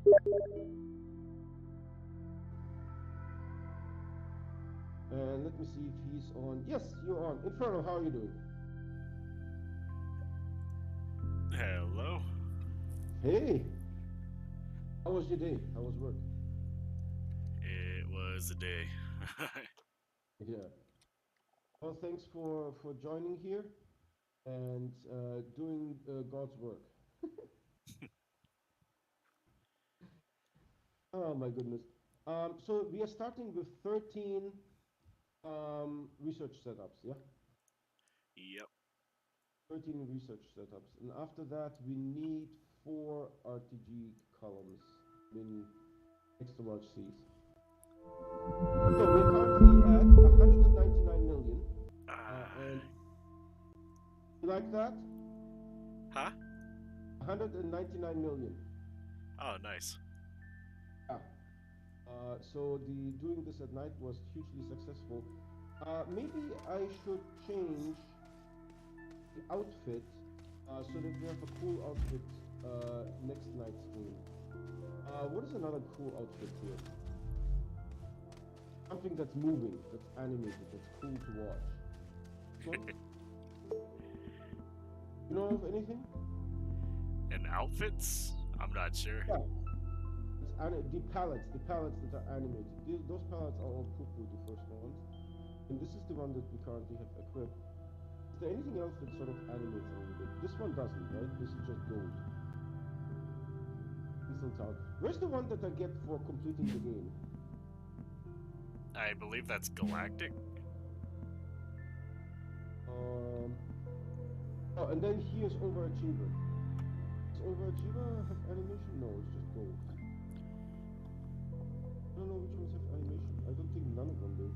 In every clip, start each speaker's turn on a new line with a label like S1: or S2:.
S1: And let me see if he's on. Yes, you're on. Inferno, how are you doing?
S2: Hello.
S1: Hey, how was your day? How was work?
S2: It was a day.
S1: Yeah. Well, thanks for joining here and doing God's work. Oh my goodness. So we are starting with 13 research setups, yeah?
S2: Yep.
S1: 13 research setups. And after that, we need 4 RTG columns in extra large Cs. So we're currently at 199 million. And you like that?
S2: Huh?
S1: 199 million.
S2: Oh, nice.
S1: Yeah. So doing this at night was hugely successful. Maybe I should change the outfit so that we have a cool outfit next night's stream. What is another cool outfit here? Something that's moving, that's animated, that's cool to watch. You know of anything?
S2: And outfits? I'm not sure.
S1: Yeah. The palettes that are animated. Those palettes are all poo-poo, the first ones. And this is the one that we currently have equipped. Is there anything else that sort of animates a little bit? This one doesn't, right? This is just gold. Pencil town. Where's the one that I get for completing the game?
S2: I believe that's galactic.
S1: Oh, and then here's Overachiever. Does Overachiever have animation? No, it's just gold. I don't know which ones have animation. I don't think none of them do.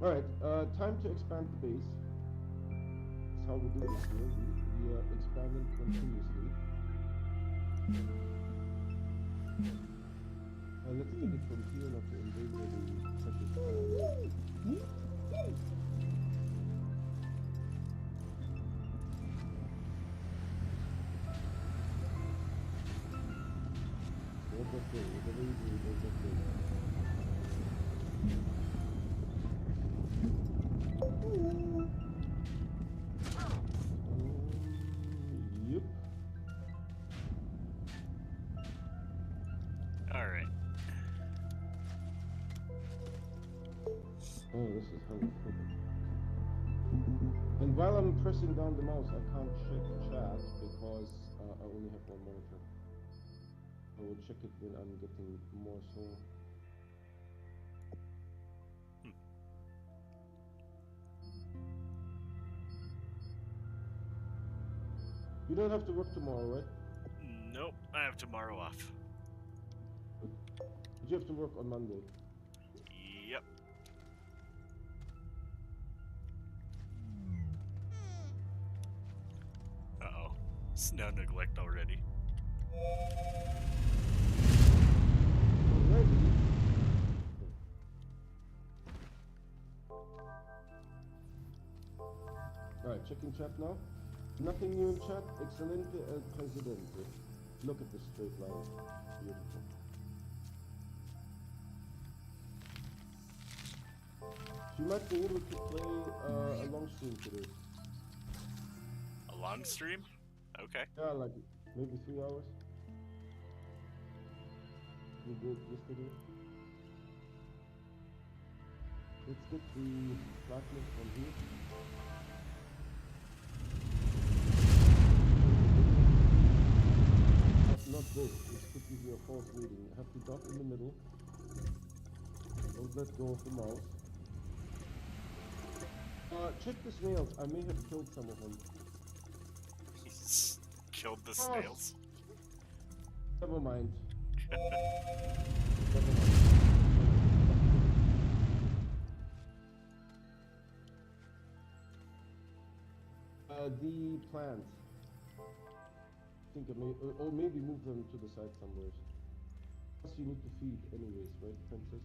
S1: Alright, time to expand the base. That's how we do this here. We are expanding continuously. Let's take it from here, not to invade where the precious plants. What that thing? Whatever you do, there's that thing. Yep.
S2: Alright.
S1: Oh, this is hella perfect. And while I'm pressing down the mouse, I can't check chat because I only have one monitor. I will check it when I'm getting more so. You don't have to work tomorrow, right?
S2: Nope, I have tomorrow off.
S1: But you have to work on Monday.
S2: Yep. Uh-oh. Snow neglect already.
S1: Already? Alright, checking chat now. Nothing new in chat. Excelente el presidente. Look at this straight line. Beautiful. You might be able to play a long stream today.
S2: A long stream? Okay.
S1: Yeah, like maybe 3 hours. We did yesterday. Let's get the blackness from here. Not this. This could give you a false reading. I have the dot in the middle. Don't let go of the mouse. Check the snails. I may have killed some of them.
S2: He's killed the snails.
S1: Never mind. The plants. I think I may, or maybe move them to the side somewhere. Plus you need to feed anyways, right, princess?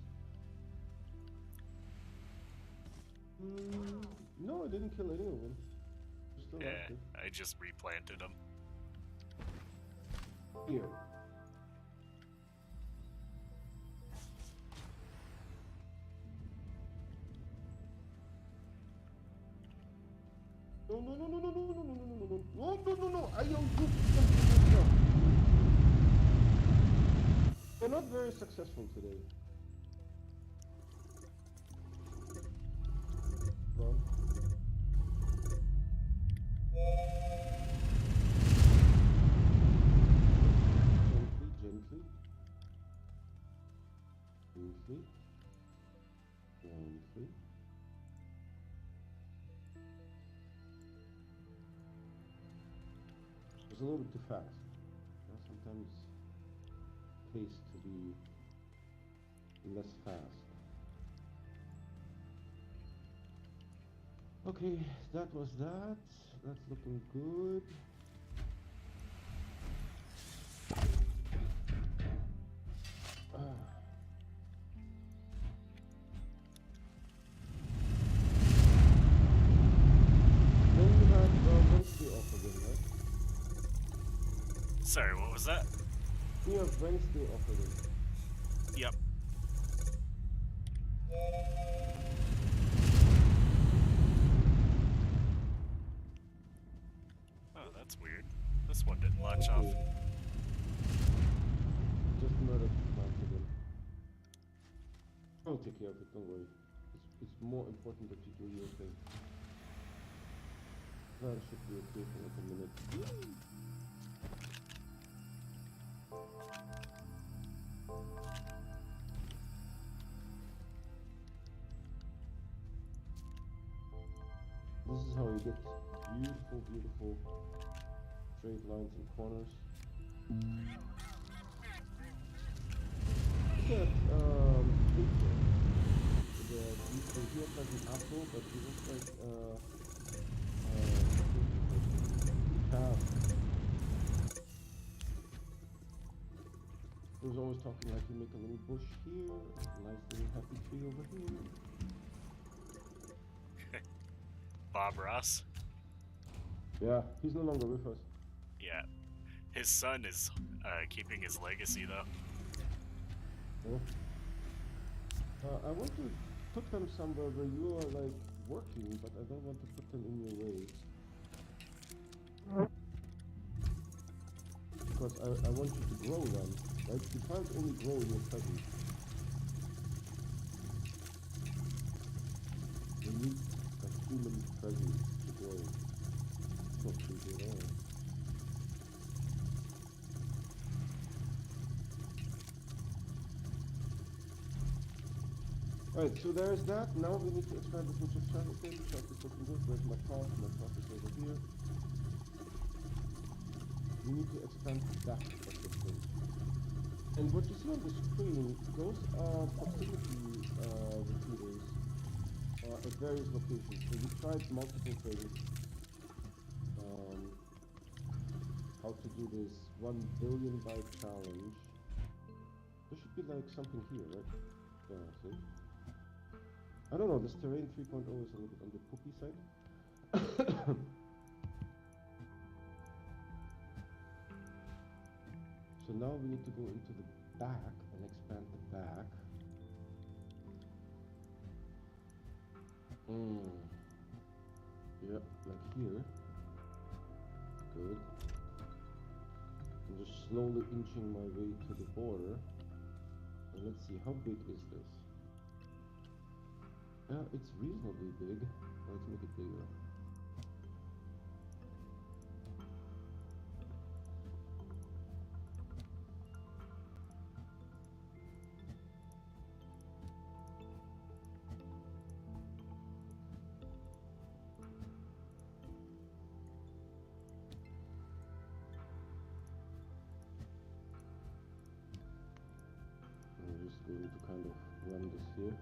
S1: No, I didn't kill any of them. They're still
S2: Yeah,
S1: active.
S2: I just replanted them.
S1: Here. No, no, no, no, no, no, no, no, no, no, no, no, no, no, I don't do. We're not very successful today. Well. Gently, gently, gently. It's a little bit too fast. Sometimes pace to be less fast. Okay, that was that. That's looking good. Then you have Wednesday off again, right?
S2: Sorry, what was that?
S1: You have Wednesday off again.
S2: Yep. Oh, that's weird. This one didn't launch off.
S1: Just murder plants again. I'll take care of it, don't worry. It's more important that you do your thing. That should be okay for like a minute. This is how you get beautiful, beautiful straight lines and corners. Look at Victor. He has like an apple, but he looks like cow. He was always talking like you make a little bush here, a nice little happy tree over here.
S2: Bob Ross?
S1: Yeah, he's no longer with us.
S2: Yeah. His son is keeping his legacy, though.
S1: Yeah. I want to put them somewhere where you are like working, but I don't want to put them in your way. Because I want you to grow them, right? You can't only grow in your presence. You need a human presence to grow. It's not creepy at all. Alright, so there's that. Now we need to expand this much of channel thing. Chart is looking good. Where's my path? My path is over here. We need to expand the back of the thing. And what you see on the screen, those are proximity repeaters at various locations. So we tried multiple things. How to do this 1 billion byte challenge. There should be like something here, right? Yeah, see? I don't know, this terrain 3.0 is a little bit on the poopy side. So now we need to go into the back and expand the back. Yep, like here. Good. I'm just slowly inching my way to the border. And let's see, how big is this? It's reasonably big. Let's make it bigger. I'm just going to kind of run this here.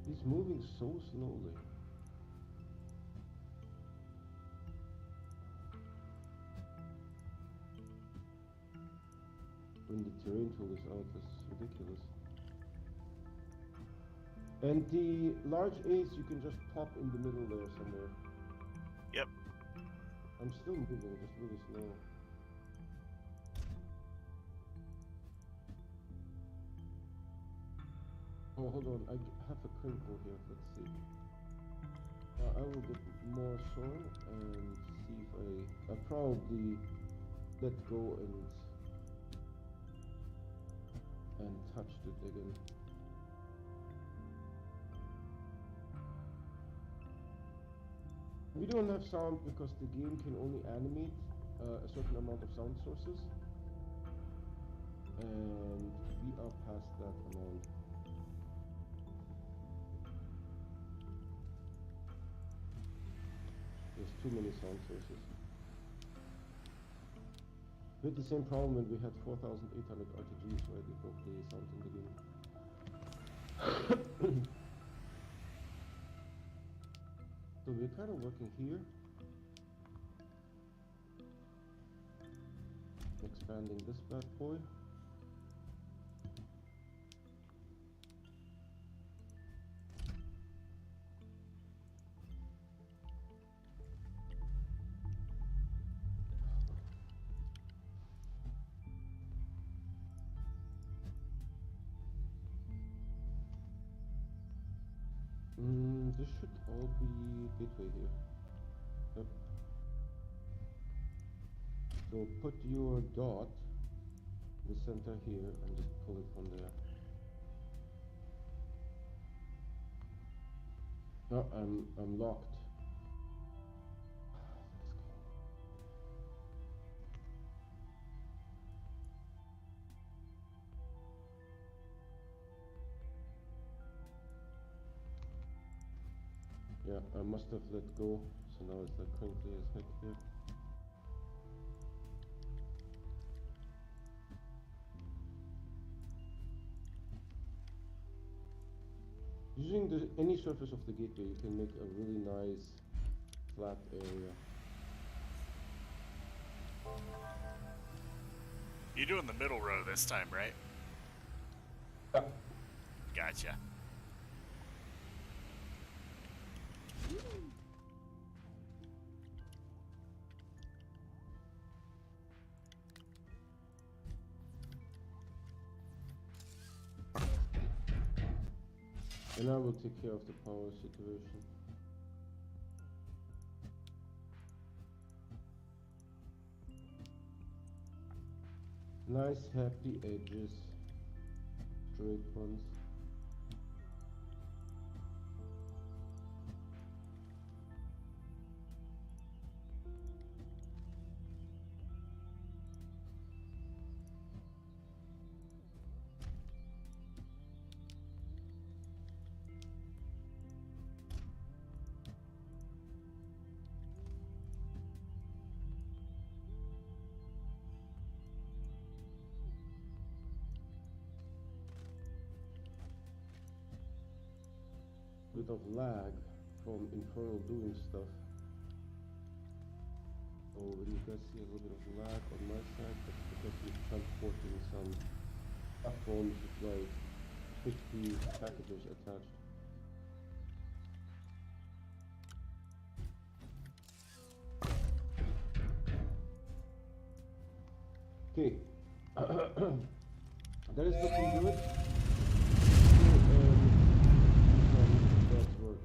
S1: He's moving so slowly. When the terrain tool is out, that's ridiculous. And the large ace you can just pop in the middle there somewhere.
S2: Yep.
S1: I'm still moving, just really slow. Oh, hold on, have a crinkle here, let's see. I will get more soil and see if I probably let go and touched it again. We don't have sound because the game can only animate a certain amount of sound sources, and we are past that amount. There's too many sound sources. We had the same problem when we had 4,800 RTGs, right? It broke the sound in the game. So we're kind of working here. Expanding this bad boy. This should all be gateway here. Yep. So put your dot in the center here and just pull it from there. No, I'm locked. Yeah, I must have let go, so now it's like crinkly as heck here. Using any surface of the gateway, you can make a really nice flat area.
S2: You're doing the middle row this time, right?
S1: Yeah.
S2: Gotcha.
S1: And I will take care of the power situation. Nice happy edges, straight ones. Bit of lag from Infernal doing stuff. So when you guys see a little bit of lag on my side, that's because we're transporting some platforms with like 50 packages attached. Okay, that is looking good. That's work.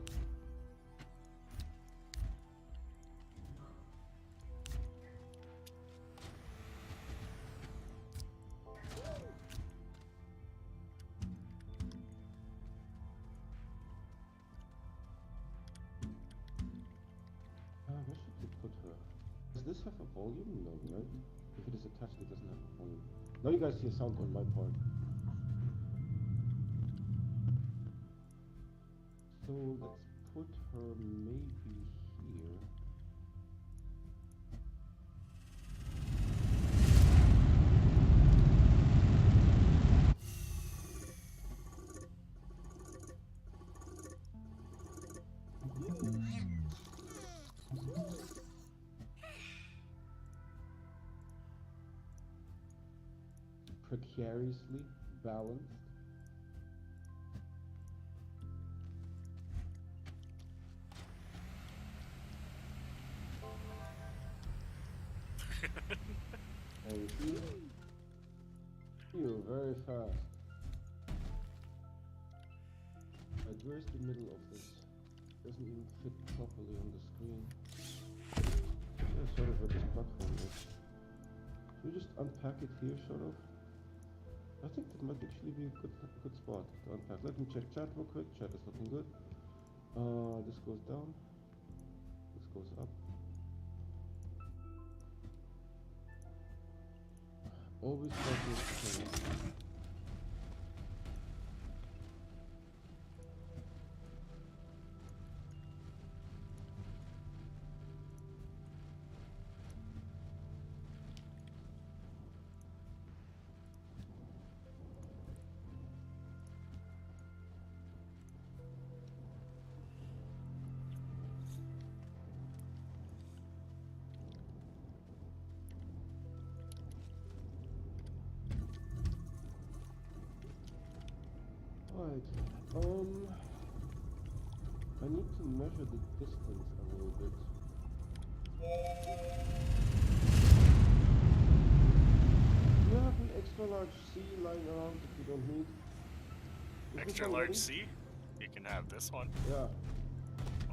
S1: Where should we put her? Does this have a volume? No, right? If it is attached, it doesn't have a volume. Now you guys see a sound on my part. So let's put her maybe here. Precariously balanced. Thank you. You very fast. Right, where's the middle of this? Doesn't even fit properly on the screen. Yeah, sort of where this platform is. Should we just unpack it here, sort of? I think that might actually be a good spot to unpack. Let me check chat real quick. Chat is looking good. This goes down. This goes up. Always start with the camera. Right. I need to measure the distance a little bit. Do you have an extra large C lying around that you don't need? Is
S2: Extra large C? You can have this one.
S1: Yeah.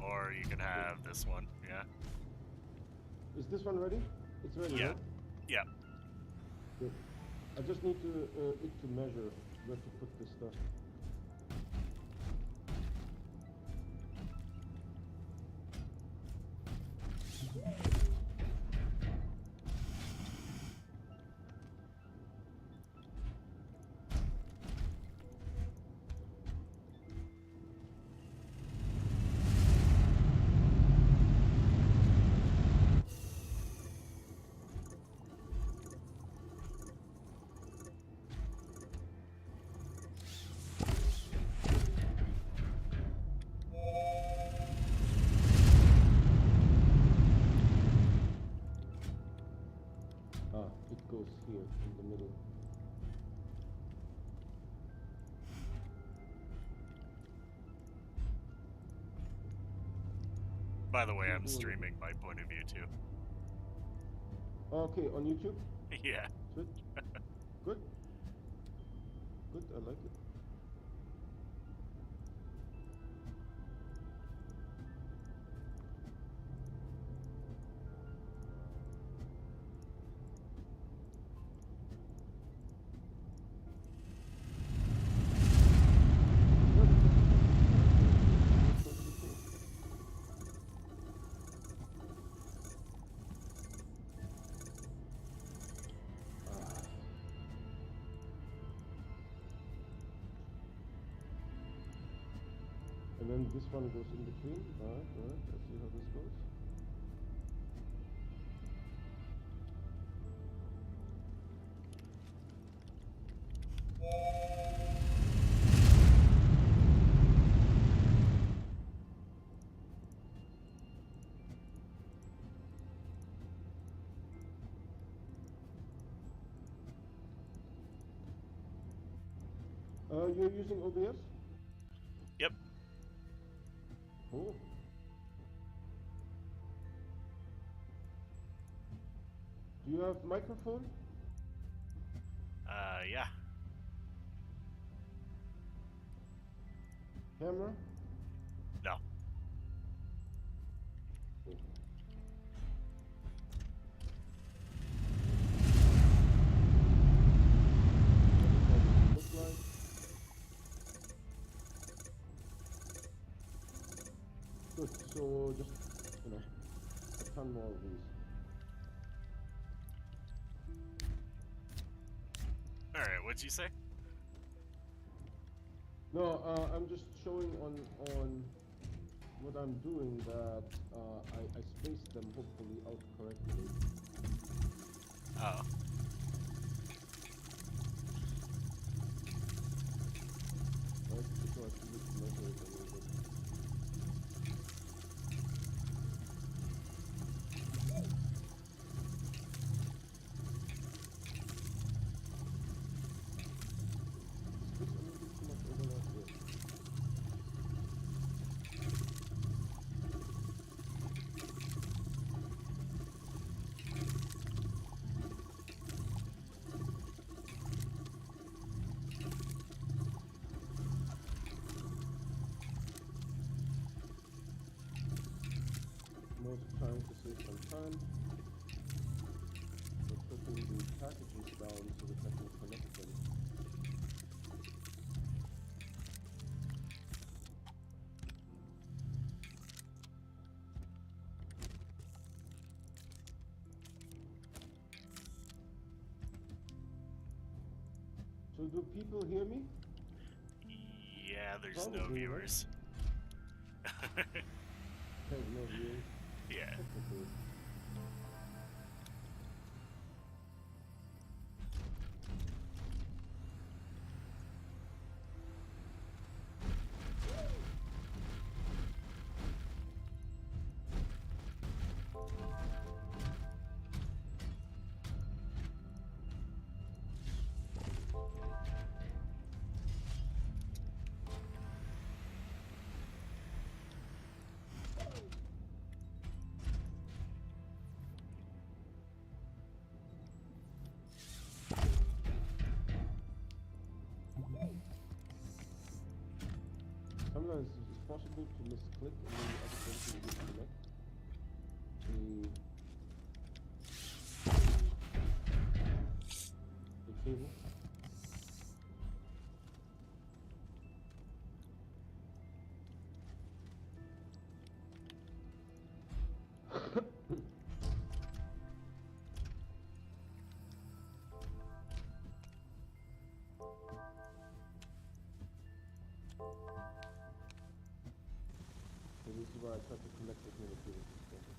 S2: Or you can have this one, yeah.
S1: Is this one ready? It's ready,
S2: Yeah.
S1: right?
S2: Yeah.
S1: Good. I just need it to measure where to put this stuff. It goes here in the middle.
S2: By the way, I'm streaming my point of view too.
S1: Okay, on YouTube?
S2: Yeah.
S1: Good. Good. Good, I like it. And then this one goes in between. Alright, let's see how this goes. You're using OBS?
S2: Yep.
S1: Cool. Do you have microphone?
S2: Yeah.
S1: Camera?
S2: No.
S1: Cool. Look like. Good, so just, a ton more of these.
S2: Alright, what'd you say?
S1: No, I'm just showing on what I'm doing that I spaced them hopefully out correctly.
S2: Oh.
S1: Right, so I should need to measure it a little bit. Is this a little bit too much overlap here? also trying to save some time. We're putting the packages down so that I can connect them. So do people hear me?
S2: Yeah, there's no
S1: Probably, right?
S2: viewers.
S1: There's no viewers.
S2: Yeah.
S1: Technically. Sometimes it's possible to misclick and then you accidentally disconnect the cable. So this is where I try to connect as many cables as possible.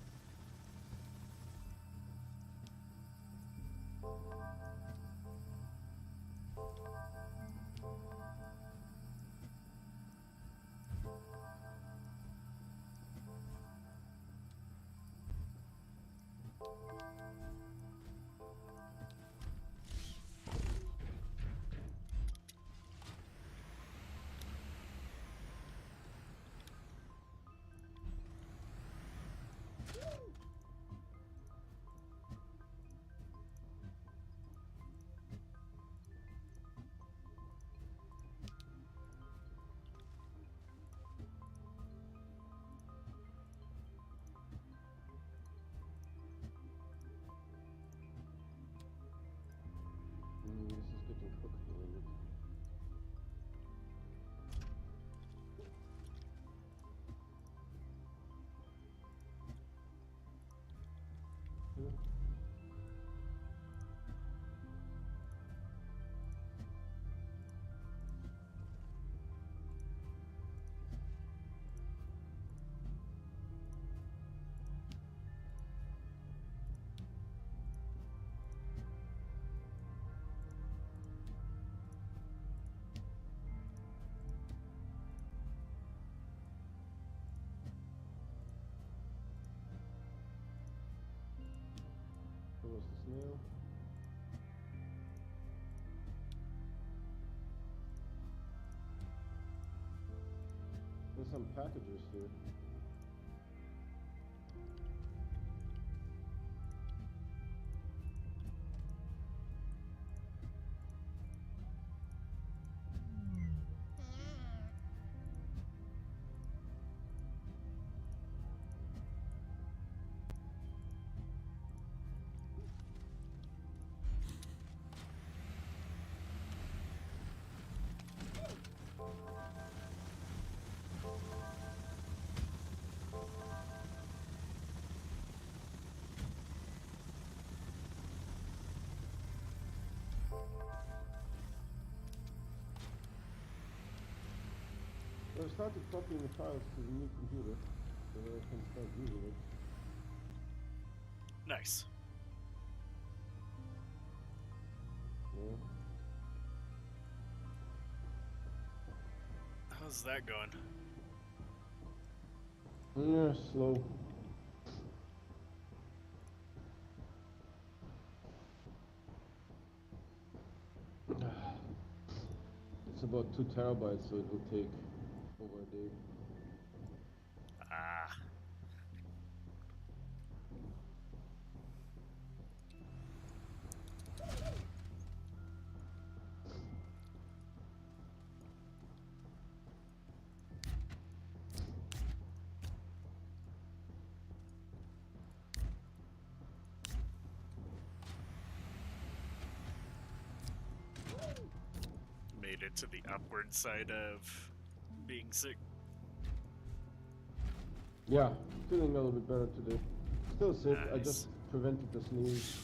S1: This is getting cooked a little bit. Yeah. So what's the snail? There's some packages here. I started copying the files to the new computer so that I can start using it.
S2: Nice.
S1: Yeah.
S2: How's that going?
S1: Yeah, slow. It's about 2 terabytes, so it will take over a day.
S2: Ah. made it to the upward side of being sick.
S1: Yeah, feeling a little bit better today. Still sick, I
S2: Nice.
S1: just prevented the sneeze.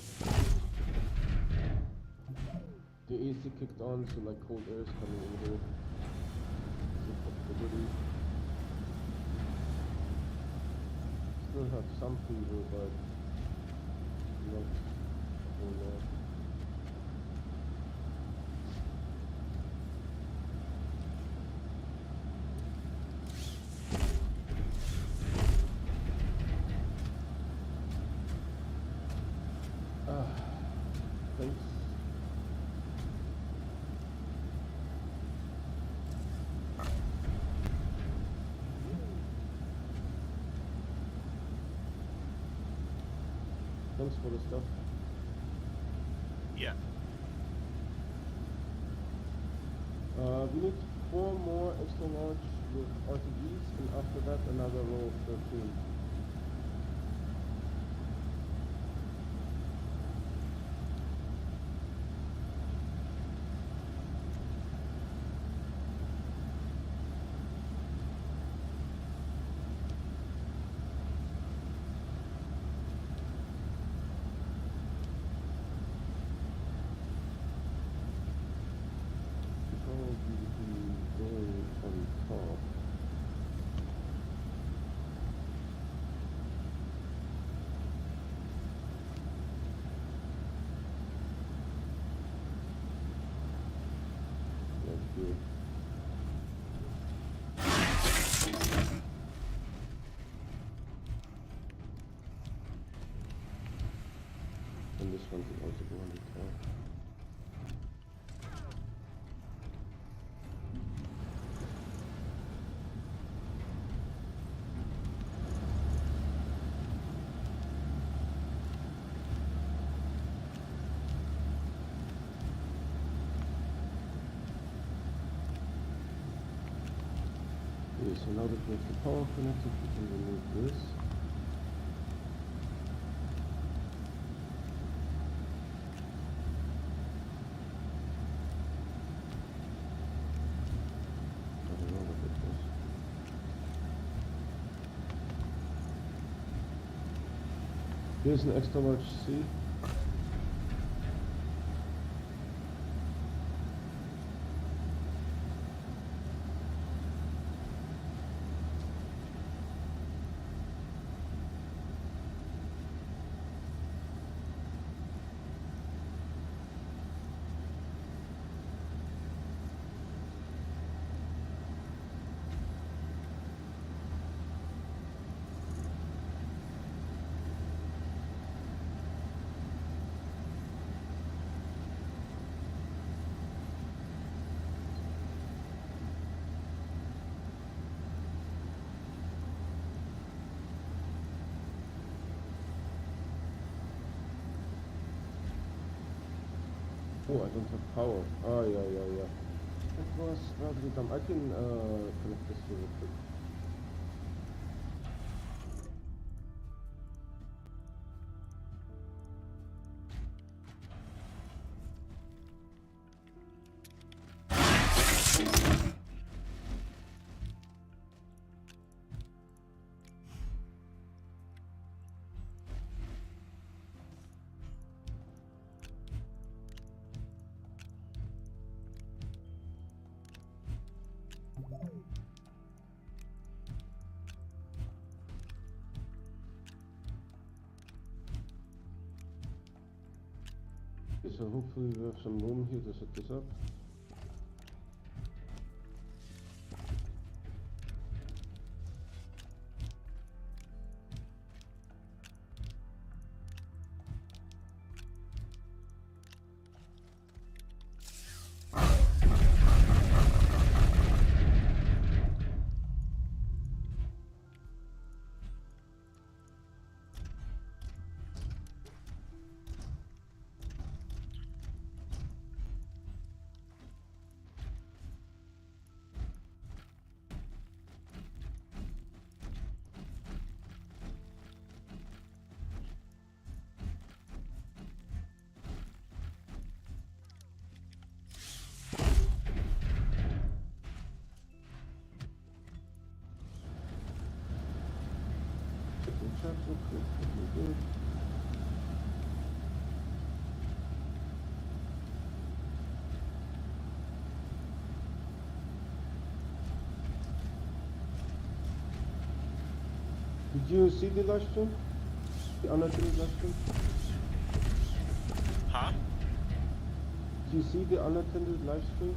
S1: The AC kicked on, so like cold air is coming in here. Still have some fever, but not a whole lot. Thanks. Thanks for the stuff.
S2: Yeah.
S1: We need 4 more extra large with RTGs, and after that another row of 13. Going on top. Like here. And this one can also go on the top. Okay, so now that we have the power connected, we can remove this. I don't know what that was. Here's an extra large C. Oh, I don't have power. Ah, yeah. That was rather dumb. I can connect this here real quick. Okay, so hopefully we have some room here to set this up. chat real quick. Okay, good. Did you see the live stream? The unattended live stream?
S2: Huh?
S1: Did you see the unattended live stream?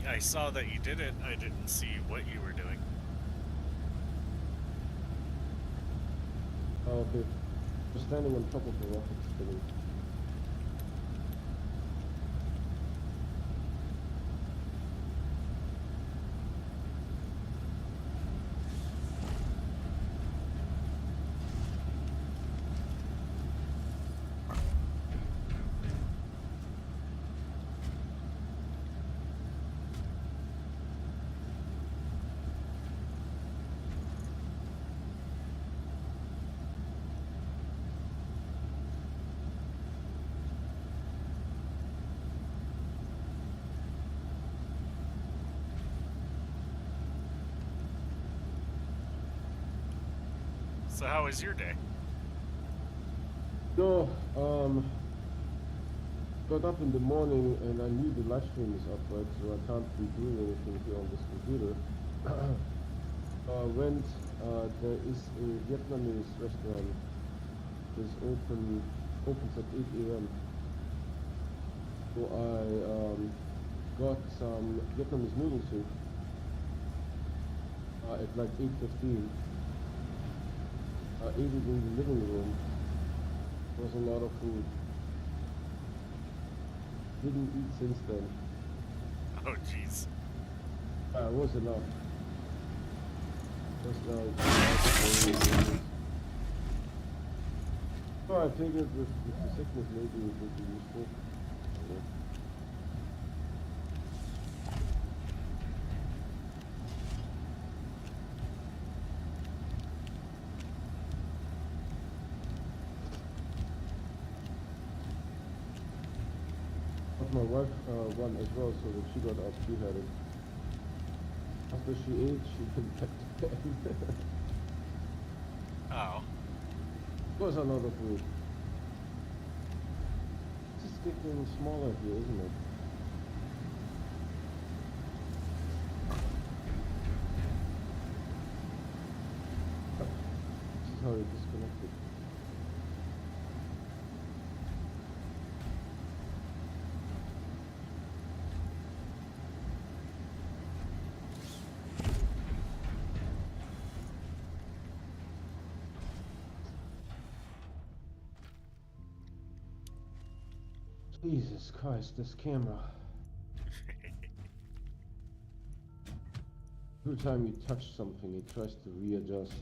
S2: I saw that you did it. I didn't see what you were doing.
S1: Oh, okay. We're standing on top of the rocket spinning.
S2: So how was your day?
S1: No, got up in the morning and I knew the live stream is up, right? So I can't be doing anything here on this computer. Went, there is a Vietnamese restaurant. It's opens at 8 a.m. So I got some Vietnamese noodle soup at like 8:15. Ate it in the living room. It was a lot of food. Didn't eat since then.
S2: Oh, jeez.
S1: It was enough. Just so I figured with the sickness maybe it would be useful. Yeah. But my wife won as well, so when she got up, she had it. After she ate, she went back to bed.
S2: Oh.
S1: It was a lot of food. It's just getting smaller here, isn't it? This is how you disconnect it. Jesus Christ, this camera. Every time you touch something, it tries to readjust.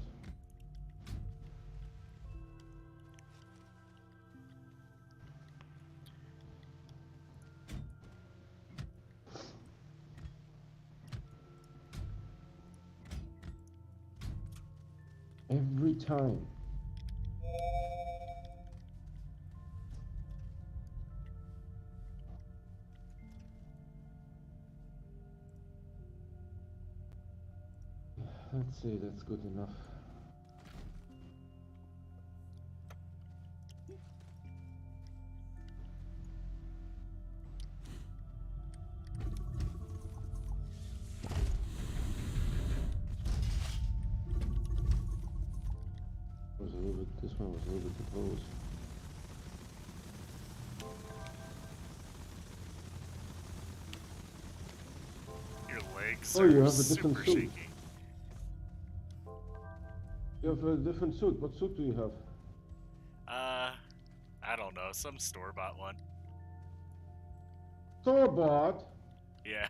S1: Every time. Let's say that's good enough. This one was a little bit too close.
S2: Your legs
S1: Oh,
S2: are
S1: you have a
S2: super
S1: different suit.
S2: shaky.
S1: You have a different suit. What suit do you have?
S2: I don't know, some store-bought one.
S1: Store-bought?
S2: Yeah.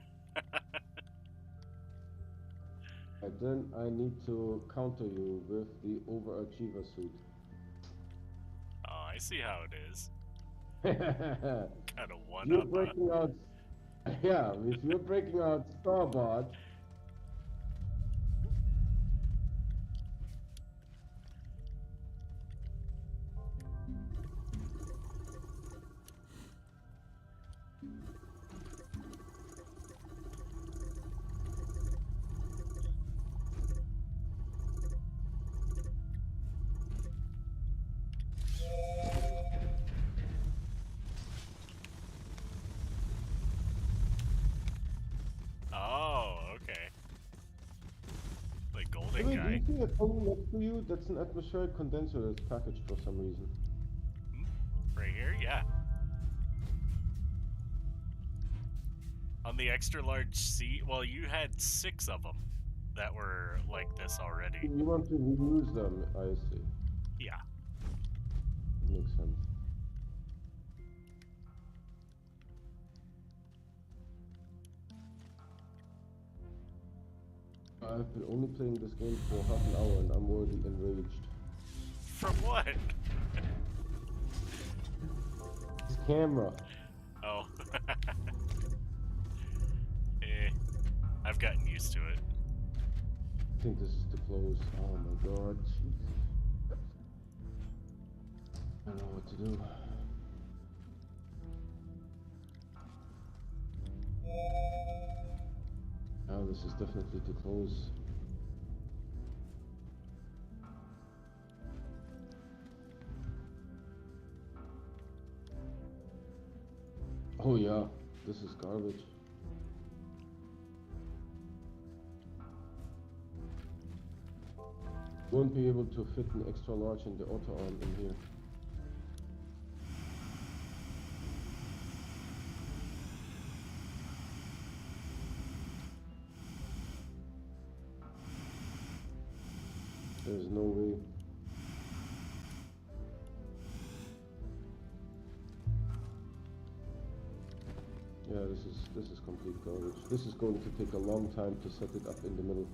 S1: And then I need to counter you with the overachiever suit.
S2: Oh, I see how it is.
S1: If
S2: Kind of one
S1: you're
S2: up.
S1: breaking out, yeah, if you're breaking out store-bought,
S2: clothing
S1: Wait, do you
S2: guy.
S1: see a tunnel next to you? That's an atmospheric condenser that's packaged for some reason.
S2: Right here, yeah. On the extra large C, well, you had 6 of them that were like this already.
S1: You want to reuse them, I see.
S2: Yeah.
S1: Makes sense. I've been only playing this game for half an hour and I'm already enraged.
S2: From what?
S1: This camera.
S2: Oh. I've gotten used to it.
S1: I think this is too close. Oh my god. Jesus. I don't know what to do. Oh, this is definitely too close. Oh yeah, this is garbage. Won't be able to fit an extra large in the auto arm in here. There's no way. Yeah, this is complete garbage. This is going to take a long time to set it up in the middle.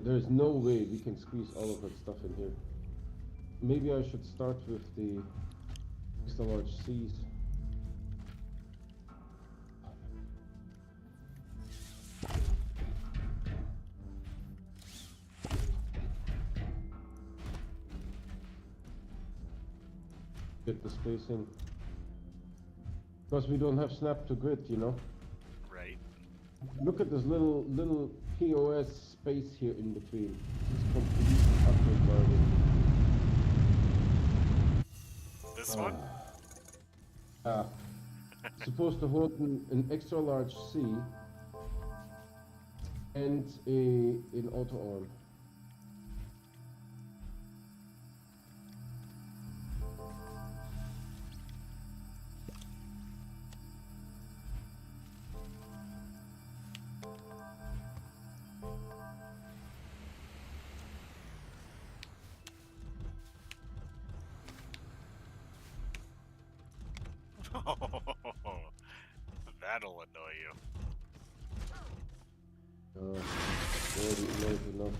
S1: There's no way we can squeeze all of that stuff in here. Maybe I should start with the extra large C's. Get the spacing. Because we don't have snap to grid, you know?
S2: Right.
S1: Look at this little POS space here in between. This is completely utter garbage.
S2: This one?
S1: Supposed to hold an extra large C and an auto arm.
S2: That'll annoy you.
S1: Already annoyed enough.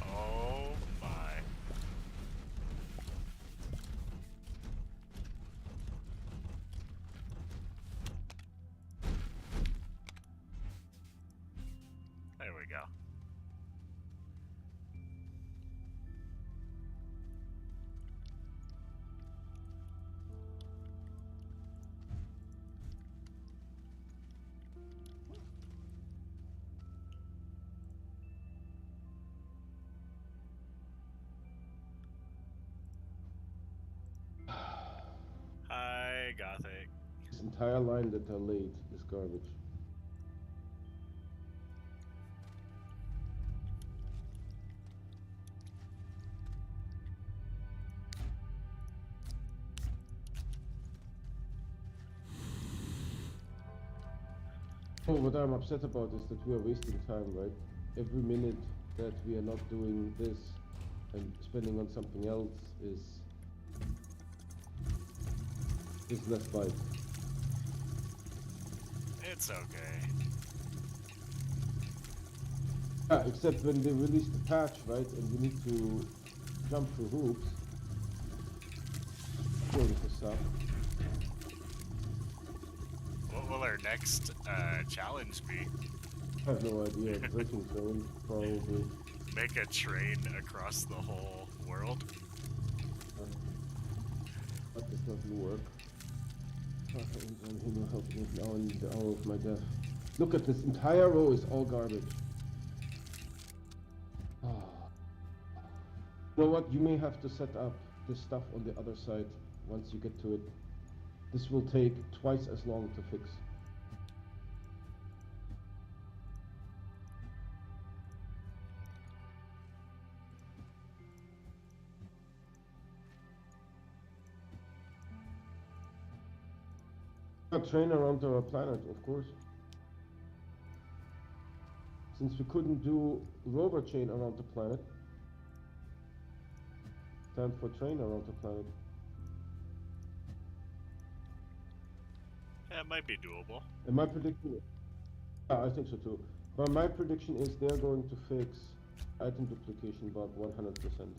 S2: Oh my. There we go. Hi, Gothic.
S1: This entire line that I laid is garbage. Oh, what I'm upset about is that we are wasting time, right? Every minute that we are not doing this and spending on something else is less byte.
S2: It's okay.
S1: Yeah, except when they release the patch, right, and we need to jump through hoops, going to suck.
S2: What will our next challenge be?
S1: I have no idea. Breaking train, probably.
S2: Make a train across the whole world?
S1: That does not work. Himmel help me now in the hour of my death. Look at this entire row is all garbage. You know what? You may have to set up this stuff on the other side once you get to it. This will take twice as long to fix. A train around our planet, of course. Since we couldn't do rover chain around the planet, time for train around the planet.
S2: That might be doable.
S1: And my prediction, yeah, I think so too. But my prediction is they're going to fix item duplication bug 100%.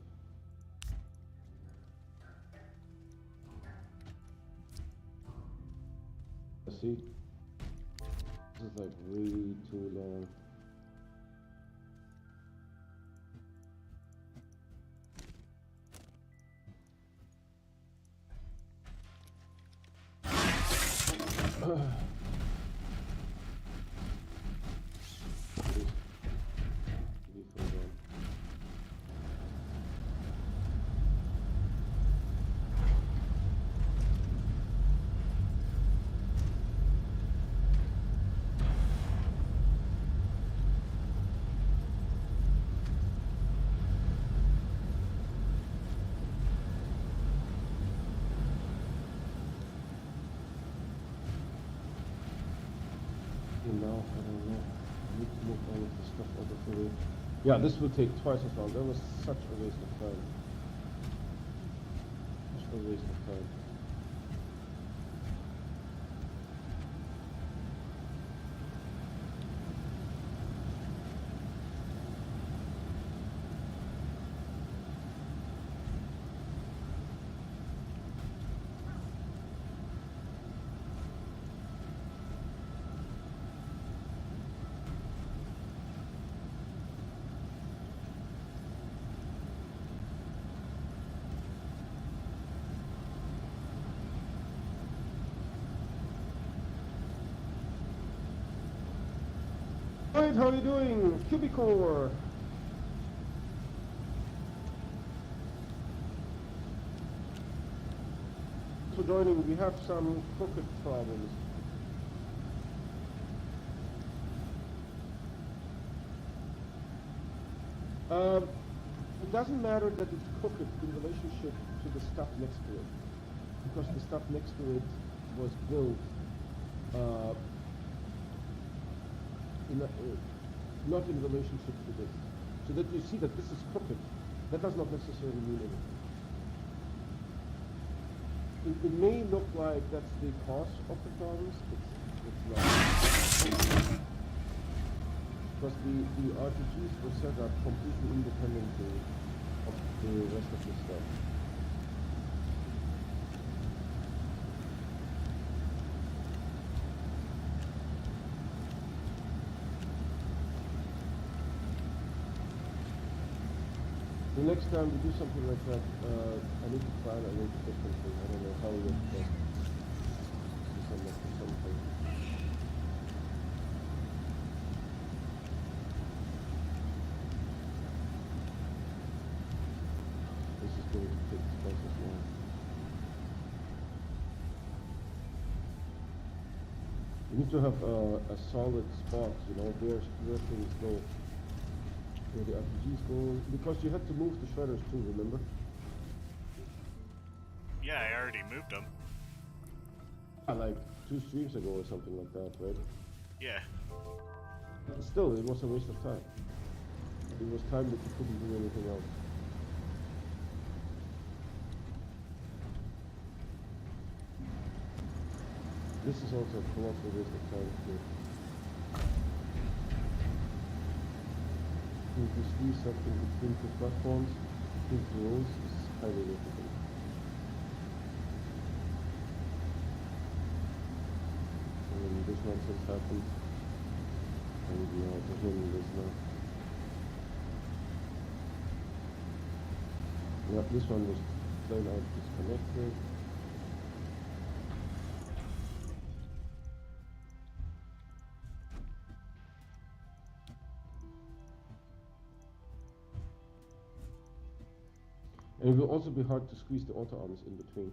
S1: See, this is like way too long. Now, I don't know. I need to move all of the stuff out of the way. Yeah, this will take twice as long. That was such a waste of time. Such a waste of time. Alright, how are you doing? Cubicore! For joining, we have some crooked problems. It doesn't matter that it's crooked in relationship to the stuff next to it, because the stuff next to it was built not in relationship to this. So that you see that this is crooked, that does not necessarily mean anything. It may look like that's the cause of the problems, it's not. Because the RPGs were set up completely independently of the rest of the stuff. The next time we do something like that, I need to plan a little differently. I don't know how we will do something. This is going to take twice as long. You need to have a solid spot, you know, where things go. Where the RPGs go, because you had to move the shredders too, remember?
S2: Yeah, I already moved them.
S1: Like 2 streams ago or something like that, right?
S2: Yeah.
S1: But still, it was a waste of time. It was time that you couldn't do anything else. This is also a colossal waste of time too. To squeeze something between 2 platforms, 2 rows is highly difficult. nonsense happened. And yeah, the him is now. Yeah, this one was plain out disconnected. And it will also be hard to squeeze the auto arms in between.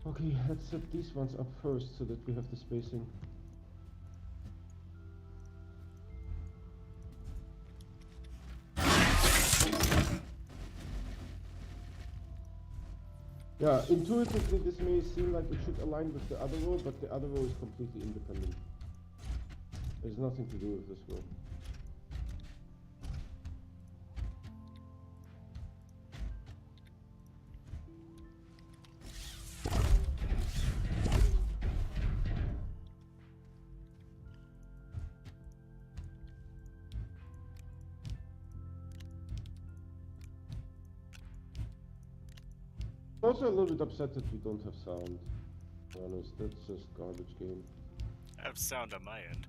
S1: Okay, let's set these ones up first so that we have the spacing. Yeah, intuitively this may seem like it should align with the other row, but the other row is completely independent. There's nothing to do with this row. Also a little bit upset that we don't have sound. To be honest, that's just garbage game.
S2: I have sound on my end.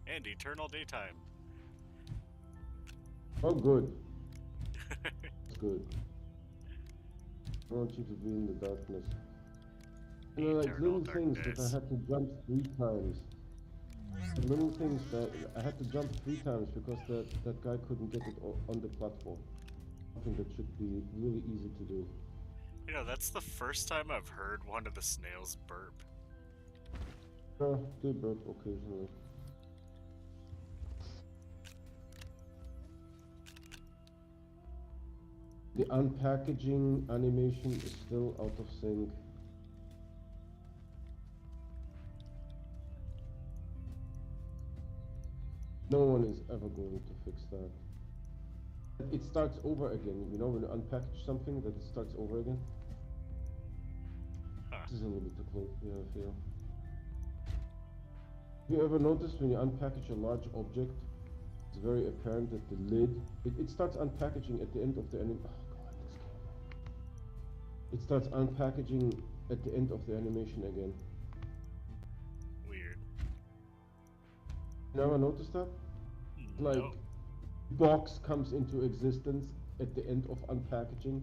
S2: And eternal daytime.
S1: Oh, good. That's good. I want you to be in the darkness. You know, like
S2: Eternal
S1: little things that I had to jump 3 times. Little things that I had to jump 3 times because that guy couldn't get it on the platform. Something that should be really easy to do.
S2: You know, that's the first time I've heard one of the snails burp.
S1: They burp occasionally. The unpackaging animation is still out of sync. No one is ever going to fix that. It starts over again, you know, when you unpackage something, that it starts over again.
S2: Huh.
S1: This is a little bit too close, yeah, I feel. Have you ever noticed when you unpackage a large object, it's very apparent that the lid, it starts unpackaging at the end of the oh god, this camera. It starts unpackaging at the end of the animation again.
S2: Weird.
S1: You never noticed that? Like,
S2: No.
S1: box comes into existence at the end of unpackaging.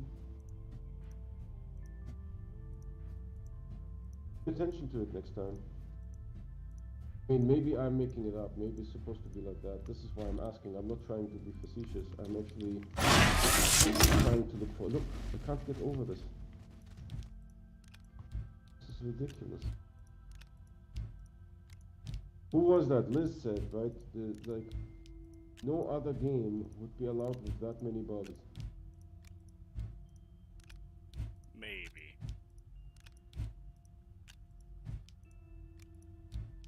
S1: Pay attention to it next time. I mean, maybe I'm making it up. Maybe it's supposed to be like that. This is why I'm asking. I'm not trying to be facetious. I'm actually trying to look for... Look, I can't get over this. This is ridiculous. Who was that? Liz said, right? Like, no other game would be allowed with that many bugs.
S2: Maybe.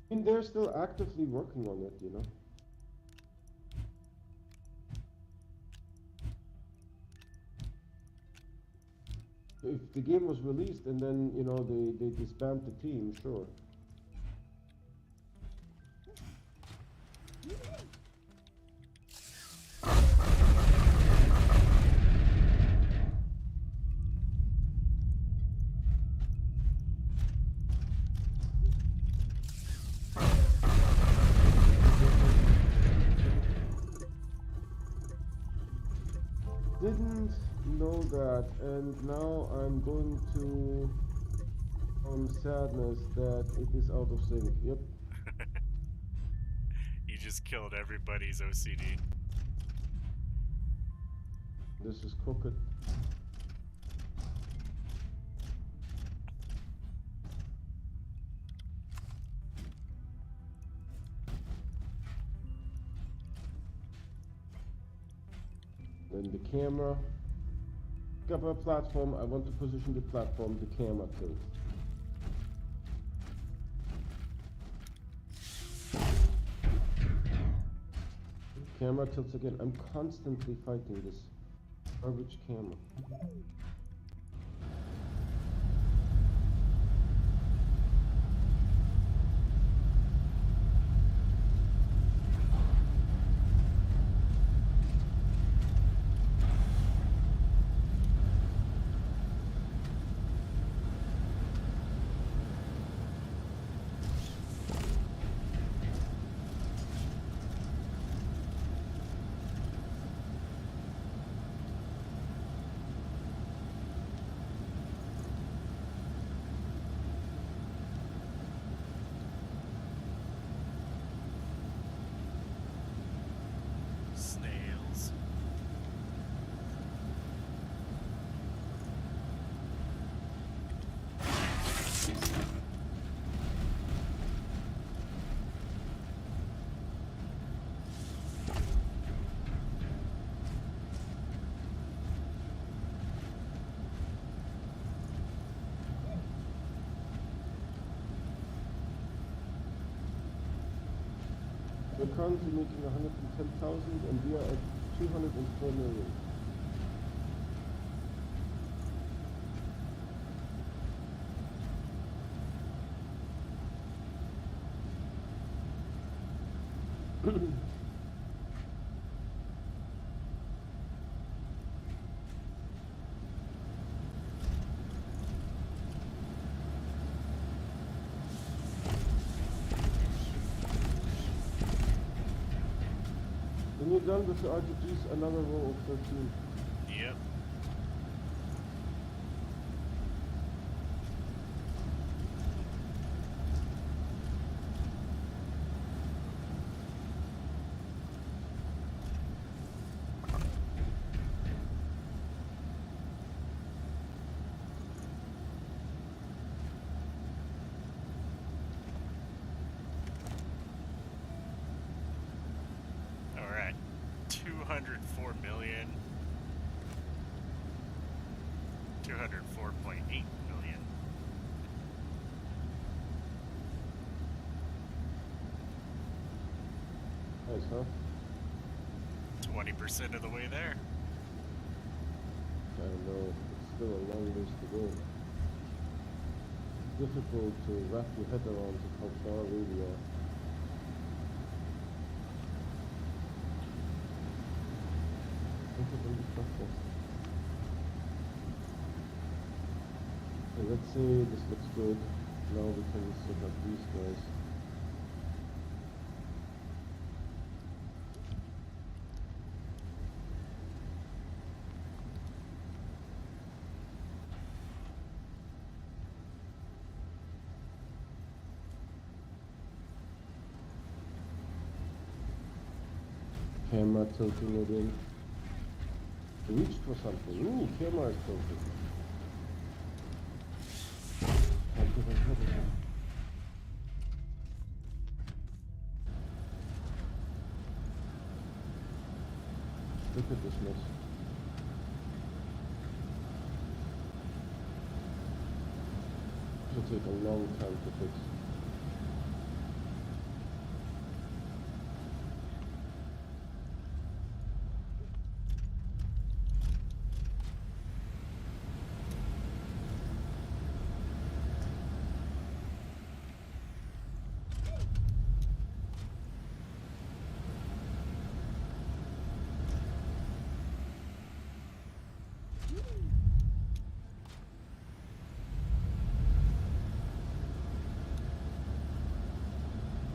S1: I mean, they're still actively working on it, you know? If the game was released and then, you know, they disband the team, sure. Didn't know that, and now I'm going to sadness that it is out of sync. Yep.
S2: You just killed everybody's OCD.
S1: This is crooked. Then the camera. Pick up a platform. I want to position the platform, the camera tilts. Camera tilts again. I'm constantly fighting this garbage camera. currently making 110,000 and we are at 204 million. When you're done with the RGGs, another row of 13.
S2: Yep. All right. 204 million. 204.8 million.
S1: Nice, huh?
S2: 20% of the way there.
S1: I don't know. It's still a long ways to go. Difficult to wrap your head around how far away we are. Okay, let's say this looks good. Now we can set up these guys. Camera tilting again. Reached for something. Ooh, camera is tilting. Can't get on top of it. Look at this mess. It'll take a long time to fix.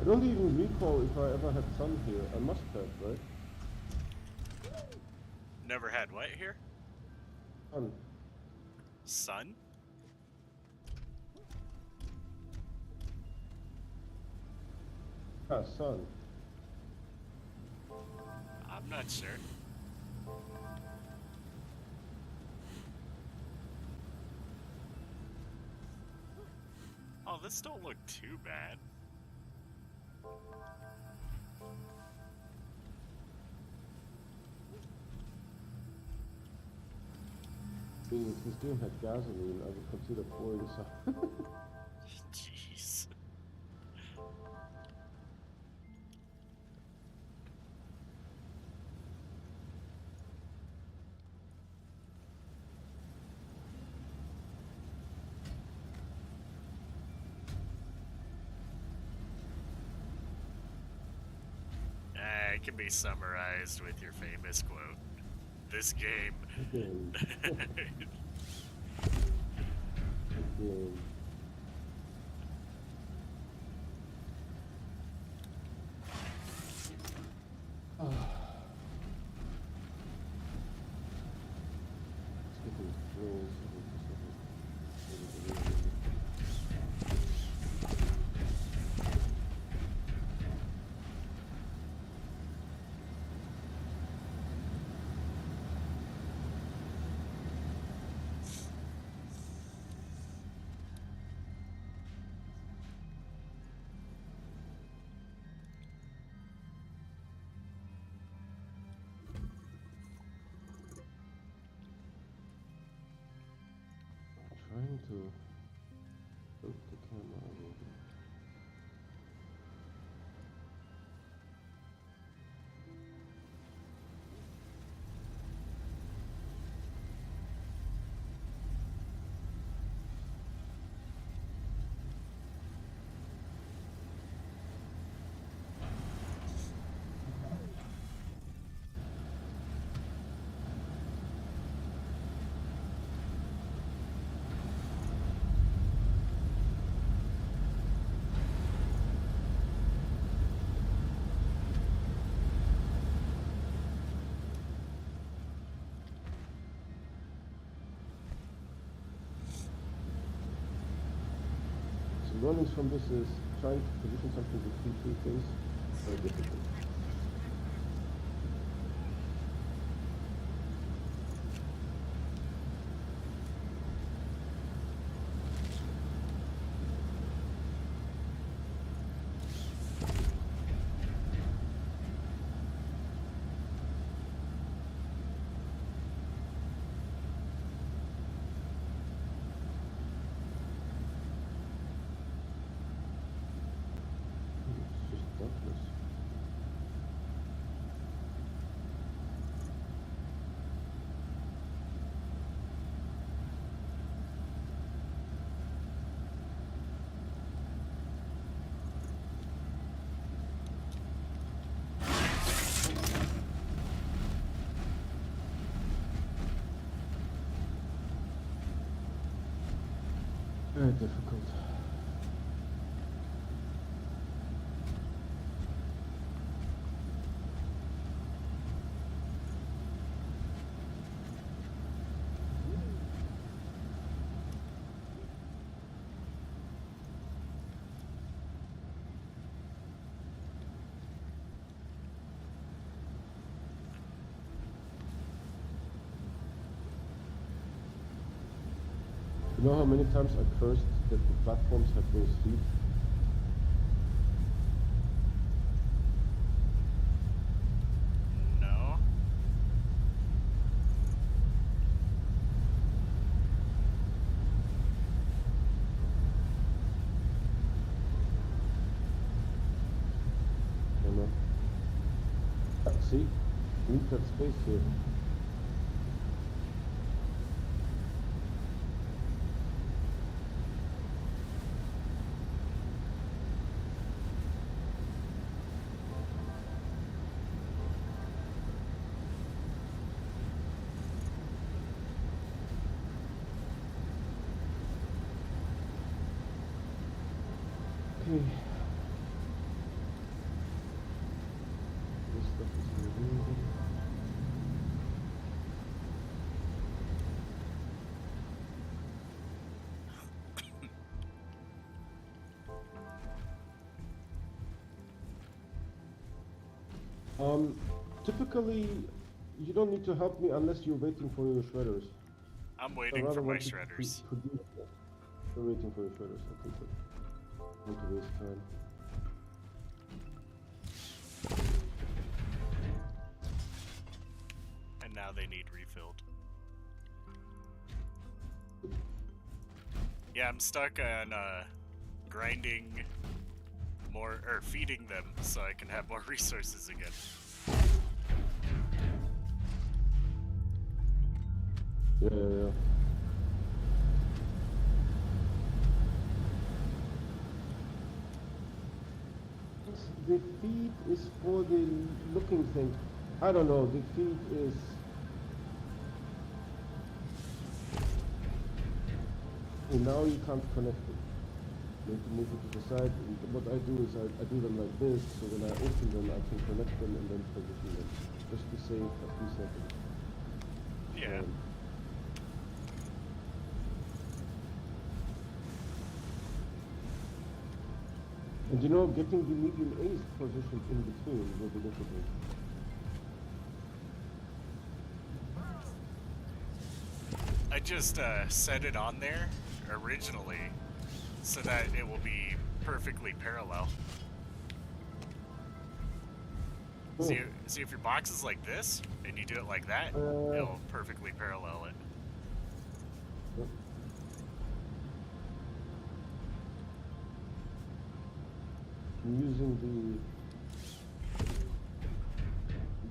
S1: I don't even recall if I ever had sun here. I must have, right?
S2: Never had what here?
S1: Sun.
S2: Sun?
S1: Ah, sun.
S2: I'm not sure. Oh, this don't look too bad.
S1: If this game had gasoline, I would consider pouring some.
S2: Jeez. It can be summarized with your famous quote. This game.
S1: Again. Again. Skipping throws. Trying to tilt the camera a little bit. some learnings from this is trying to position something between two things very difficult. It's just darkness. Very difficult. You know how many times I cursed that the platforms have those feet?
S2: No.
S1: You know? See? We need that space here. Okay. This stuff is removed. Typically, you don't need to help me unless you're waiting for your shredders.
S2: I'm
S1: I
S2: waiting
S1: rather
S2: for my
S1: want you to
S2: shredders.
S1: produce that. You're waiting for your shredders. Okay, good. Don't want to waste time.
S2: And now they need refilled. Yeah, I'm stuck on grinding more, or feeding them so I can have more resources again.
S1: Yeah. The feed is for the looking thing. I don't know. The feed is. And now you can't connect it. You have to move it to the side. And what I do is I do them like this, so when I open them, I can connect them and then position them, just to save a few seconds.
S2: Yeah.
S1: And you know, getting the medium A's positioned in between will be difficult.
S2: I just set it on there originally so that it will be perfectly parallel.
S1: Oh.
S2: See if your box is like this and you do it like that, it'll perfectly parallel it.
S1: Yep. I'm using the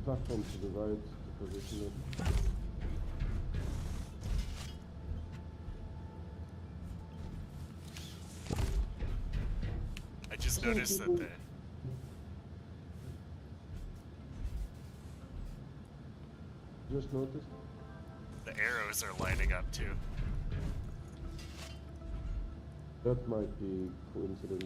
S1: platform to the right to position it.
S2: I just noticed that
S1: Just noticed?
S2: the arrows are lining up too.
S1: That might be coincidence.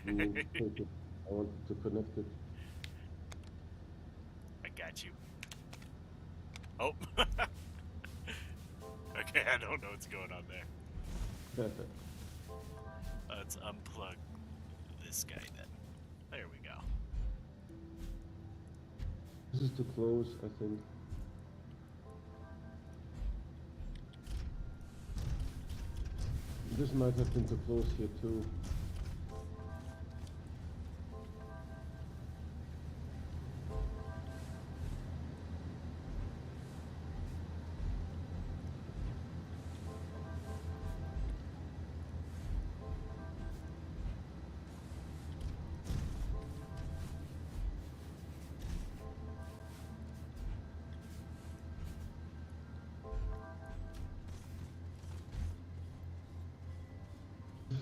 S1: take it. I wanted to connect it.
S2: I got you. Oh. Okay, I don't know what's going on there. Let's unplug this guy then. There we go.
S1: This is too close, I think. This might have been too close here too.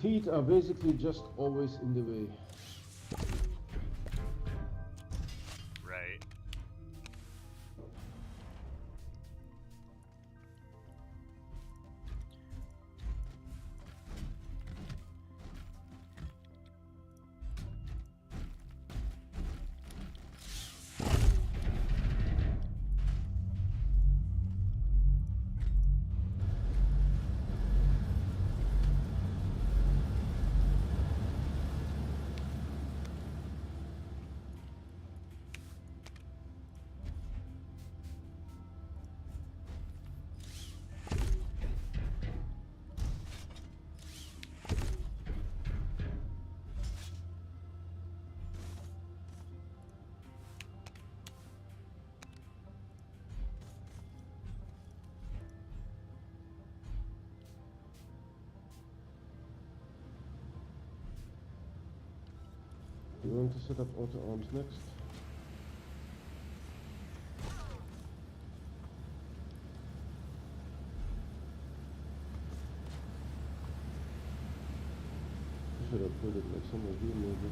S1: Feet are basically just always in the way.
S2: Right.
S1: You want to set up auto arms next? I should have put it like somewhere here maybe.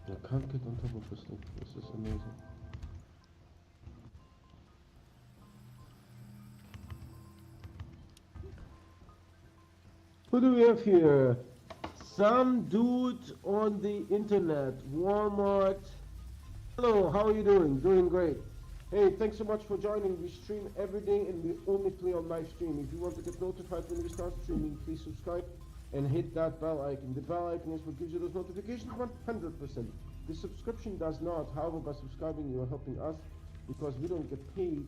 S1: I can't get on top of this thing. This is amazing. Who do we have here? Some dude on the internet, Walmart. Hello, how are you doing? Doing great. Hey, thanks so much for joining. We stream every day and we only play on live stream. If you want to get notified when we start streaming, please subscribe and hit that bell icon. The bell icon is what gives you those notifications 100%. The subscription does not. However, by subscribing, you are helping us because we don't get paid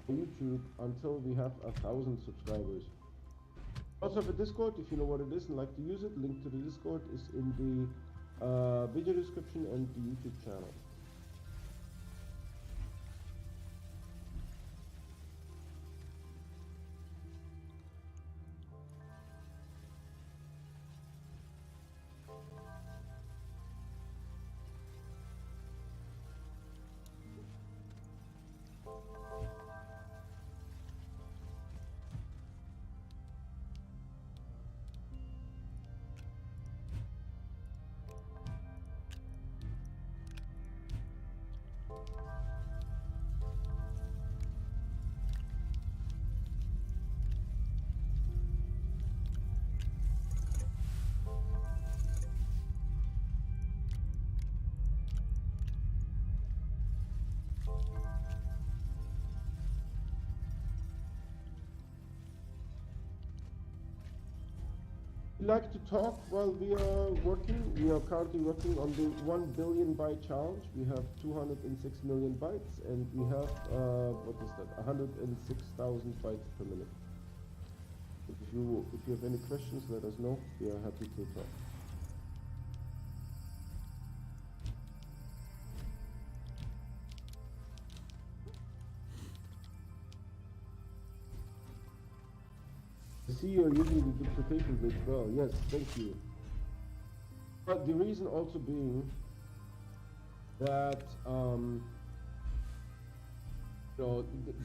S1: on YouTube until we have 1,000 subscribers. Also have a Discord, if you know what it is and like to use it. Link to the Discord is in the video description and the YouTube channel. We like to talk while we are working. We are currently working on the 1 billion byte challenge. We have 206 million bytes and we have, what is that, 106,000 bytes per minute. If you have any questions, let us know. We are happy to talk. I see you're using the duplication bridge well. Yes, thank you. But the reason also being that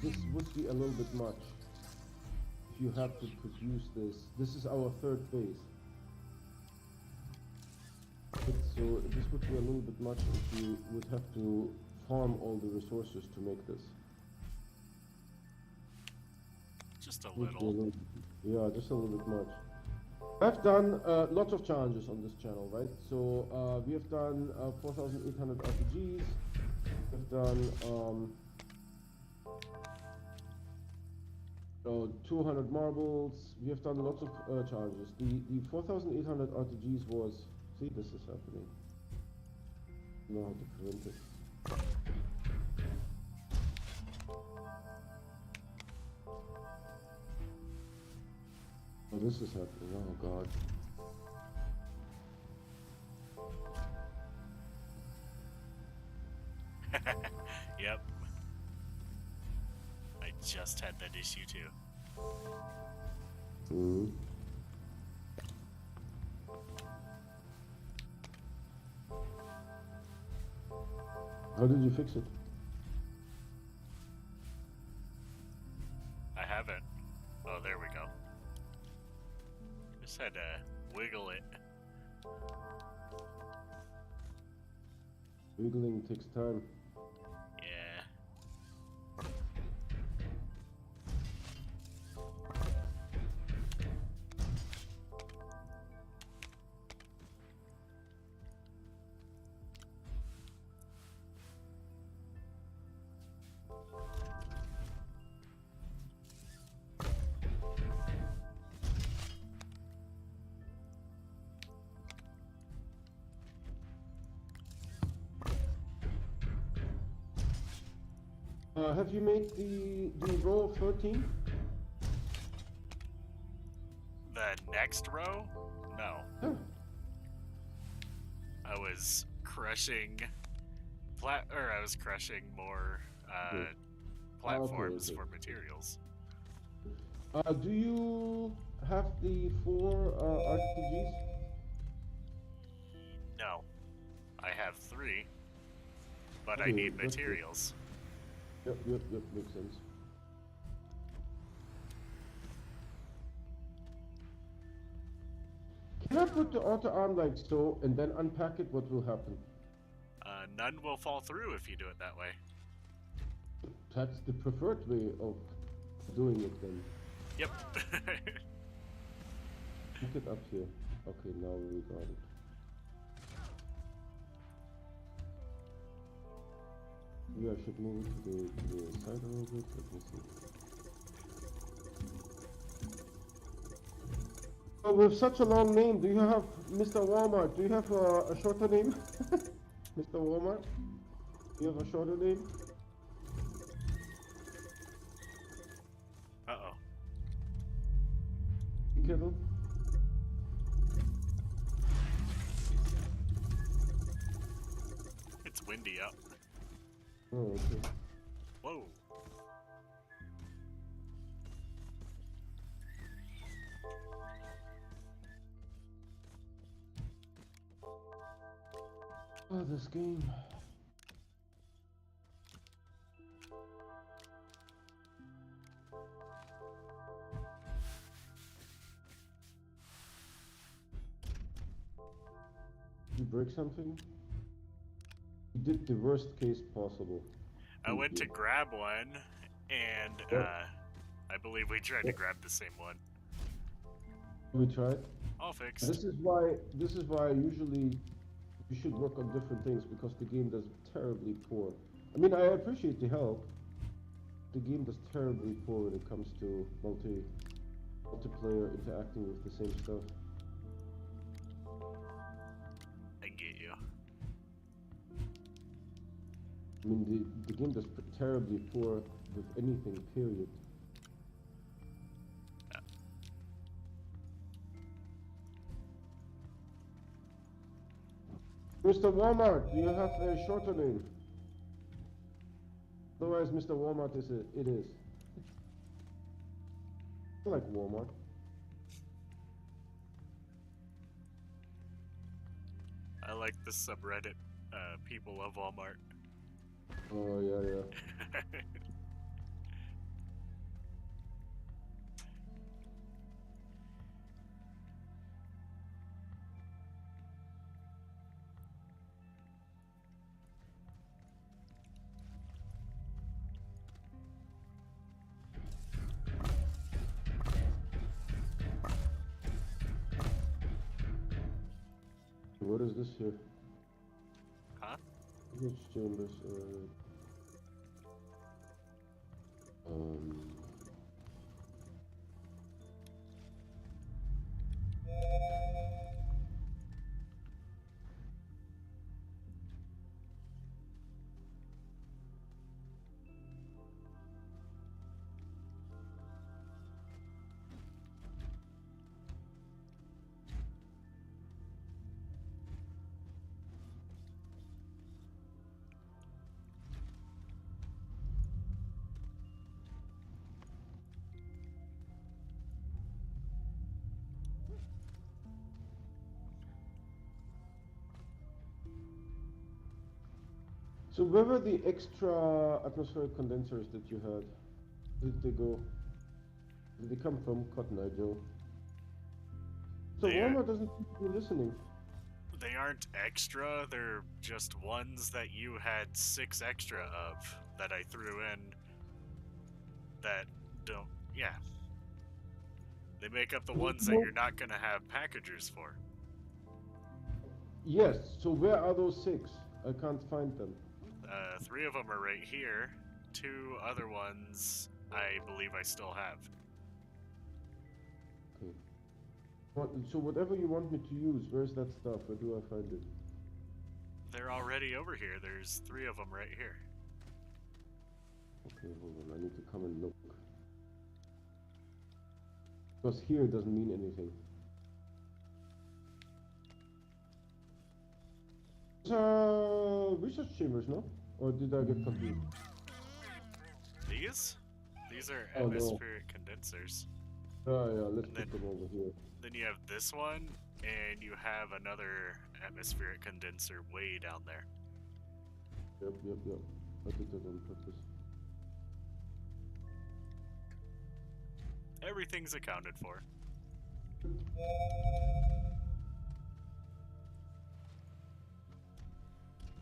S1: this would be a little bit much if you have to produce this. This is our third base. So this would be a little bit much if you would have to farm all the resources to make this.
S2: Just a
S1: Would be a
S2: little.
S1: little, yeah, just a little bit much. I've done lots of challenges on this channel, right? So we have done 4,800 RPGs. We've done 200 marbles. We have done lots of challenges. The 4,800 RTGs was. See, this is happening. I know how to prevent it. Oh, this is happening. Oh God.
S2: Yep. I just had that issue too.
S1: Hmm. How did you fix it?
S2: I haven't. Oh, there we go. Just had to wiggle it.
S1: Wiggling takes time.
S2: Yeah.
S1: Have you made the row of 13?
S2: The next row? No.
S1: Yeah.
S2: I was crushing I was crushing more
S1: Okay.
S2: platforms
S1: Okay.
S2: for materials.
S1: Do you have the 4 RTGs?
S2: No. I have 3, but I
S1: Okay,
S2: need
S1: that's good.
S2: materials.
S1: Yep, makes sense. Can I put the auto arm like so and then unpack it? What will happen?
S2: None will fall through if you do it that way.
S1: That's the preferred way of doing it then.
S2: Yep.
S1: Pick it up here. Okay, now we got it. Maybe I should move it to the side a little bit. Let me see. Oh, with such a long name, do you have Mr. Walmart? Do you have a shorter name? Mr. Walmart? Do you have a shorter name?
S2: Uh-oh.
S1: Be careful.
S2: It's windy up.
S1: Oh, okay.
S2: Whoa.
S1: Oh, this game. You break something? You did the worst case possible.
S2: I went to grab one, and
S1: Yep.
S2: I believe we tried to grab the same one.
S1: We tried.
S2: All fixed.
S1: This is why usually you should work on different things because the game does terribly poor. I mean, I appreciate the help. The game does terribly poor when it comes to multiplayer interacting with the same stuff.
S2: I get you.
S1: I mean, the game does terribly poor with anything, period. Mr. Walmart, do you have a shorter name? Otherwise, Mr. Walmart it is. I like Walmart.
S2: I like the subreddit, people of Walmart.
S1: Oh, yeah. What is this here?
S2: Huh?
S1: Which chambers? Um. So where were the extra atmospheric condensers that you had? Where did they go? Where did they come from, Cotton Eye Joe? So
S2: They
S1: Walmart doesn't seem to be listening.
S2: they aren't extra. They're just ones that you had 6 extra of that I threw in. That don't. Yeah. They make up the ones that you're not gonna have packagers for.
S1: Yes, so where are those 6? I can't find them.
S2: 3 of them are right here. 2 other ones I believe I still have.
S1: Okay. So whatever you want me to use, where's that stuff? Where do I find it?
S2: They're already over here. There's 3 of them right here.
S1: Okay, hold on. I need to come and look. Because here doesn't mean anything. These are research chambers, no? Or did I get confused?
S2: These? These are
S1: Oh, no.
S2: atmospheric condensers.
S1: Yeah, let's
S2: And
S1: put
S2: then-
S1: them over here.
S2: Then you have this one, and you have another atmospheric condenser way down there.
S1: Yep. I did that on purpose.
S2: Everything's accounted for.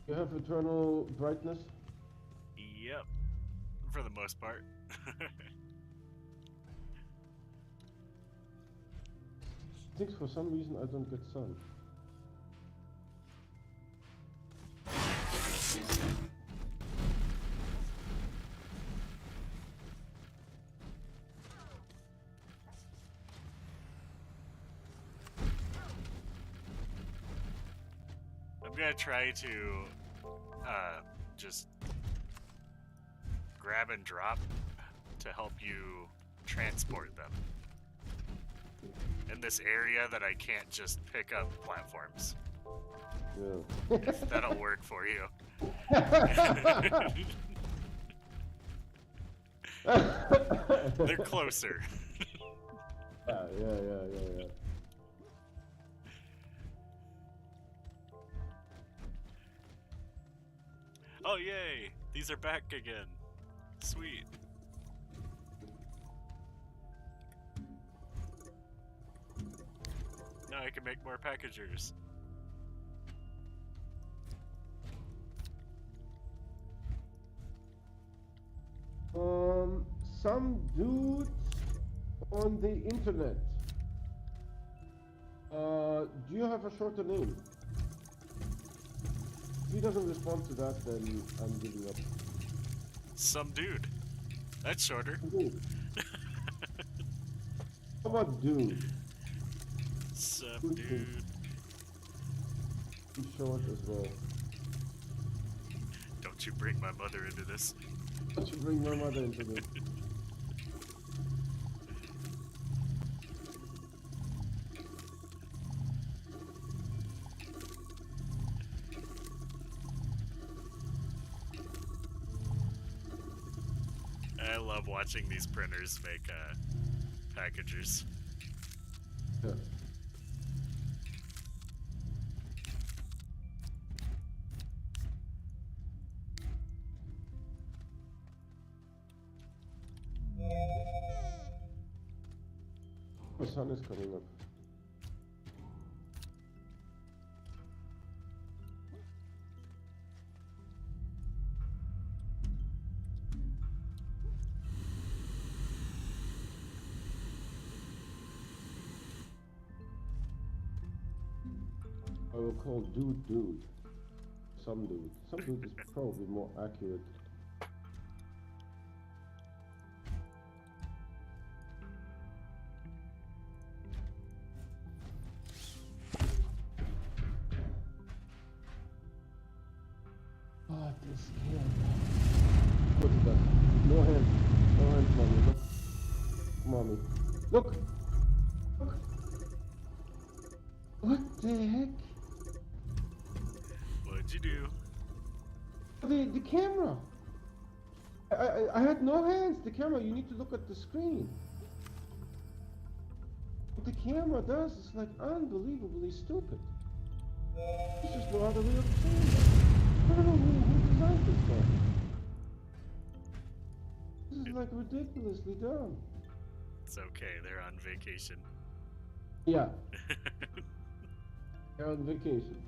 S1: You have eternal brightness?
S2: Yep. For the most part.
S1: I think for some reason I don't get sun.
S2: I'm gonna try to just grab and drop to help you transport them. In this area that I can't just pick up platforms.
S1: Yeah.
S2: If that'll work for you. They're closer.
S1: Yeah.
S2: Oh yay! These are back again. Sweet. Now I can make more packagers.
S1: Some dudes on the internet. Do you have a shorter name? If he doesn't respond to that, then I'm giving up.
S2: Some dude. That's shorter.
S1: Dude. How about dude?
S2: Some dude.
S1: He's short as well.
S2: Don't you bring my mother into this.
S1: Don't you bring my mother into this?
S2: I love watching these printers make packagers.
S1: Yeah. The sun is coming up. I will call dude. Some dude. Some dude is probably more accurate. Ah, this camera. Look at that. No hands. No hands, mommy. Look. Mommy. Look! Look! What the heck?
S2: What'd you do?
S1: The camera! I had no hands. The camera, you need to look at the screen. What the camera does is like unbelievably stupid. It's just no other way of saying that. I don't know who designed this thing. This is like ridiculously dumb.
S2: It's okay, they're on vacation.
S1: Yeah, they're on vacation.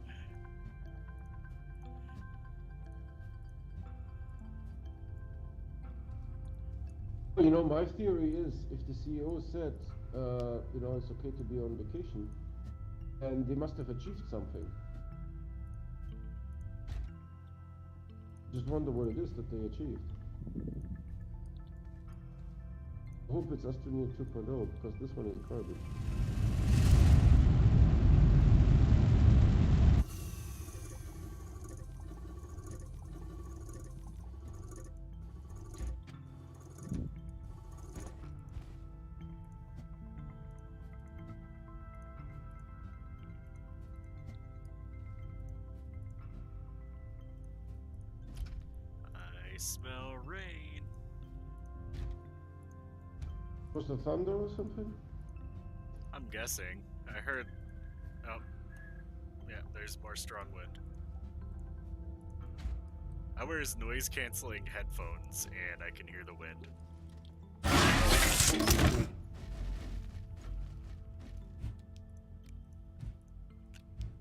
S1: You know, my theory is if the CEO said, you know, it's okay to be on vacation, and they must have achieved something. Just wonder what it is that they achieved. I hope it's Astroneer 2.0 because this one is garbage.
S2: I smell rain.
S1: Was the thunder or something?
S2: I'm guessing. I heard... Oh. Yeah, there's more strong wind. I wear noise-canceling headphones, and I can hear the wind.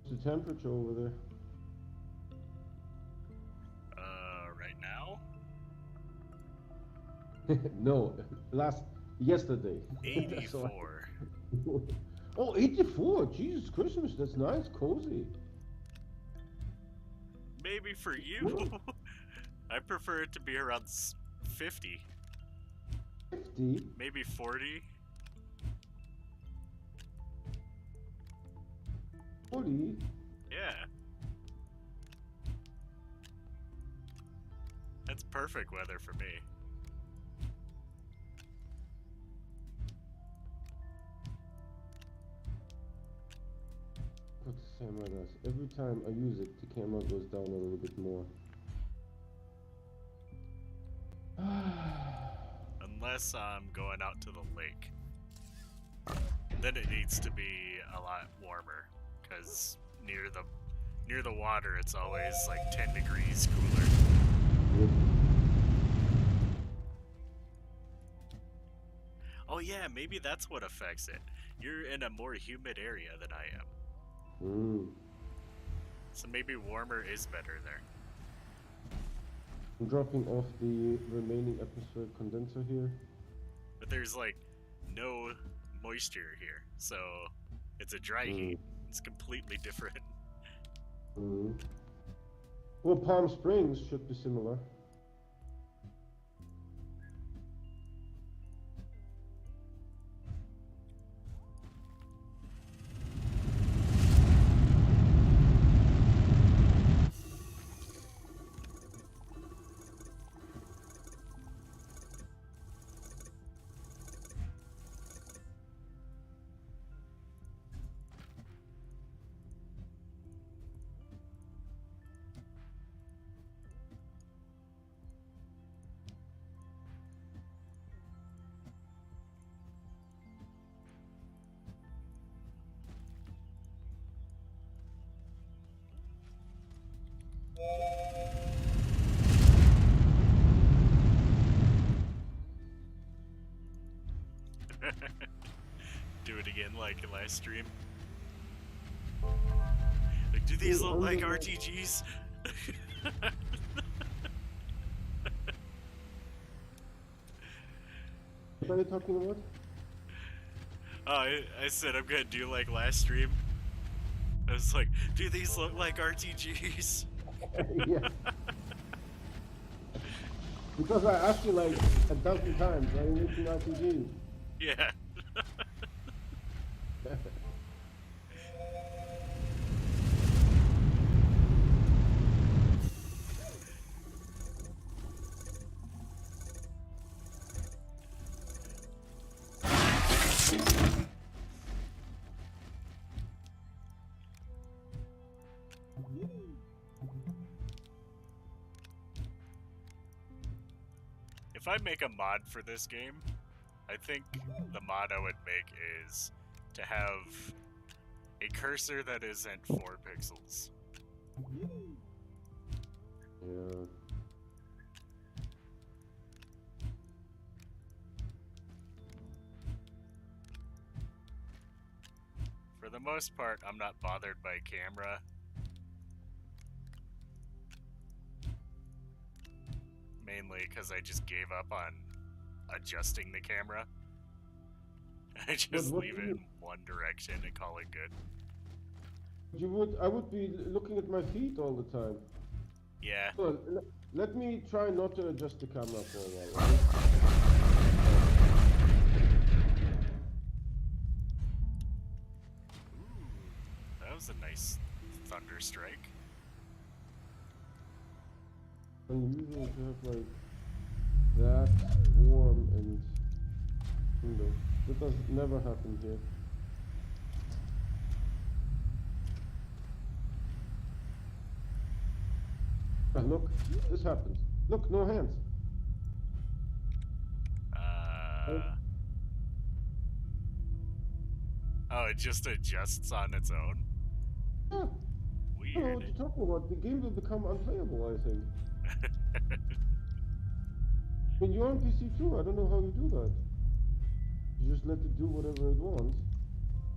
S1: What's the temperature over there?
S2: Right now?
S1: No, yesterday.
S2: 84.
S1: Oh, 84! Jesus Christmas, that's nice, cozy.
S2: Maybe for you. I prefer it to be around 50.
S1: 50?
S2: Maybe 40.
S1: 40?
S2: Yeah. That's perfect weather for me.
S1: What the camera does. Every time I use it, the camera goes down a little bit more.
S2: Unless I'm going out to the lake. Then it needs to be a lot warmer, because near the water it's always like 10 degrees cooler.
S1: Yep.
S2: Oh yeah, maybe that's what affects it. You're in a more humid area than I am. So maybe warmer is better there.
S1: I'm dropping off the remaining atmospheric condenser here.
S2: But there's like no moisture here, so it's a dry heat. It's completely different.
S1: Well, Palm Springs should be similar.
S2: Do it again like last stream. Like, do these look like RTGs?
S1: What are you talking about?
S2: Oh, I said I'm gonna do like last stream. I was like, do these look like RTGs?
S1: Yeah. Because I asked you like 1,000 times, are you making RPGs?
S2: Yeah. If I make a mod for this game, I think the mod I would make is to have a cursor that isn't 4 pixels.
S1: Yeah.
S2: For the most part, I'm not bothered by camera. Mainly because I just gave up on adjusting the camera. I just
S1: what
S2: leave
S1: do
S2: it
S1: you-
S2: in one direction and call it good.
S1: I would be looking at my feet all the time.
S2: Yeah.
S1: So, let me try not to adjust the camera for a while. Okay?
S2: Ooh, that was a nice thunder strike.
S1: Unusual to have like that warm and that does never happen here. Ah, look, this happens. Look, no hands.
S2: Oh, it just adjusts on its own?
S1: Yeah, I don't know what
S2: Weird.
S1: you're talking about. The game will become unplayable, I think. I mean, you're on PC too. I don't know how you do that. You just let it do whatever it wants.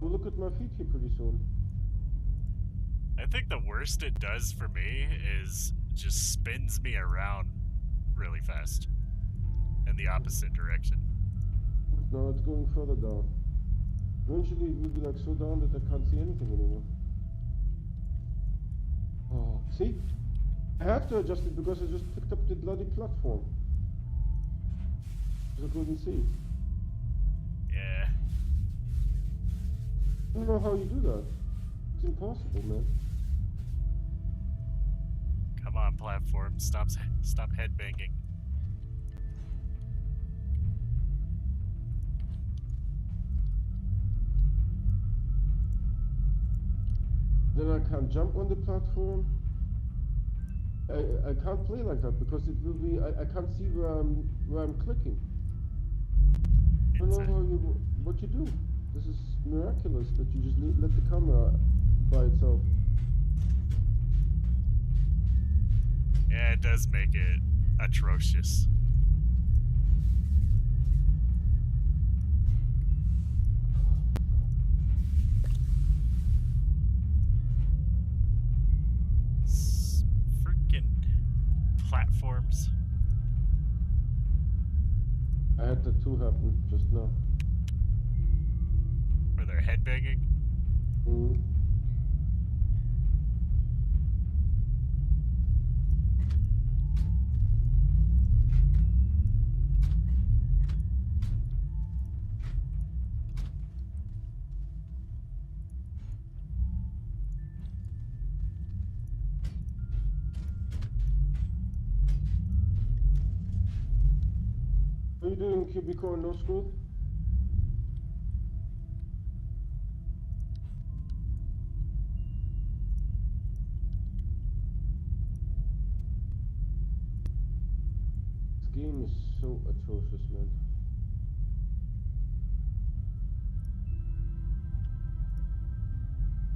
S1: We'll look at my feet here pretty soon.
S2: I think the worst it does for me is just spins me around really fast in the opposite direction.
S1: No, it's going further down. Eventually, it will be like so down that I can't see anything anymore. Oh, see? I have to adjust it because I just picked up the bloody platform. I couldn't see.
S2: Yeah.
S1: I don't know how you do that. It's impossible, man.
S2: Come on, platform. Stop headbanging.
S1: Then I can't jump on the platform. I can't play like that because it will be. I can't see where I'm clicking. I don't know what you do. This is miraculous that you just let the camera by itself.
S2: Yeah, it does make it atrocious. Freaking platforms.
S1: I had that too happen just now.
S2: Where they're headbanging.
S1: Mm. Are you doing Cubicore no school? This game is so atrocious, man.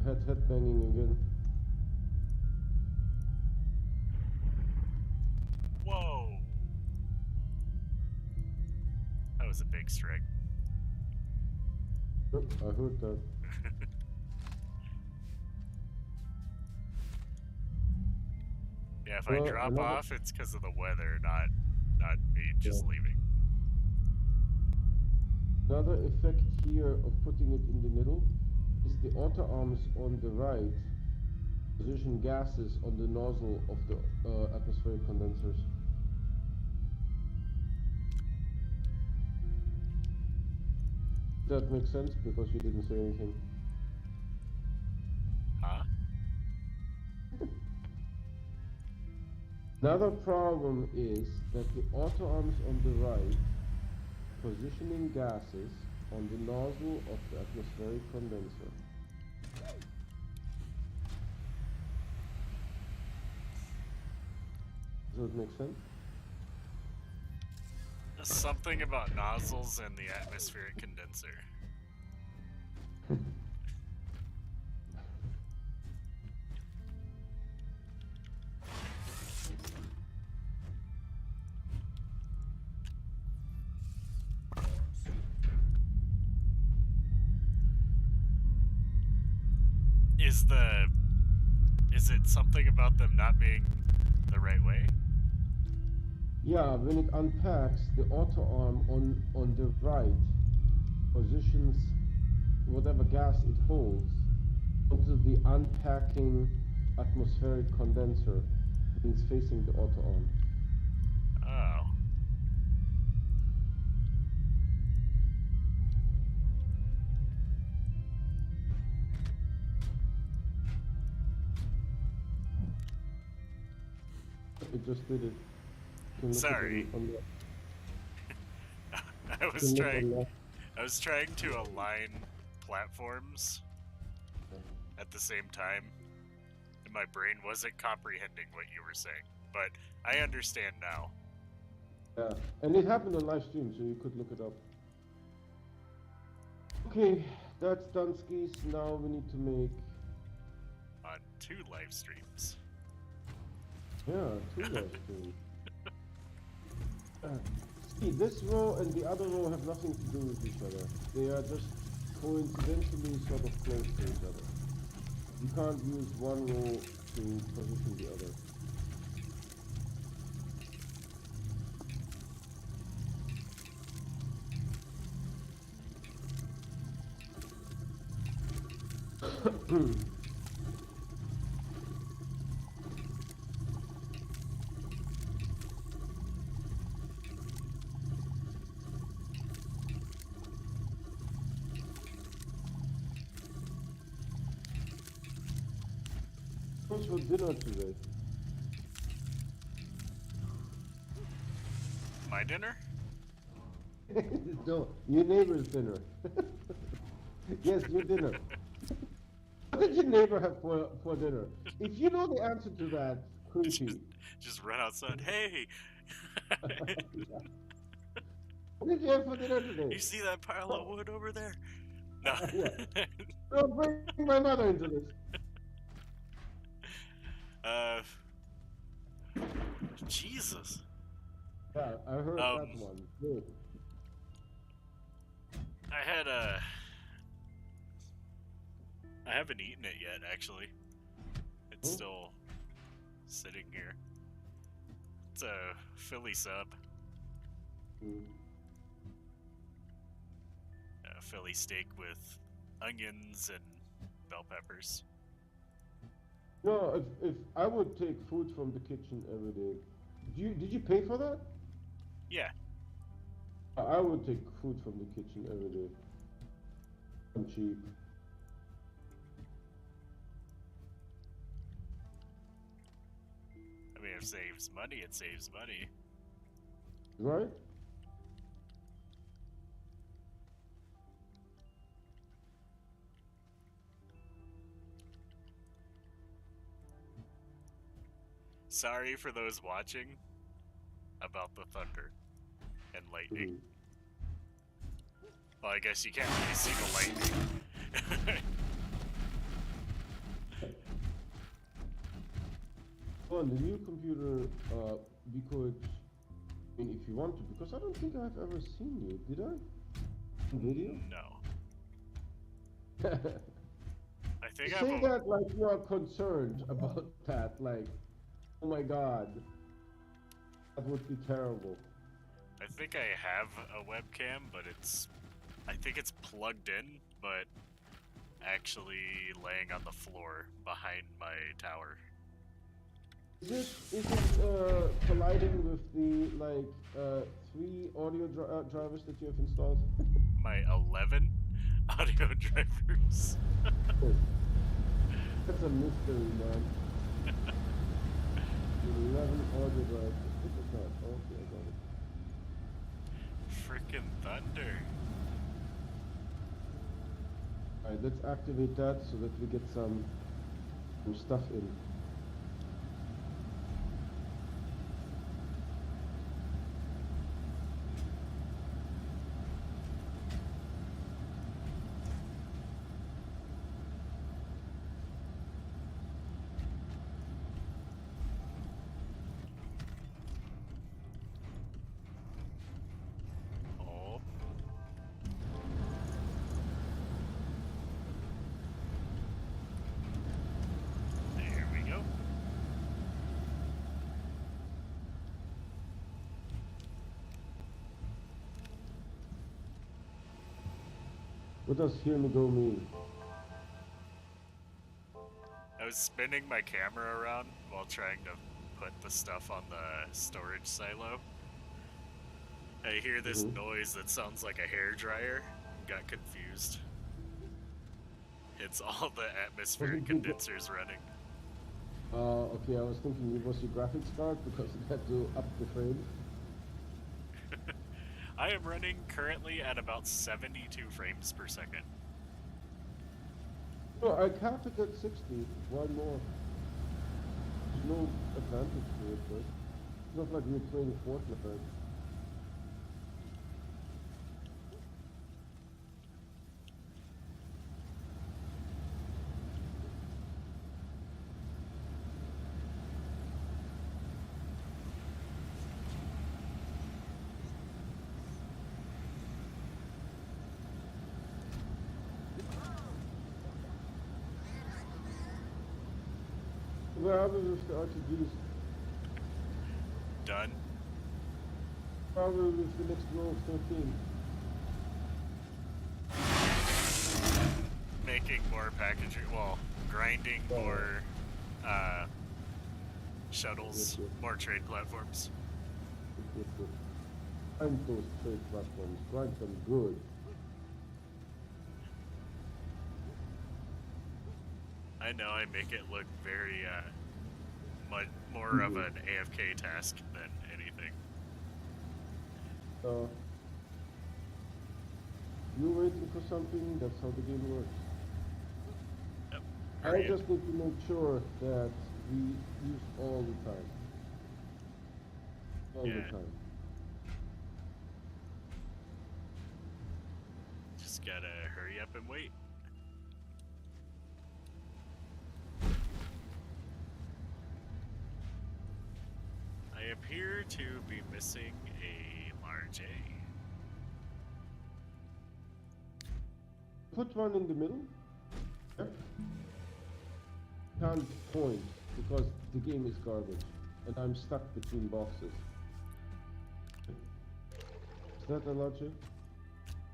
S1: Headbanging again.
S2: Whoa. That was a big strike.
S1: Yep, I heard that.
S2: Yeah, if
S1: Well,
S2: I drop
S1: another-
S2: off, it's because of the weather, not me just
S1: Yeah.
S2: leaving.
S1: Another effect here of putting it in the middle is the auto arms on the right position gases on the nozzle of the atmospheric condensers. That makes sense because you didn't say anything.
S2: Huh?
S1: Another problem is that the auto arms on the right positioning gases on the nozzle of the atmospheric condenser. Does that make sense?
S2: Something about nozzles and the atmospheric condenser. Is it something about them not being the right way?
S1: Yeah, when it unpacks, the auto arm on the right positions whatever gas it holds onto the unpacking atmospheric condenser, means facing the auto arm.
S2: Oh.
S1: It just did it. You can look
S2: Sorry.
S1: on the,
S2: I
S1: you
S2: was
S1: can look
S2: trying
S1: on
S2: I was trying to align platforms at the same time, and my brain wasn't comprehending what you were saying, but I understand now.
S1: yeah, and it happened on live stream, so you could look it up. Okay, that's done, skis. Now we need to make
S2: On 2 live streams.
S1: 2 live streams. See, this row and the other row have nothing to do with each other. They are just coincidentally sort of close to each other. You can't use one row to position the other. What's for dinner today?
S2: My dinner?
S1: No, your neighbor's dinner. Yes, your dinner. What did your neighbor have for dinner? If you know the answer to that, creepy.
S2: Just run outside. Hey!
S1: Yeah. What did you have for dinner today?
S2: You see that pile of wood over there? No.
S1: Yeah. Don't bring my mother into this.
S2: Jesus.
S1: Yeah, I heard that one. Good.
S2: I haven't eaten it yet, actually. It's
S1: Oh.
S2: still sitting here. It's a Philly sub.
S1: Mm.
S2: A Philly steak with onions and bell peppers.
S1: No, if I would take food from the kitchen every day, did you pay for that?
S2: Yeah.
S1: I would take food from the kitchen every day. I'm cheap.
S2: I mean, if it saves money, it saves money.
S1: Right?
S2: Sorry for those watching about the thunder and lightning. Well, I guess you can't really see the lightning.
S1: On the new computer, because, I mean, if you want to, because I don't think I've ever seen you, did I? On video?
S2: No. I think
S1: You
S2: I've
S1: say that like you are concerned about that, like, oh my god, that would be terrible.
S2: I think I have a webcam, but I think it's plugged in, but actually laying on the floor behind my tower.
S1: Is it colliding with the like 3 audio drivers that you have installed?
S2: My 11 audio drivers.
S1: That's a mystery, man. 11 audio drivers. Look at that. Okay, I got it.
S2: Frickin' thunder.
S1: Alright, let's activate that so that we get some stuff in.
S2: Oh. There we go.
S1: What does hear me go mean?
S2: I was spinning my camera around while trying to put the stuff on the storage silo. I hear this noise that sounds like a hairdryer. Got confused. It's all the atmospheric condensers running.
S1: Okay, I was thinking it was your graphics card because it had to up the frame.
S2: I am running currently at about 72 frames per second.
S1: No, I capped it at 60. Why more? There's no advantage to it, right? It's not like we're playing Fortnite. Where are we with the RTGs?
S2: Done.
S1: Where are we with the next row of 13?
S2: Making more packaging, well, grinding more shuttles, more trade platforms.
S1: Grind those trade platforms, grind them good.
S2: I know I make it look very, more of an AFK task than anything.
S1: You're waiting for something, that's how the game works.
S2: Yep.
S1: I just need to make sure that we use all the time. All the time.
S2: Just gotta hurry up and wait. I appear to be missing a large A.
S1: Put one in the middle. Yeah. Can't point because the game is garbage and I'm stuck between boxes. Is that a logic?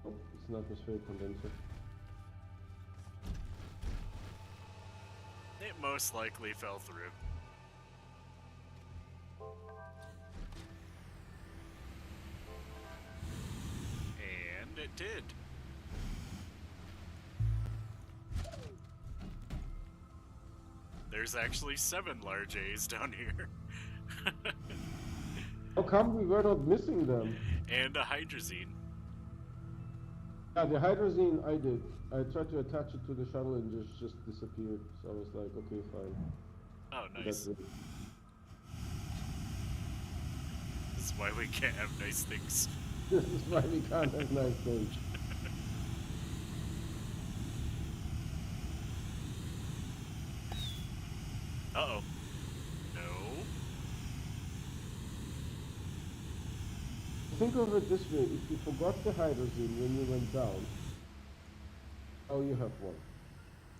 S1: No, it's an atmospheric condenser.
S2: It most likely fell through. And it did. There's actually 7 large A's down here.
S1: How come we were not missing them?
S2: And a hydrazine.
S1: Yeah, the hydrazine I did. I tried to attach it to the shuttle and just disappeared. So I was like, okay, fine.
S2: Oh, nice.
S1: That's it.
S2: This is why we can't have nice things.
S1: This is why we can't have nice things.
S2: Uh-oh. No.
S1: Think of it this way, if you forgot the hydrazine when you went down, oh, you have one.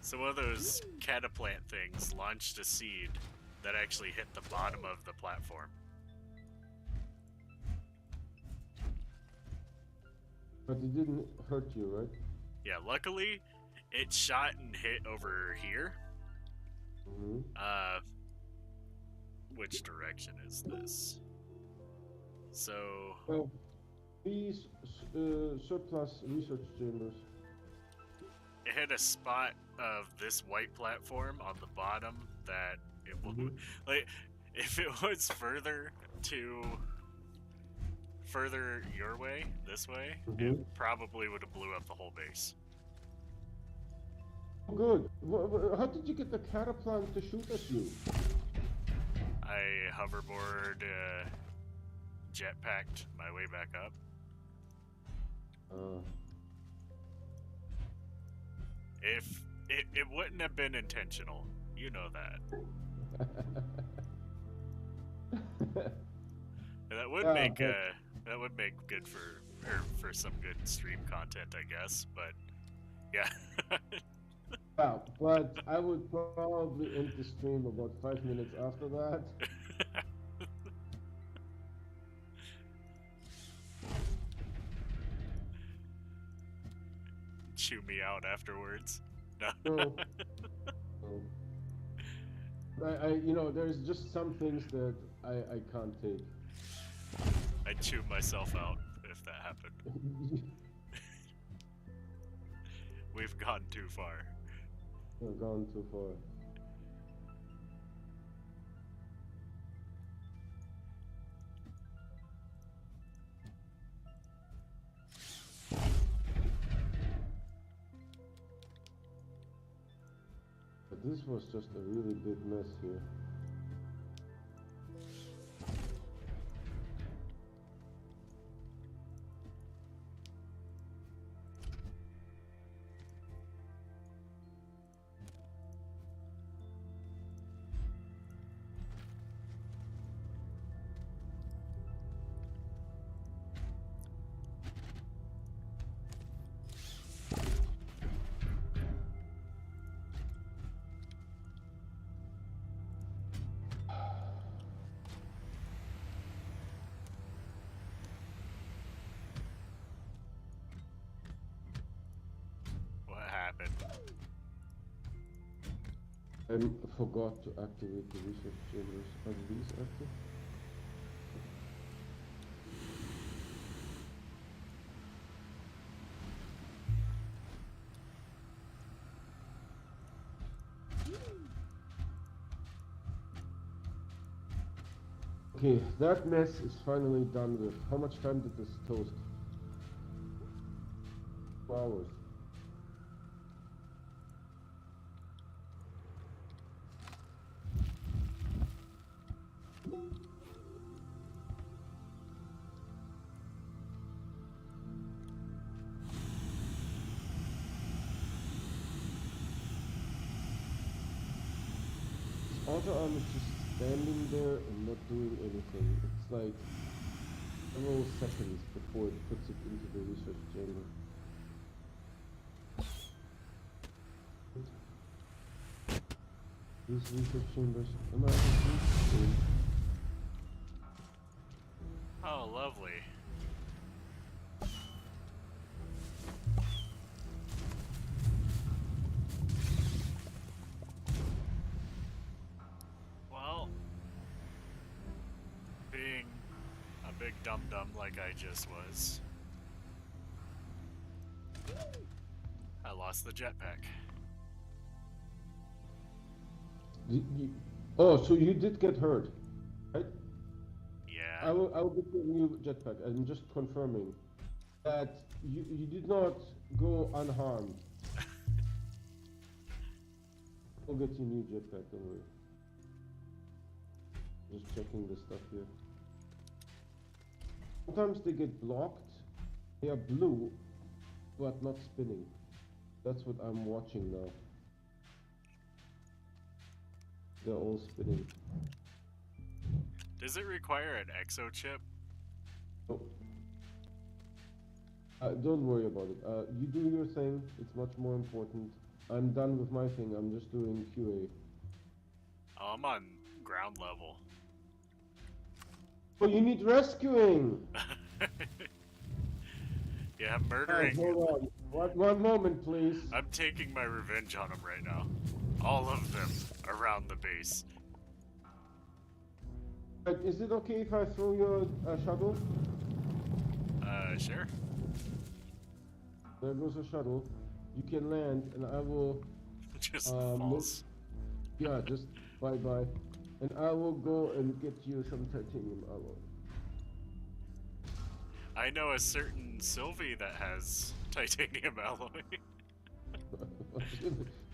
S2: So one of those cataplant things launched a seed that actually hit the bottom of the platform.
S1: But it didn't hurt you, right?
S2: Yeah, luckily, It shot and hit over here.
S1: Mm-hmm.
S2: Which direction is this? So
S1: These surplus research chambers.
S2: it hit a spot of this white platform on the bottom that it blew.
S1: Mhm.
S2: Like, if it was further your way, this way, it
S1: Mhm.
S2: probably would have blew up the whole base.
S1: Oh, good. How did you get the catapult to shoot at you?
S2: I hoverboard jetpacked my way back up. If it wouldn't have been intentional, you know that. That would
S1: Yeah,
S2: make
S1: but-
S2: that would make good for some good stream content, I guess. But yeah.
S1: Yeah, but I would probably end the stream about 5 minutes after that.
S2: Chew me out afterwards.
S1: No. There's just some things that I can't take.
S2: I'd chew myself out if that happened. We've gone too far.
S1: I've gone too far. But this was just a really big mess here.
S2: What happened?
S1: I forgot to activate the research chambers. Are these active? Okay, that mess is finally done with. How much time did this toast? 2 hours. Auto arm is just standing there and not doing anything. It's like several seconds before it puts it into the research chamber. These research chambers. Am I confused?
S2: Oh, lovely. Well, being a big dum-dum like I just was, I lost the jetpack.
S1: Oh, so you did get hurt, right?
S2: Yeah.
S1: I will get you a new jetpack. I'm just confirming that you did not go unharmed. I'll get you a new jetpack, don't worry. Just checking the stuff here. Sometimes they get blocked. They are blue, but not spinning. That's what I'm watching now. They're all spinning.
S2: Does it require an exo chip?
S1: Oh. Don't worry about it. You do your thing. It's much more important. I'm done with my thing. I'm just doing QA.
S2: Oh, I'm on ground level.
S1: Oh, you need rescuing!
S2: Yeah, I'm
S1: Alright,
S2: murdering.
S1: hold on. One moment, please.
S2: I'm taking my revenge on them right now. All of them around the base.
S1: Is it okay if I throw you a shuttle?
S2: Sure.
S1: There goes a shuttle. You can land, and I will.
S2: Just
S1: Look.
S2: falls.
S1: Yeah, just bye bye. And I will go and get you some titanium alloy.
S2: I know a certain Sylvie that has titanium alloy.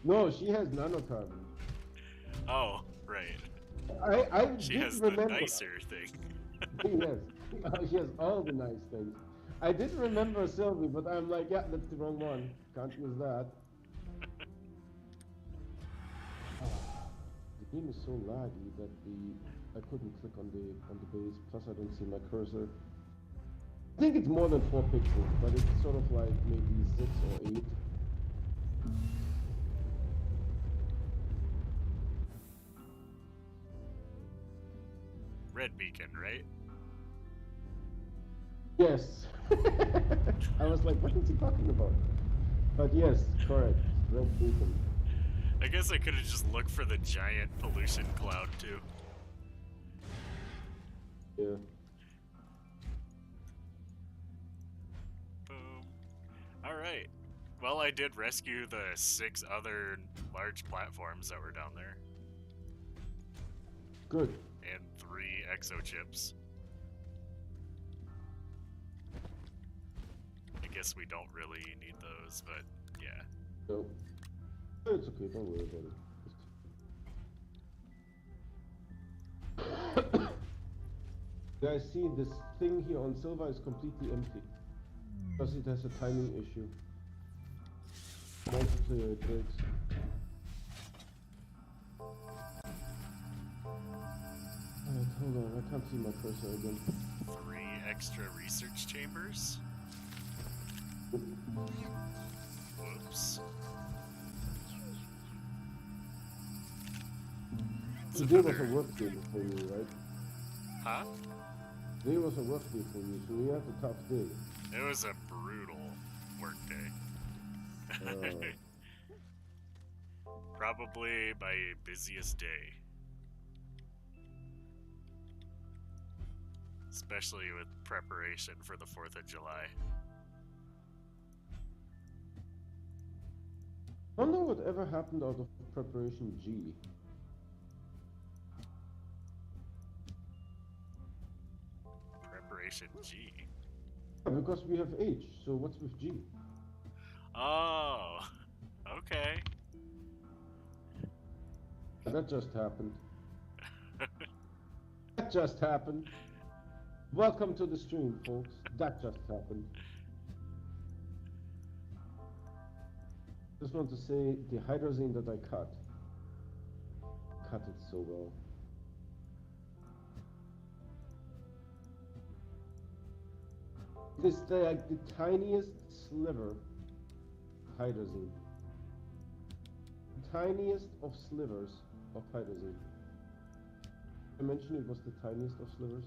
S1: No, she has nanocarbon.
S2: Oh, right.
S1: I
S2: She
S1: did
S2: has
S1: remember.
S2: the nicer thing.
S1: Yes, she has all the nice things. I did remember Sylvie, but I'm like, yeah, that's the wrong one. Can't use that. The game is so laggy that I couldn't click on the base. Plus, I don't see my cursor. I think it's more than 4 pixels, but it's sort of like maybe 6 or 8.
S2: Red beacon, right?
S1: Yes. I was like, what is he talking about? But yes, correct. Red beacon.
S2: I guess I could have just looked for the giant pollution cloud too.
S1: Yeah.
S2: Boom. Alright. Well, I did rescue the 6 other large platforms that were down there.
S1: Good.
S2: And 3 exochips. I guess we don't really need those, but yeah.
S1: No. It's okay, don't worry about it. Guys, see this thing here on Silver is completely empty. Because it has a timing issue. Multiplayer it breaks. Alright, hold on, I can't see my cursor again.
S2: 3 extra research chambers? Whoops.
S1: Today was a work day for you, right?
S2: Huh?
S1: Today was a work day for you, so you had a tough day.
S2: It was a brutal work day. Probably my busiest day. Especially with preparation for the 4th of July.
S1: I wonder whatever happened out of preparation G.
S2: Preparation G.
S1: Yeah, because we have H, so what's with G?
S2: Oh, okay.
S1: That just happened. That just happened. Welcome to the stream, folks. That just happened. Just want to say the hydrazine that I cut it so well. This is like the tiniest sliver of hydrazine. The tiniest of slivers of hydrazine. I mentioned it was the tiniest of slivers.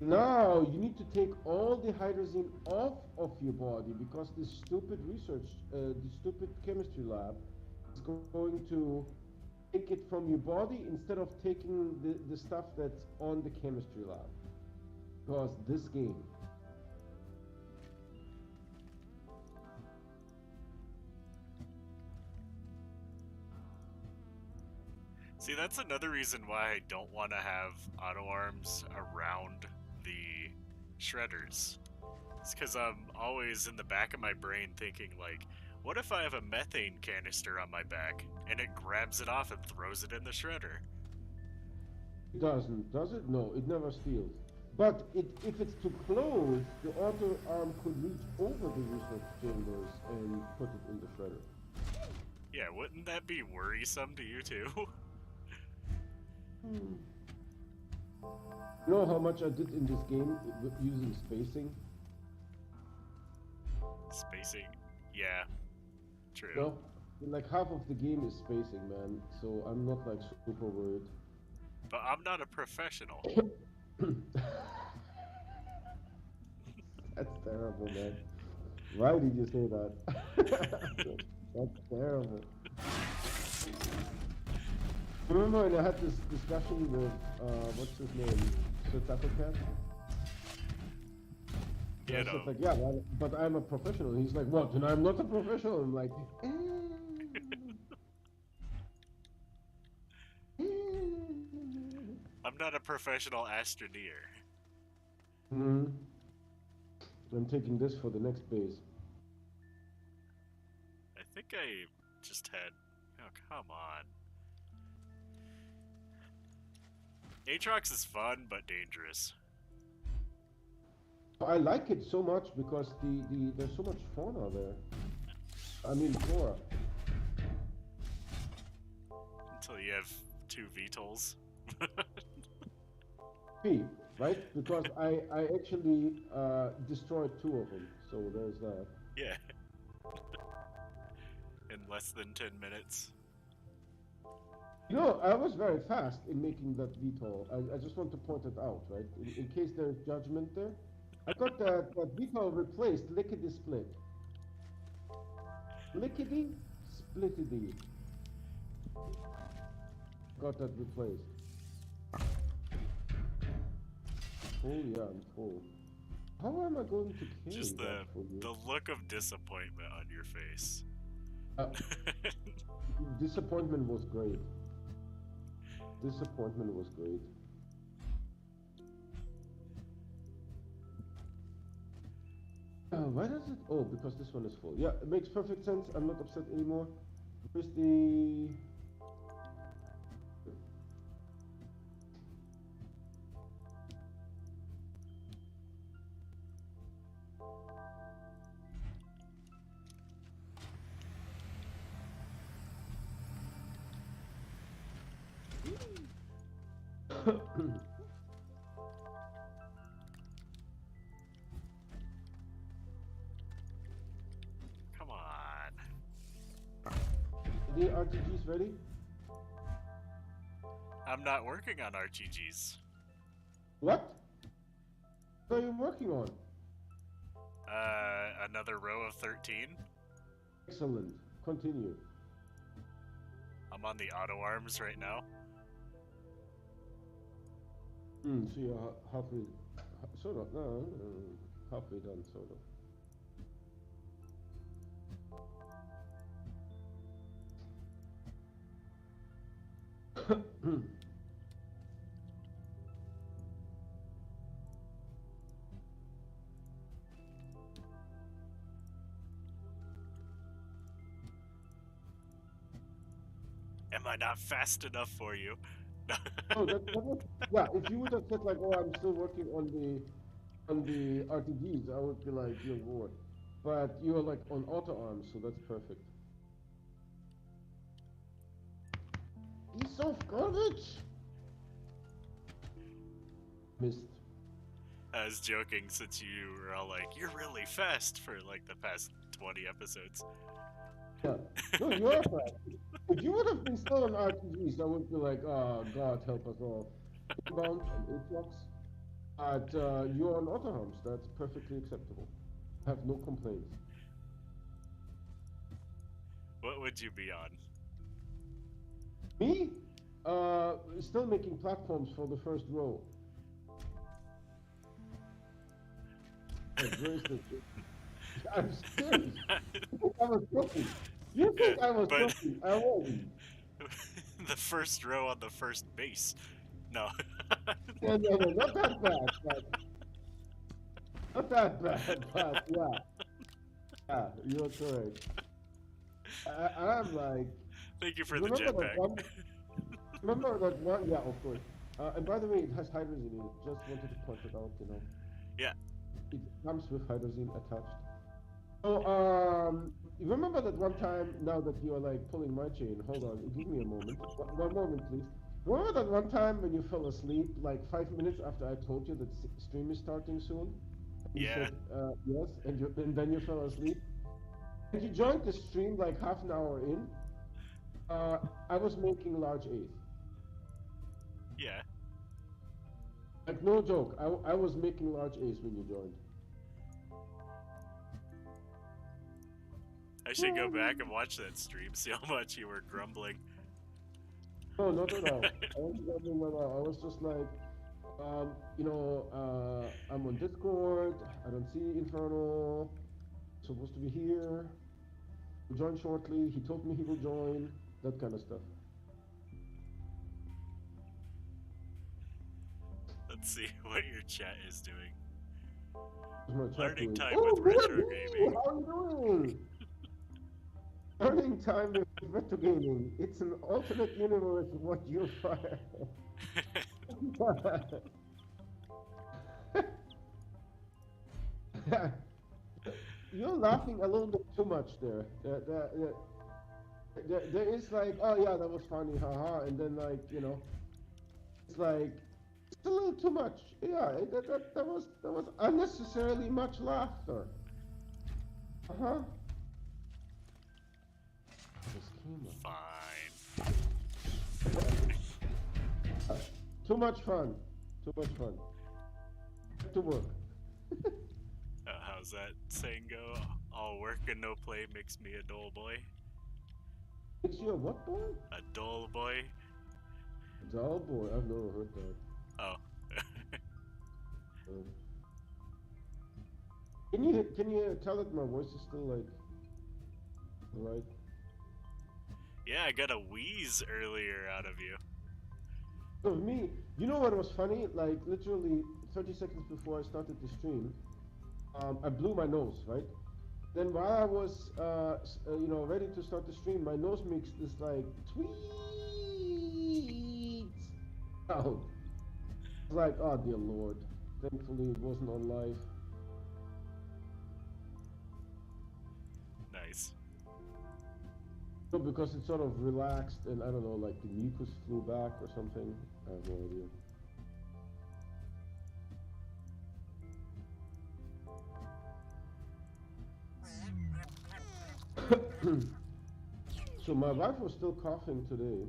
S1: Now you need to take all the hydrazine off of your body because this stupid research, the stupid chemistry lab is going to take it from your body instead of taking the stuff that's on the chemistry lab. Because this game.
S2: See, that's another reason why I don't want to have auto arms around the shredders. It's because I'm always in the back of my brain thinking, like, what if I have a methane canister on my back and it grabs it off and throws it in the shredder?
S1: It doesn't, does it? No, it never steals. But if it's too close, the auto arm could reach over the research chambers and put it in the shredder.
S2: Yeah, wouldn't that be worrisome to you too?
S1: You know how much I did in this game using spacing?
S2: Spacing? Yeah, true.
S1: No, like half of the game is spacing, man. So I'm not like super worried.
S2: But I'm not a professional.
S1: That's terrible, man. Why did you say that? That's terrible. Remember when I had this discussion with, what's his name? Sir Cat? And I
S2: You
S1: said
S2: know,
S1: like, yeah, but I'm a professional. He's like, what? And I'm not a professional. I'm like,
S2: I'm not a professional astroneer.
S1: hmm. I'm taking this for the next base.
S2: I think I just had. Oh, come on. Aatrox is fun, but dangerous.
S1: I like it so much because there's so much fauna there. I mean flora.
S2: Until you have 2 VTOLs.
S1: Me, right? Because I actually destroyed 2 of them. So there's that.
S2: Yeah. In less than 10 minutes.
S1: You know, I was very fast in making that VTOL. I just want to point it out, right? In case there's judgment there. I got that VTOL replaced lickety split. Lickety splittity. Got that replaced. Full, yeah, I'm full. How am I going to carry
S2: Just
S1: that for you?
S2: the look of disappointment on your face.
S1: Disappointment was great. Disappointment was great. Why does it? Oh, because this one is full. Yeah, it makes perfect sense. I'm not upset anymore. Where's the?
S2: Come on.
S1: The RTG's ready?
S2: I'm not working on RTGs.
S1: What? What are you working on?
S2: Another row of 13.
S1: Excellent. Continue.
S2: I'm on the auto arms right now.
S1: So you're halfway, sort of. No, halfway done, sort of.
S2: Am I not fast enough for you?
S1: Oh, that was, yeah. If you would have said like, "Oh, I'm still working on the RTGs," I would be like, "You're bored." But you're like on auto arms, so that's perfect. Piece of garbage. Missed.
S2: I was joking since you were all like, you're really fast for like the past 20 episodes.
S1: Yeah. No, you're fast. If you would have been still on RTGs, I would be like, "Oh, God, help us all." Inbound and Aatrox. But you're on auto arms. That's perfectly acceptable. I have no complaints.
S2: What would you be on?
S1: Me? Still making platforms for the first row. Like, where is this? I'm serious. You think I was joking? You think I was joking? I wasn't.
S2: The first row on the first base. No.
S1: No, not that bad, but not that bad, but yeah. Yeah, you're correct. I'm like,
S2: Thank you for the
S1: remember that
S2: jetpack.
S1: one? Remember that one? Yeah, of course. And by the way, it has hydrazine in it. Just wanted to point it out, you know.
S2: Yeah.
S1: It comes with hydrazine attached. So, you remember that one time, now that you are like pulling my chain, hold on, give me a moment. One moment, please. Remember that one time when you fell asleep, like 5 minutes after I told you that stream is starting soon? You
S2: Yeah.
S1: said, yes, and then you fell asleep? And you joined the stream like half an hour in. I was making large A's.
S2: Yeah.
S1: Like, no joke, I was making large A's when you joined.
S2: I should go back and watch that stream, see how much you were grumbling.
S1: No, not at all. I wasn't grumbling at all. I was just like, I'm on Discord. I don't see Infernal. Supposed to be here. He'll join shortly. He told me he will join. That kind of stuff.
S2: Let's see what your chat is doing.
S1: What's my chat
S2: Learning
S1: doing?
S2: time
S1: Oh,
S2: with retro
S1: good.
S2: gaming.
S1: How are you doing? Learning time with retro gaming. It's an alternate universe of what you're fire. You're laughing a little bit too much there. There is like, oh yeah, that was funny, haha, and then like, it's like, it's a little too much. Yeah, that was unnecessarily much laughter. Uh-huh.
S2: Fine.
S1: Too much fun. Too much fun. Back to work.
S2: How's that saying go? All work and no play makes me a dull boy.
S1: Makes you a what boy?
S2: A dull boy?
S1: Dull boy. I've never heard that.
S2: Oh.
S1: Can you tell that my voice is still like right?
S2: Yeah, I got a wheeze earlier out of you.
S1: So me, you know what was funny? Like literally 30 seconds before I started the stream, I blew my nose, right? Then while I was, ready to start the stream, my nose makes this like tweet sound. I was like, oh dear Lord. Thankfully it wasn't on live.
S2: Nice.
S1: No, because it sort of relaxed and I don't know, like the mucus flew back or something. I have no idea. So my wife was still coughing today.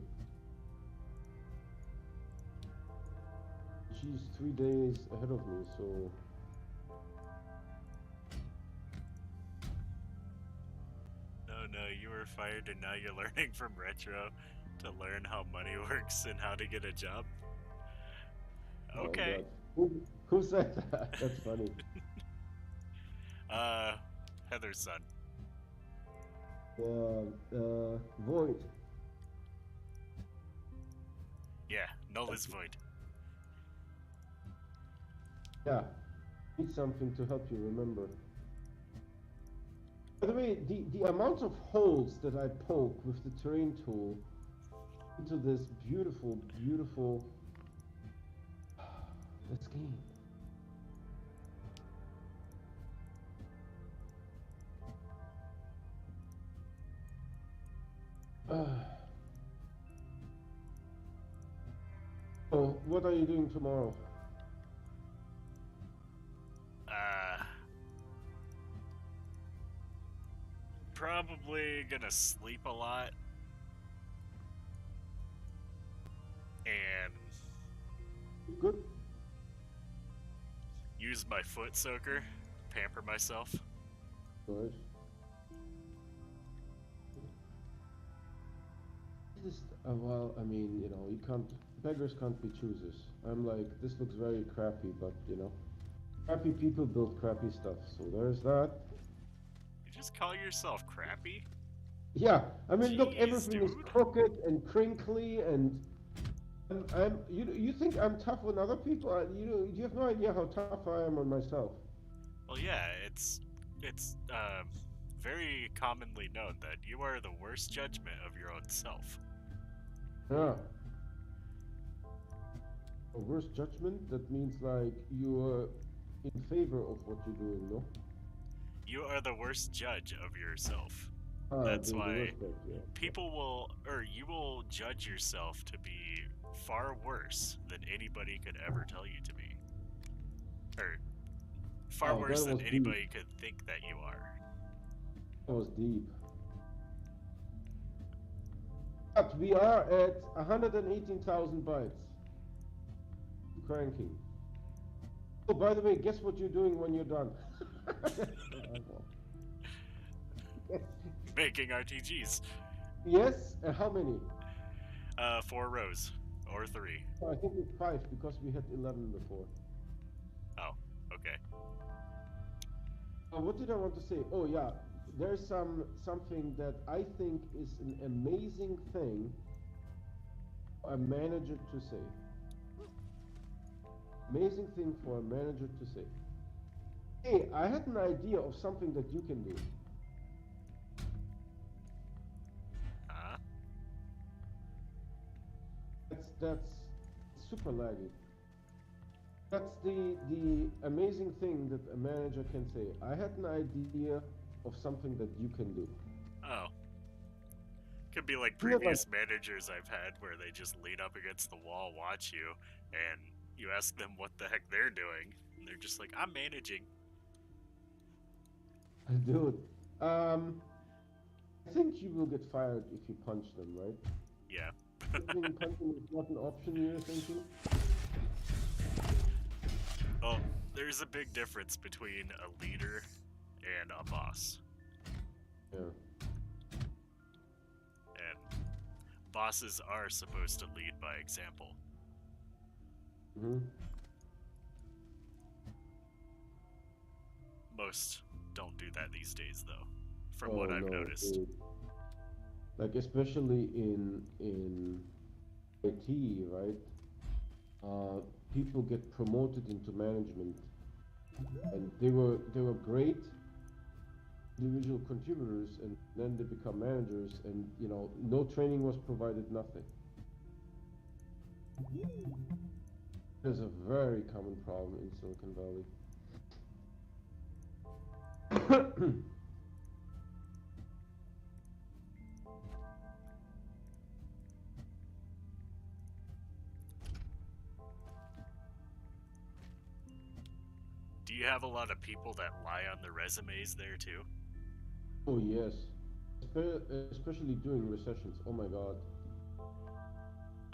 S1: She's 3 days ahead of me, so...
S2: No, you were fired and now you're learning from Retro to learn how money works and how to get a job. Okay.
S1: Oh, who said that? That's funny.
S2: Heather's son.
S1: Void.
S2: Yeah, null is void.
S1: Yeah. Need something to help you remember. By the way, the amount of holes that I poke with the terrain tool into this beautiful, beautiful this game. So, what are you doing tomorrow?
S2: Probably gonna sleep a lot. And
S1: Good.
S2: use my foot soaker, pamper myself.
S1: Good. Well, I mean, you can't, beggars can't be choosers. I'm like, this looks very crappy, but crappy people build crappy stuff, so there's that.
S2: You just call yourself crappy?
S1: Yeah, I mean, look,
S2: Jeez,
S1: everything is
S2: dude.
S1: crooked and crinkly, and you think I'm tough on other people? You have no idea how tough I am on myself.
S2: Well, yeah, it's very commonly known that you are the worst judgment of your own self.
S1: Yeah. A worse judgment? That means like you're in favor of what you're doing, no?
S2: You are the worst judge of yourself.
S1: Ah,
S2: That's
S1: being the
S2: why
S1: worst judge, yeah.
S2: people will, or you will judge yourself to be far worse than anybody could ever tell you to be. Or far
S1: Oh,
S2: worse
S1: that
S2: than
S1: was
S2: anybody could think that you are.
S1: That was deep. But we are at 118,000 bytes. Cranking. Oh, by the way, guess what you're doing when you're done?
S2: making RTGs.
S1: Yes, and how many?
S2: 4 rows or 3.
S1: I think it's 5 because we had 11 before.
S2: Oh, okay.
S1: What did I want to say? Oh yeah, there's something that I think is an amazing thing for a manager to say. Amazing thing for a manager to say. Hey, I had an idea of something that you can do.
S2: Huh?
S1: That's super laggy. That's the amazing thing that a manager can say. I had an idea of something that you can do.
S2: Oh. Could be like
S1: Isn't it
S2: previous managers I've had where they just lean up against the wall, watch you, and you ask them what the heck they're doing, and they're just like, I'm managing.
S1: Dude, I think you will get fired if you punch them, right?
S2: Yeah.
S1: Punching is not an option, you're thinking?
S2: Well, there's a big difference between a leader and a boss.
S1: Yeah.
S2: And bosses are supposed to lead by example.
S1: Mm-hmm.
S2: Most don't do that these days, though, from what I've noticed.
S1: Dude. Like especially in IT, right? People get promoted into management, and they were great individual contributors, and then they become managers, and no training was provided, nothing. There's a very common problem in Silicon Valley.
S2: Do you have a lot of people that lie on the resumes there too?
S1: Oh yes, especially during recessions. Oh my God.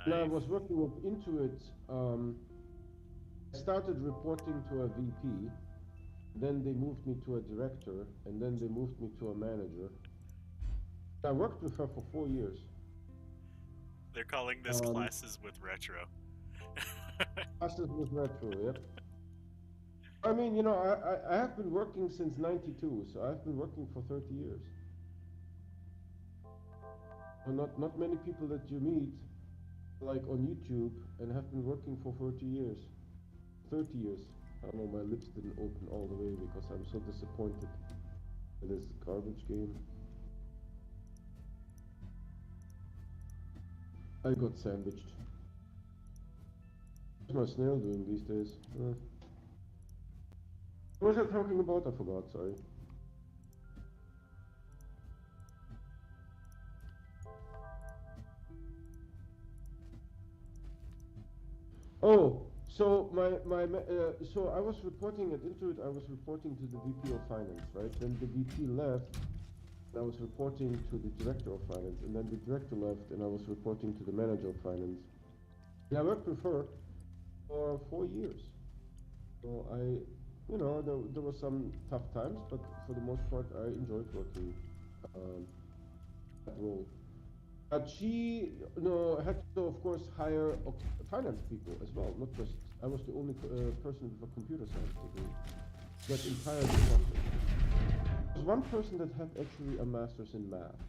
S1: When I was working with Intuit, I started reporting to a VP, then they moved me to a director, and then they moved me to a manager. I worked with her for 4 years.
S2: They're calling this classes with retro.
S1: Classes with retro, yep. I mean, I have been working since '92, so I've been working for 30 years. Well, not many people that you meet, like on YouTube, and have been working for 30 years. 30 years. I don't know, my lips didn't open all the way because I'm so disappointed in this garbage game. I got sandwiched. What's my snail doing these days? What was I talking about? I forgot, sorry. Oh, so so I was reporting at Intuit, I was reporting to the VP of Finance, right? Then the VP left, and I was reporting to the Director of Finance, and then the Director left, and I was reporting to the Manager of Finance. And I worked with her for 4 years. So there were some tough times, but for the most part, I enjoyed working that role. But she had to, of course, hire finance people as well, not just, I was the only person with a computer science degree. That entire department. There was one person that had actually a master's in math.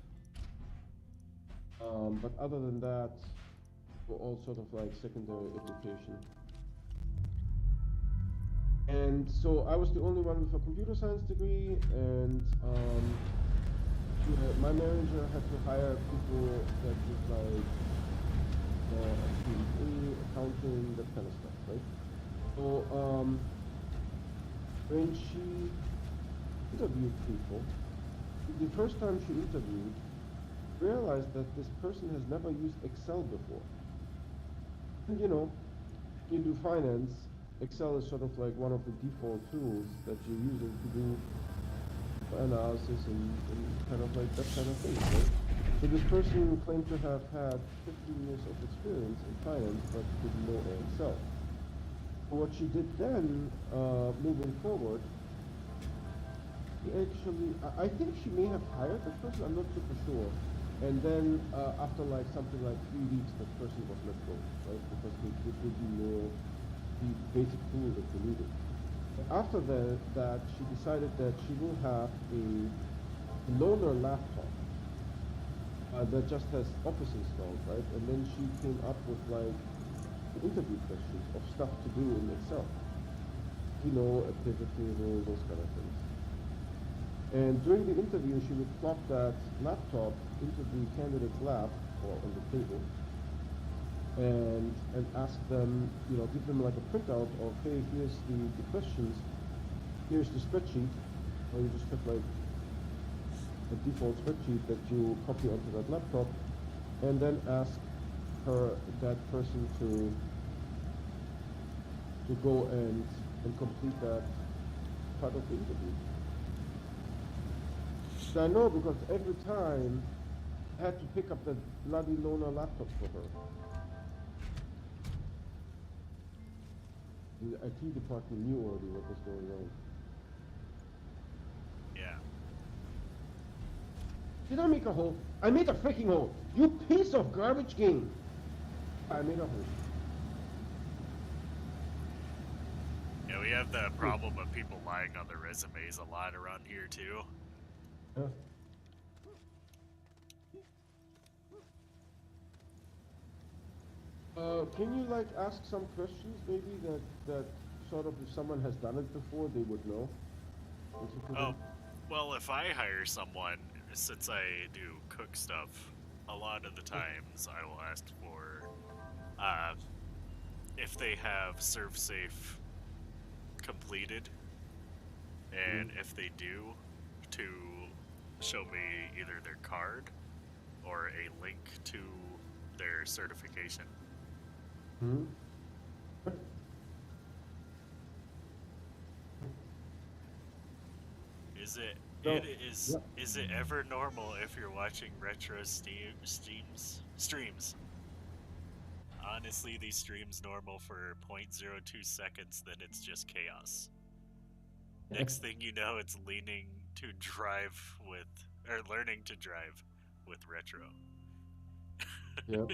S1: But other than that, were all sort of like secondary education. And so I was the only one with a computer science degree, and my manager had to hire people that did like accounting, that kind of stuff, right? So when she interviewed people, the first time she interviewed, realized that this person has never used Excel before. And you do finance, Excel is sort of like one of the default tools that you're using to do analysis and kind of like that kind of thing, right? So this person claimed to have had 15 years of experience in finance, but didn't know Excel. What she did then, moving forward, Actually, I think she may have hired that person. I'm not super sure. And then after like something like 3 weeks, that person was let go, right? Because they didn't know the basic tool that they needed. After that, she decided that she will have a loaner laptop that just has Office installed, right? And then she came up with like interview questions of stuff to do in Excel. You know, a pivot table, those kind of things. And during the interview, she would plop that laptop into the candidate's lap or on the table and ask them, you know, give them like a printout of, hey, here's the questions, here's the spreadsheet, or you just have like a default spreadsheet that you copy onto that laptop, and then ask that person to go and complete that part of the interview. So I know because every time I had to pick up that bloody loaner laptop for her. The IT department knew already what was going on.
S2: Yeah.
S1: Did I make a hole? I made a freaking hole! You piece of garbage game! I made a hole.
S2: Yeah, we have the problem of people lying on their resumes a lot around here too.
S1: Yeah. Can you like ask some questions maybe that sort of if someone has done it before they would know?
S2: Oh, well, if I hire someone, since I do cook stuff, a lot of the times I will ask for if they have ServSafe completed, and if they do, to show me either their card or a link to their certification.
S1: Hmm?
S2: Is it
S1: So,
S2: it is
S1: yeah.
S2: is it ever normal if you're watching retro streams? Honestly, these streams normal for 0.02 seconds, then it's just chaos. Next thing you know, it's leaning to drive with, or learning to drive with retro.
S1: Yeah.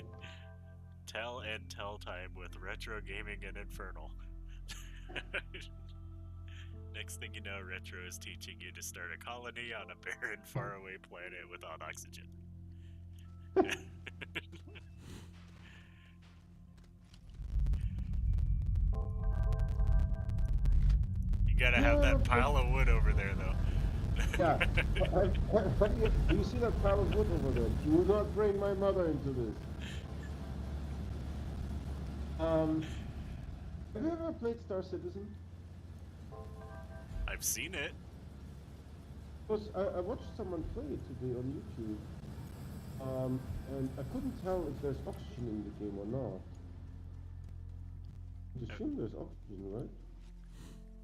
S2: Tell and tell time with retro gaming and infernal. Next thing you know, retro is teaching you to start a colony on a barren, faraway planet without oxygen. You gotta have that pile of wood over there, though.
S1: Yeah. Do you see that pile of wood over there? Do not bring my mother into this. Have you ever played Star Citizen?
S2: I've seen it.
S1: Because I watched someone play it today on YouTube. And I couldn't tell if there's oxygen in the game or not. I assume there's oxygen, right?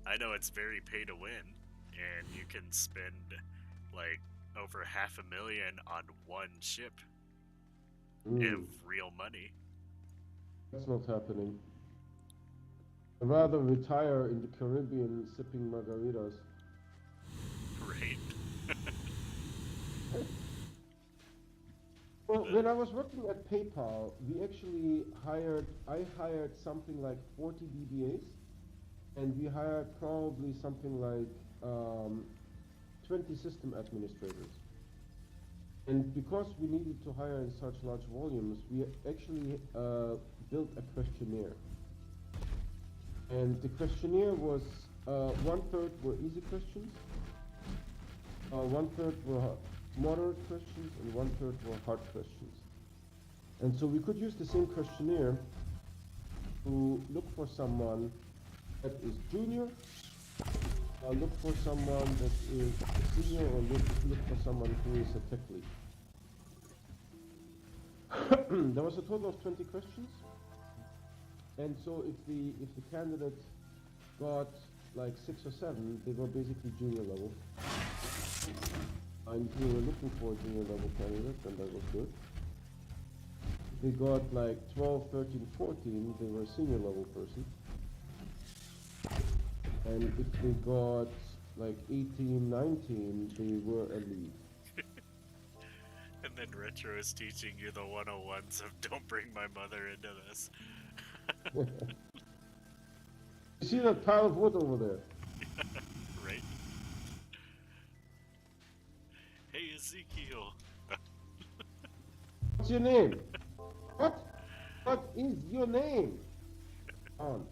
S2: I know it's very pay to win, and you can spend like over $500,000 on one ship of real money.
S1: That's not happening. I'd rather retire in the Caribbean sipping margaritas.
S2: Right.
S1: Well, when I was working at PayPal, I hired something like 40 DBAs, and we hired probably something like 20 system administrators. And because we needed to hire in such large volumes, we actually built a questionnaire. And the questionnaire was 1/3 were easy questions, 1/3 were moderate questions, and 1/3 were hard questions. And so we could use the same questionnaire to look for someone that is junior, look for someone that is senior, or look for someone who is a tech lead. There was a total of 20 questions. And so if the candidate got like 6 or 7, they were basically junior level. And if we were looking for a junior level candidate, then that was good. If they got like 12, 13, 14, they were a senior level person. And if they got like 18, 19, they were a lead.
S2: And then Retro is teaching you the 101s of don't bring my mother into this.
S1: You see that pile of wood over there?
S2: Right? Hey, Ezekiel.
S1: What's your name? What? What is your name? On.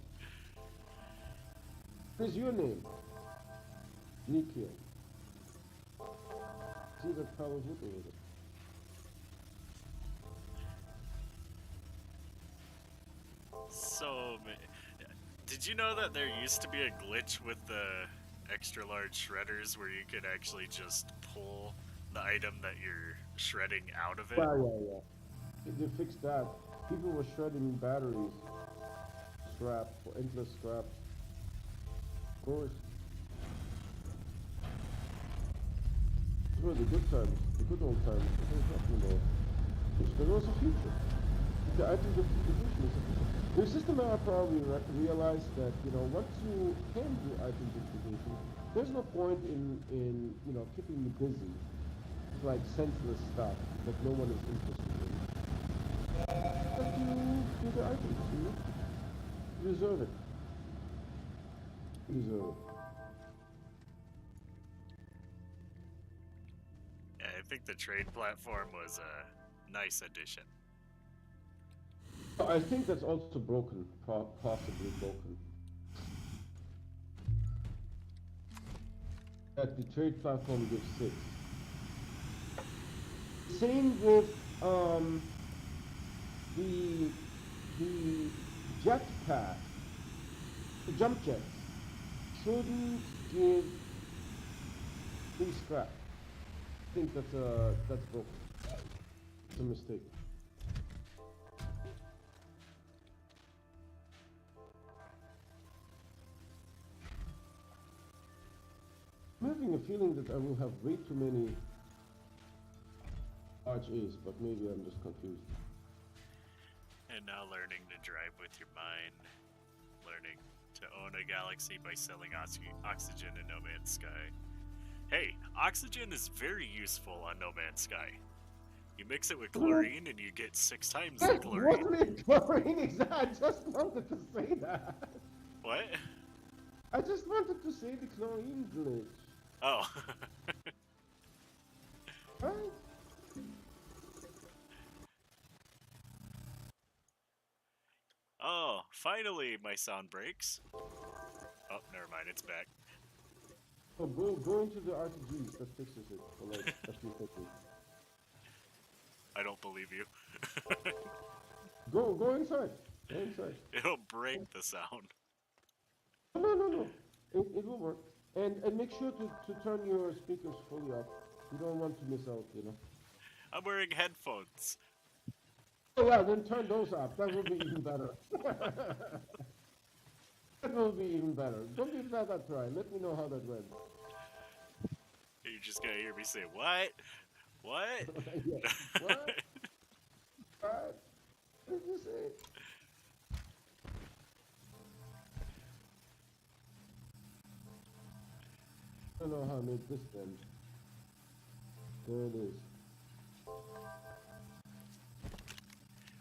S1: What is your name? Ezekiel. See that pile of wood over there?
S2: So, did you know that there used to be a glitch with the extra large shredders where you could actually just pull the item that you're shredding out of it?
S1: Yeah. They fixed that. People were shredding batteries, scrap, for endless scrap. Of course. Those were the good times, the good old times. What are you talking about? There was a future. I think the distribution is a future. The system now probably realized that, you know, once you can do item distribution, there's no point in you know, keeping you busy with like senseless stuff that no one is interested in. But you do the items, you know? You deserve it. You deserve it.
S2: Yeah, I think the trade platform was a nice addition.
S1: I think that's also broken, possibly broken. That the trade platform gives 6. Same with the the jetpack, the jump jets shouldn't give free scrap. I think that's broken. It's a mistake. I'm having a feeling that I will have way too many large A's, but maybe I'm just confused.
S2: And now learning to drive with your mind. Learning to own a galaxy by selling oxygen in No Man's Sky. Hey, oxygen is very useful on No Man's Sky. You mix it with chlorine and you get 6 times the chlorine.
S1: What is chlorine exactly? I just wanted to say that.
S2: What?
S1: I just wanted to say the chlorine glitch.
S2: Oh.
S1: Right?
S2: Oh, finally my sound breaks. Oh, never mind, it's back.
S1: Oh, go into the RTGs. That fixes it for like a few seconds.
S2: I don't believe you.
S1: Go inside. Go inside.
S2: It'll break the sound.
S1: No. It will work. And make sure to turn your speakers fully up. You don't want to miss out, you know.
S2: I'm wearing headphones.
S1: Oh yeah, then turn those up. That will be even better. That will be even better. Don't give that a try. Let me know how that went.
S2: You're just gonna hear me say, what? What?
S1: Yeah. What? What? What did you say? I don't know how I made this then. There it is.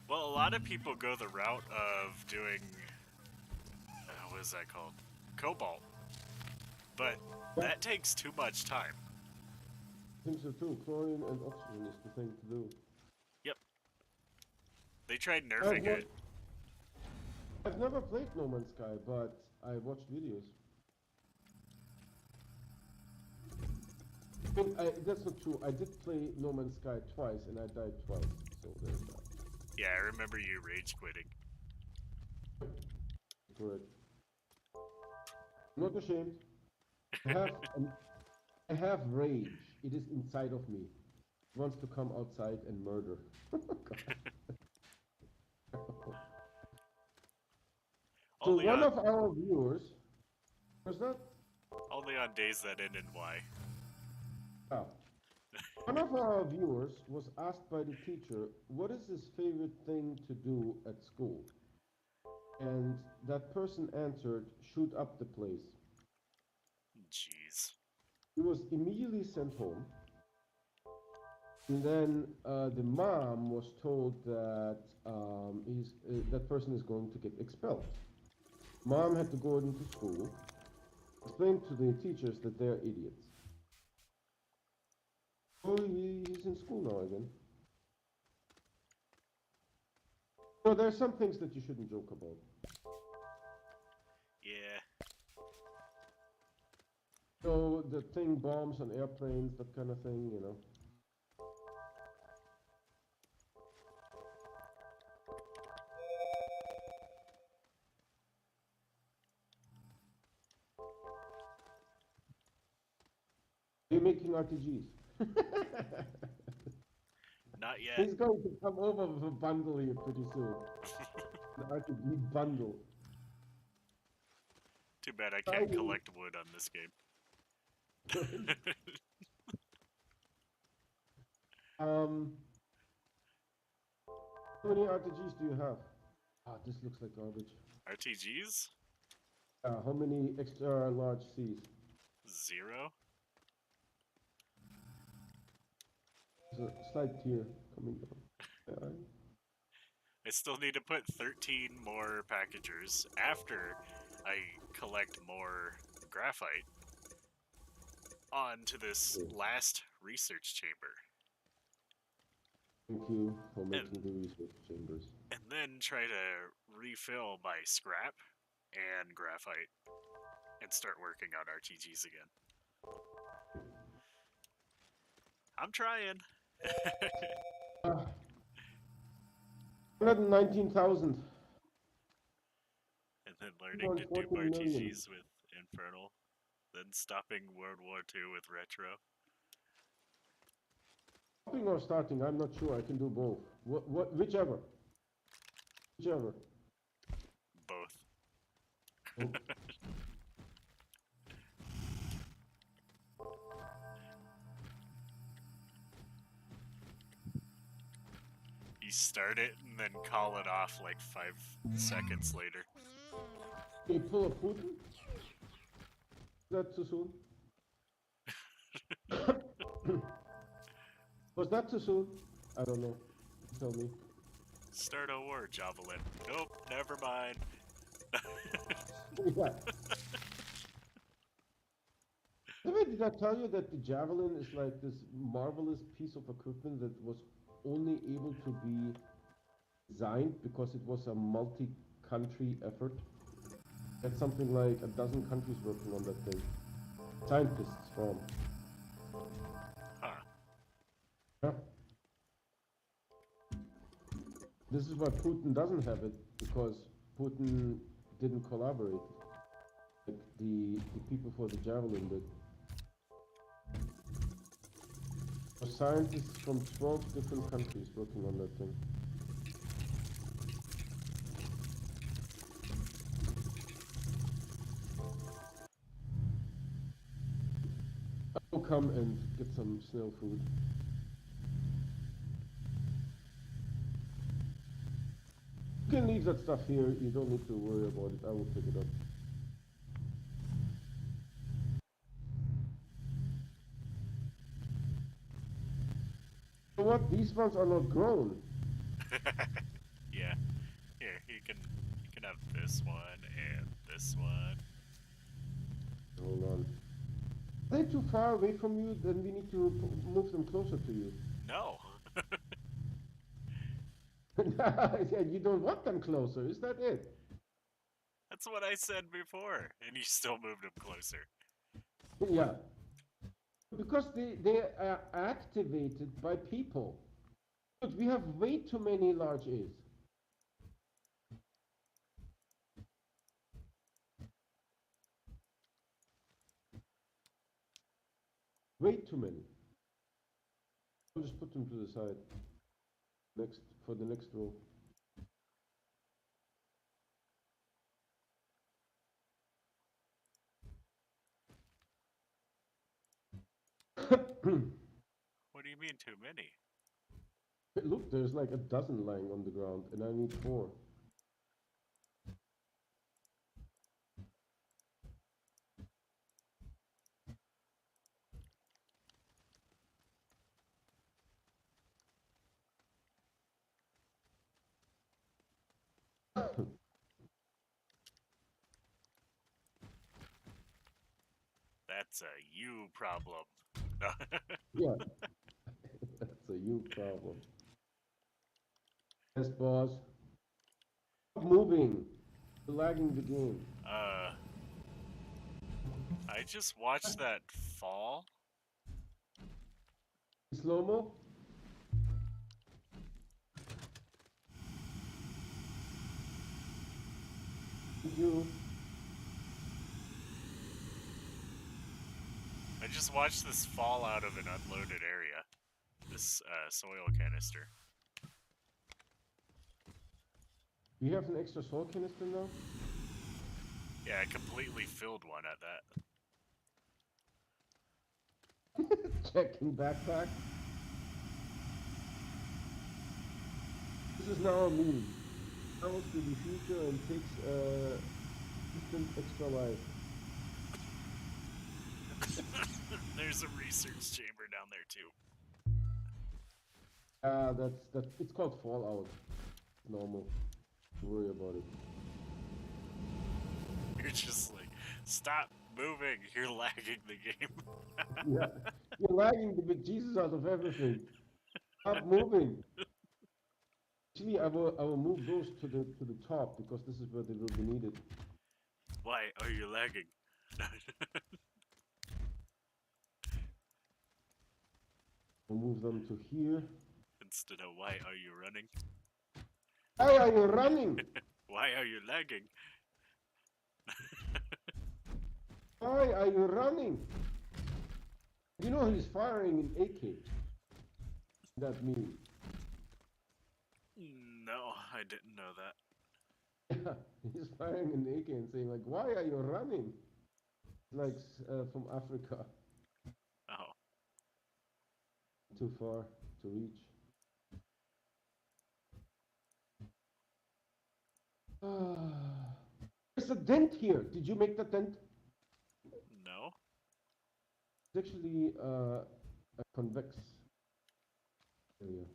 S2: Well, a lot of people go the route of doing, what is that called? Cobalt. But that takes too much time.
S1: I think so too. Chlorine and oxygen is the thing to do.
S2: Yep. They tried nerfing it.
S1: I've never played No Man's Sky, but I watched videos. That's not true. I did play No Man's Sky twice, and I died twice. So there's that.
S2: Yeah, I remember you rage quitting.
S1: Correct. I'm not ashamed. I have rage. It is inside of me. It wants to come outside and murder. So
S2: Only
S1: one
S2: on,
S1: of our viewers was that.
S2: only on days that end in Y.
S1: Oh. One of our viewers was asked by the teacher, what is his favorite thing to do at school? And that person answered, shoot up the place.
S2: jeez.
S1: He was immediately sent home. And then the mom was told that that person is going to get expelled. Mom had to go into school, explain to the teachers that they're idiots. Oh, he's in school now again. Well, there are some things that you shouldn't joke about.
S2: Yeah.
S1: So the thing bombs on airplanes, that kind of thing, you know. You're making RTGs.
S2: Not yet.
S1: He's going to come over with a bundle here pretty soon. An RPG bundle.
S2: Too bad I can't collect wood on this game.
S1: How many RTGs do you have? Ah, this looks like garbage.
S2: RTGs?
S1: How many extra large Cs?
S2: 0.
S1: There's a slight tear coming down. Yeah.
S2: I still need to put 13 more packagers after I collect more graphite onto this last research chamber.
S1: Thank you for making the research chambers.
S2: And then try to refill my scrap and graphite and start working on RTGs again. I'm trying.
S1: 119,000.
S2: And then learning to do
S1: 114 million.
S2: RTGs with Infernal. Then stopping World War II with Retro.
S1: Stopping or starting, I'm not sure. I can do both. Whichever. Whichever.
S2: Both.
S1: Oh.
S2: You start it and then call it off like 5 seconds later.
S1: Can you pull a Putin? Is that too soon? Was that too soon? I don't know. Tell me.
S2: Start a war, Javelin. Nope, never mind.
S1: Yeah. Did I tell you that the Javelin is like this marvelous piece of equipment that was only able to be designed because it was a multi-country effort? That's something like a dozen countries working on that thing. Scientists from.
S2: Huh.
S1: Yeah. This is why Putin doesn't have it, because Putin didn't collaborate. Like the people for the Javelin did. Scientists from 12 different countries working on that thing. I will come and get some snail food. You can leave that stuff here, you don't need to worry about it, I will pick it up. You know what? These ones are not grown.
S2: Yeah. Here, you can have this one and this one.
S1: Hold on. Are they too far away from you? Then we need to move them closer to you.
S2: No.
S1: Yeah, you don't want them closer, is that it?
S2: That's what I said before, and you still moved them closer.
S1: Yeah. Because they are activated by people. But we have way too many large A's. Way too many. I'll just put them to the side. For the next row.
S2: What do you mean too many?
S1: Look, there's like a dozen lying on the ground, and I need 4.
S2: That's a you problem.
S1: Yeah, that's a you problem. Yes, boss. Stop moving. You're lagging the game.
S2: I just watched that fall.
S1: Slow mo. Thank you.
S2: I just watched this fall out of an unloaded area. This soil canister.
S1: Do you have an extra soul canister now?
S2: Yeah, I completely filled one at that.
S1: Checking backpack. This is now a meme. Travels to the future and takes instant extra life.
S2: There's a research chamber down there too.
S1: That's it's called Fallout. Normal. Don't worry about it.
S2: You're just like, stop moving. You're lagging the game.
S1: Yeah, you're lagging the bejesus out of everything. Stop moving. Actually, I will move those to the top because this is where they will be needed.
S2: Why are you lagging?
S1: I'll move them to here.
S2: Instead of why are you running?
S1: Why are you running?
S2: Why are you lagging?
S1: Why are you running? You know he's firing an AK. That means.
S2: No, I didn't know that.
S1: Yeah, he's firing an AK and saying like, "Why are you running?" Like from Africa.
S2: Oh.
S1: Too far to reach. There's a dent here. Did you make the dent?
S2: No?
S1: It's actually a convex area.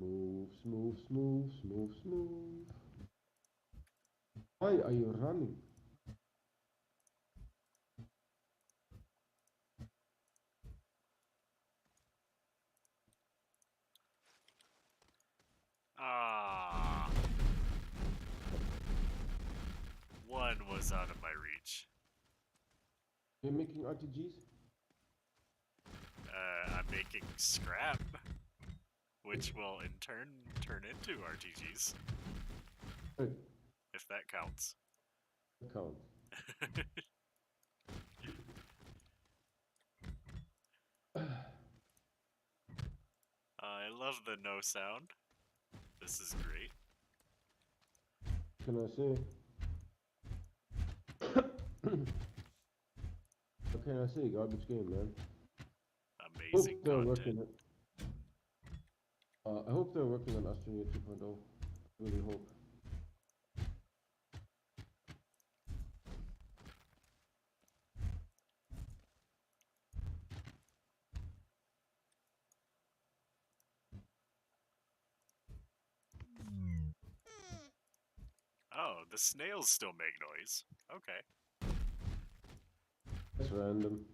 S1: Move, smooth, smooth, smooth, smooth. Why are you running?
S2: Ah. One was out of my reach.
S1: You're making RTGs?
S2: I'm making scrap, which will in turn turn into RTGs.
S1: Good.
S2: If that counts.
S1: Count.
S2: I love the no sound. This is great.
S1: Can I say? What can I say? Garbage game, man.
S2: Amazing
S1: Hope they're
S2: content.
S1: working. I hope they're working on Astroneer 2.0. Really hope.
S2: Oh, the snails still make noise. Okay.
S1: That's random.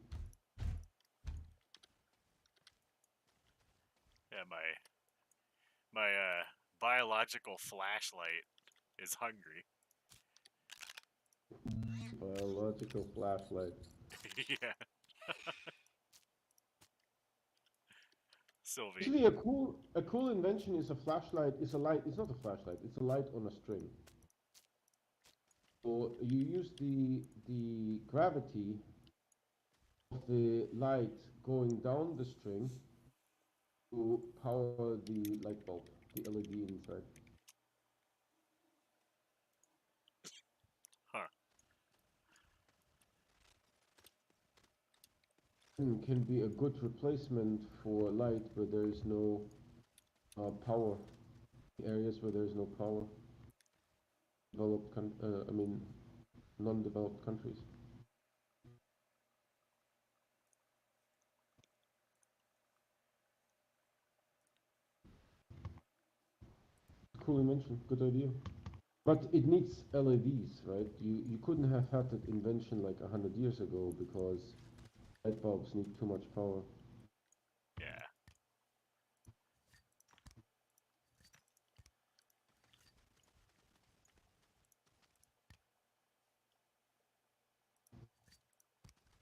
S2: Yeah, my biological flashlight is hungry.
S1: Biological flashlight.
S2: Yeah. Sylvie.
S1: Actually, a cool invention is a flashlight. It's a light. It's not a flashlight. It's a light on a string. So you use the gravity of the light going down the string to power the light bulb, the LED inside.
S2: Huh.
S1: And can be a good replacement for light where there is no power. Areas where there is no power. Non-developed countries. cool invention. Good idea. But it needs LEDs, right? You couldn't have had that invention like 100 years ago because light bulbs need too much power.
S2: Yeah.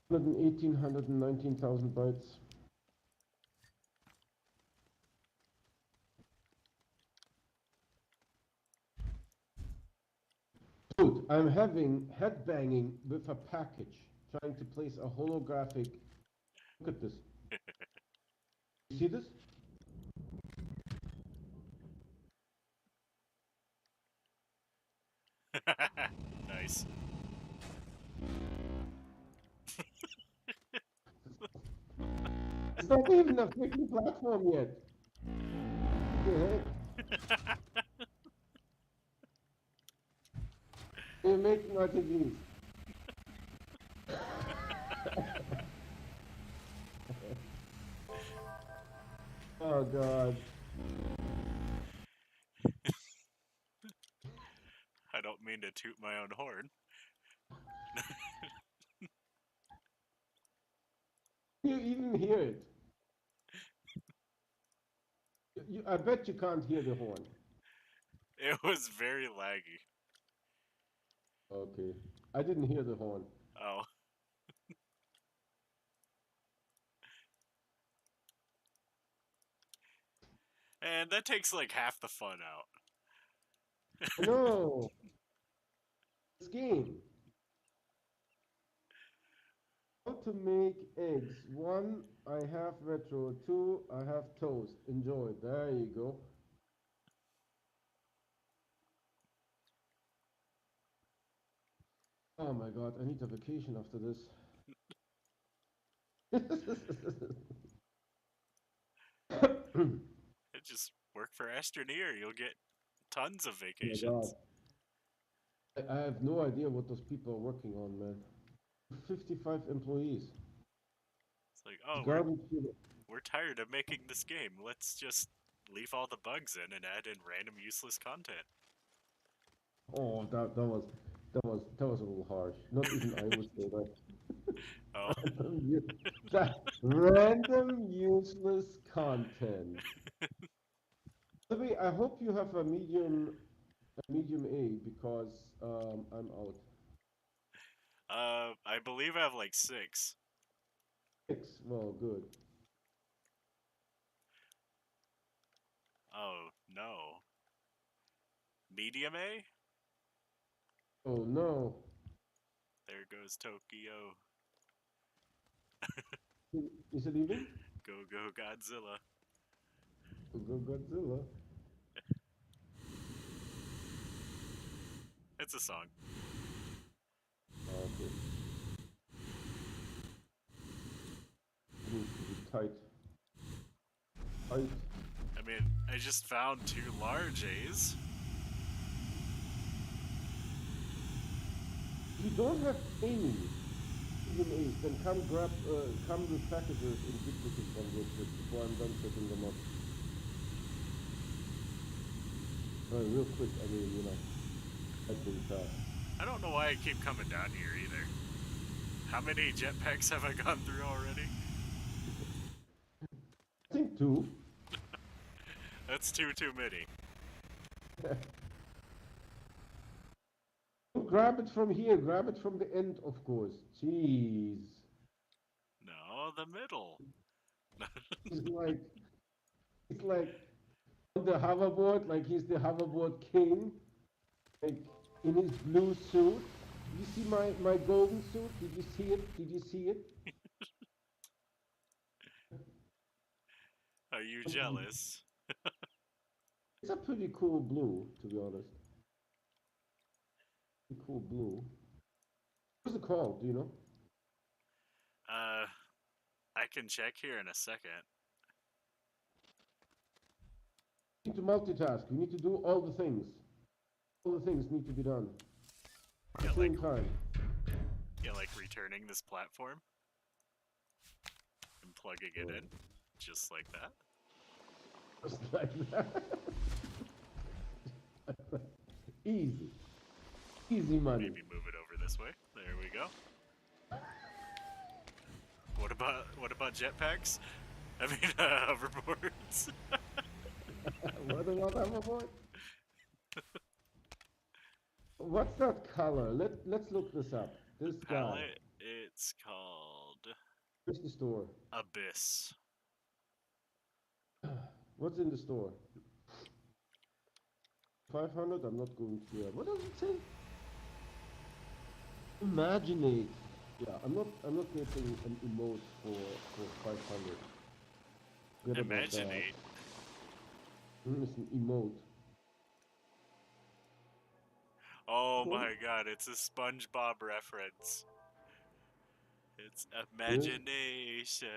S1: 118, 119,000 bytes. Dude, I'm having head banging with a package, trying to place a holographic. Look at this. You see this?
S2: Nice.
S1: It's not even a freaking platform yet. What the heck? You're making RTVs. Oh god.
S2: I don't mean to toot my own horn.
S1: You even hear it. I bet you can't hear the horn.
S2: It was very laggy.
S1: Okay. I didn't hear the horn.
S2: Oh. And that takes like half the fun out.
S1: No. This game. How to make eggs. 1, I have retro. 2, I have toast. Enjoy. There you go. Oh my god, I need a vacation after this.
S2: Just work for Astroneer. You'll get tons of
S1: Oh my god.
S2: vacations.
S1: I have no idea what those people are working on, man. 55 employees.
S2: It's like, oh,
S1: Garbage.
S2: we're tired of making this game. Let's just leave all the bugs in and add in random useless content.
S1: Oh, that was a little harsh. Not even I would say that.
S2: Oh.
S1: That random useless content. By the way, I hope you have a medium A because I'm out.
S2: I believe I have like 6.
S1: 6. Well, good.
S2: Oh, no. Medium A?
S1: Oh no.
S2: There goes Tokyo.
S1: Is it even?
S2: Go, go, Godzilla.
S1: Go Godzilla.
S2: It's a song.
S1: Oh, okay. It needs to be tight. Tight.
S2: I mean, I just found 2 large A's.
S1: If you don't have any medium A's, then come with packages in duplicate one real quick before I'm done setting them up. Real quick, I mean, lightning fast.
S2: I don't know why I keep coming down here either. How many jetpacks have I gone through already?
S1: I think 2.
S2: That's too many.
S1: Grab it from here. Grab it from the end, of course. Jeez.
S2: No, the middle.
S1: It's like on the hoverboard, like he's the hoverboard king, like in his blue suit. Did you see my golden suit? Did you see it? Did you see it?
S2: Are you jealous?
S1: It's a pretty cool blue, to be honest. Pretty cool blue. What's it called? Do you know?
S2: I can check here in a second.
S1: We need to multitask. We need to do all the things. All the things need to be done at the same time.
S2: Yeah, like returning this platform and plugging it in, just like that.
S1: Just like that. Easy. Easy money.
S2: Maybe move it over this way. There we go. What about jetpacks? I mean, hoverboards.
S1: What about hoverboard? What's that color? Let's look this up. This guy.
S2: Palette. It's called
S1: Where's the store?
S2: Abyss.
S1: What's in the store? 500? I'm not going to. What does it say? Imaginate. Yeah, I'm not getting an emote for 500. Forget about that.
S2: Imaginate.
S1: It's an emote.
S2: Oh my god, it's a SpongeBob reference. It's imagination.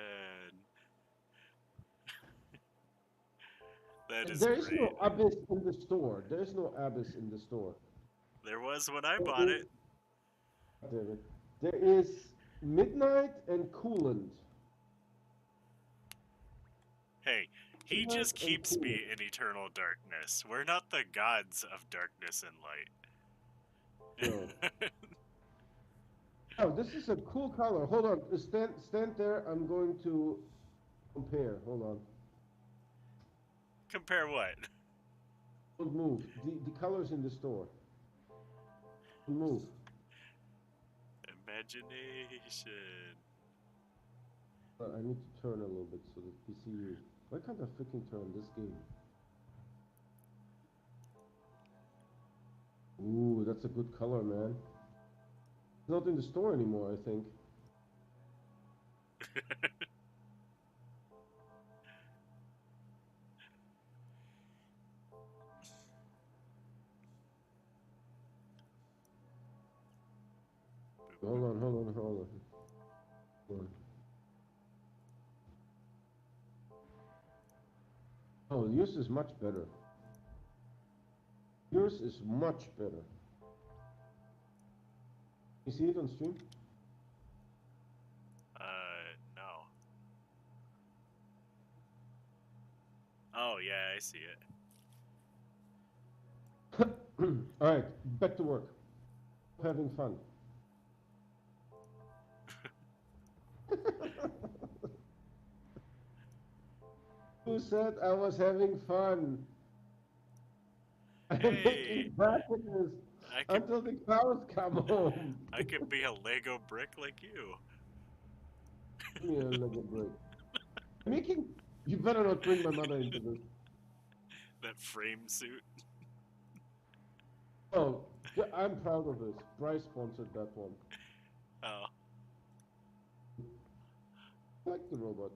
S2: That is
S1: There is
S2: great.
S1: no abyss in the store. There is no abyss in the store.
S2: There was when I bought it.
S1: Damn it. There is midnight and coolant.
S2: Hey, he
S1: Midnight
S2: just
S1: and
S2: keeps me
S1: coolant.
S2: in eternal darkness. We're not the gods of darkness and light.
S1: No. Oh, this is a cool color. Hold on. Stand there. I'm going to compare. Hold on.
S2: Compare what?
S1: Don't move. The colors in the store. Don't move.
S2: Imagination.
S1: I need to turn a little bit so that we see you. Why can't I freaking turn this game? Ooh, that's a good color, man. It's not in the store anymore, I think. Hold on. Hold on. Oh, yours is much better. Yours is much better. You see it on stream?
S2: No. Oh, yeah, I see it.
S1: Alright, back to work. Having fun. Who said I was having fun? I'm making packages until the cows come home.
S2: I could be a Lego brick like you.
S1: Give me a Lego brick. Making. You better not bring my mother into this.
S2: That frame suit.
S1: Oh, I'm proud of this. Bryce sponsored that one.
S2: Oh.
S1: I like the robot.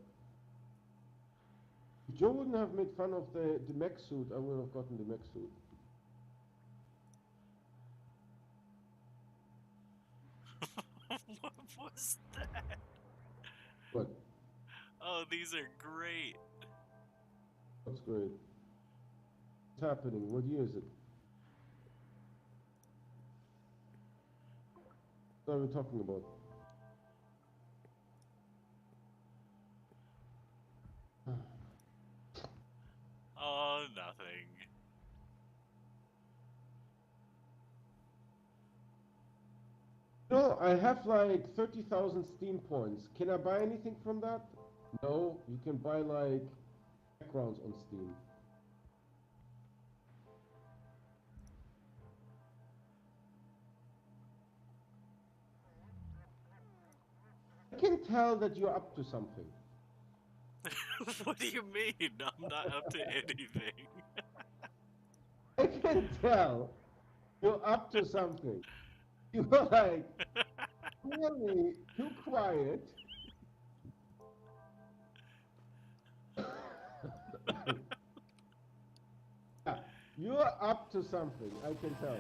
S1: If Joe wouldn't have made fun of the mech suit, I would have gotten the mech suit.
S2: What was that?
S1: What?
S2: Oh, these are great.
S1: That's great. What's happening? What year is it? What are we talking about?
S2: Oh, nothing.
S1: No, I have like 30,000 Steam points. Can I buy anything from that? No, you can buy like backgrounds on Steam. I can tell that you're up to something.
S2: What do you mean? I'm not up to anything.
S1: I can tell you're up to something. You're like really too quiet. Yeah, you're up to something, I can tell.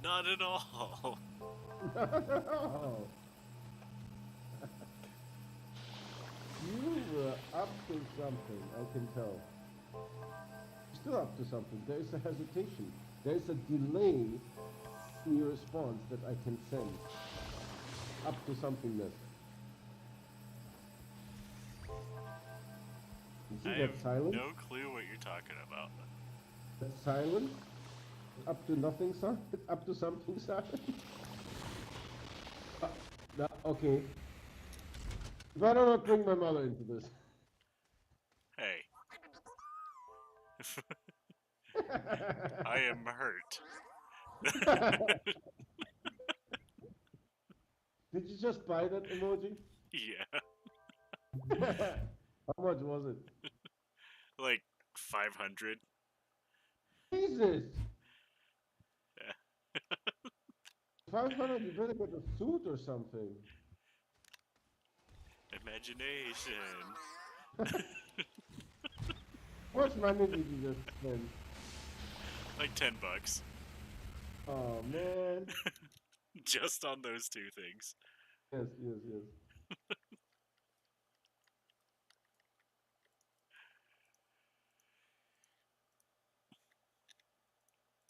S2: Not at all.
S1: No. You were up to something, I can tell. You're still up to something. There is a hesitation. There is a delay in your response that I can sense. Up to somethingness. You see
S2: I
S1: that
S2: have
S1: silence?
S2: no clue what you're talking about.
S1: That silence? Up to nothing, son? It's up to something, son? Okay. If I do not bring my mother into this.
S2: Hey. I am hurt.
S1: Did you just buy that emoji?
S2: Yeah.
S1: How much was it?
S2: Like 500.
S1: Jesus!
S2: Yeah.
S1: 500, you better get a suit or something.
S2: Imagination.
S1: How much money did you just spend?
S2: Like $10.
S1: Oh, man.
S2: Just on those two things.
S1: Yes, yes, yes.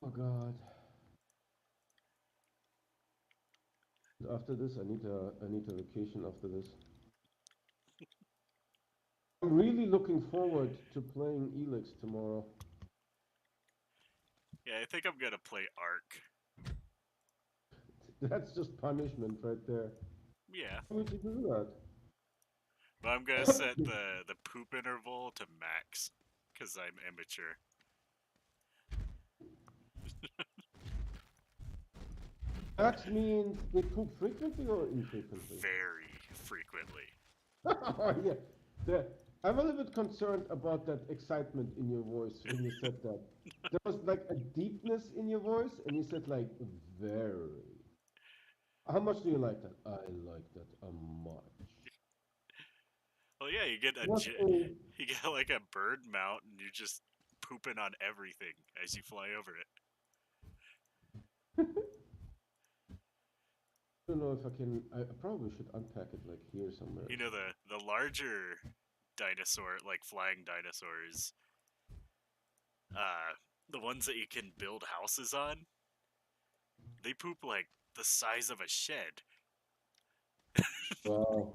S1: Oh, God. After this, I need a vacation after this. I'm really looking forward to playing Elix tomorrow.
S2: Yeah, I think I'm gonna play Ark.
S1: That's just punishment right there.
S2: Yeah.
S1: Why would you do that?
S2: But I'm gonna set the poop interval to max. Because I'm immature.
S1: Max means they poop frequently or infrequently?
S2: Very frequently.
S1: Oh, yeah. I'm a little bit concerned about that excitement in your voice when you said that. There was like a deepness in your voice, and you said like very. How much do you like that? I like that a much.
S2: Well, yeah, you get
S1: What
S2: you get like a bird mount, and you're just pooping on everything as you fly over it.
S1: I don't know if I can. I probably should unpack it like here somewhere.
S2: You know, the larger dinosaur, like flying dinosaurs, the ones that you can build houses on, they poop like the size of a shed.
S1: Wow.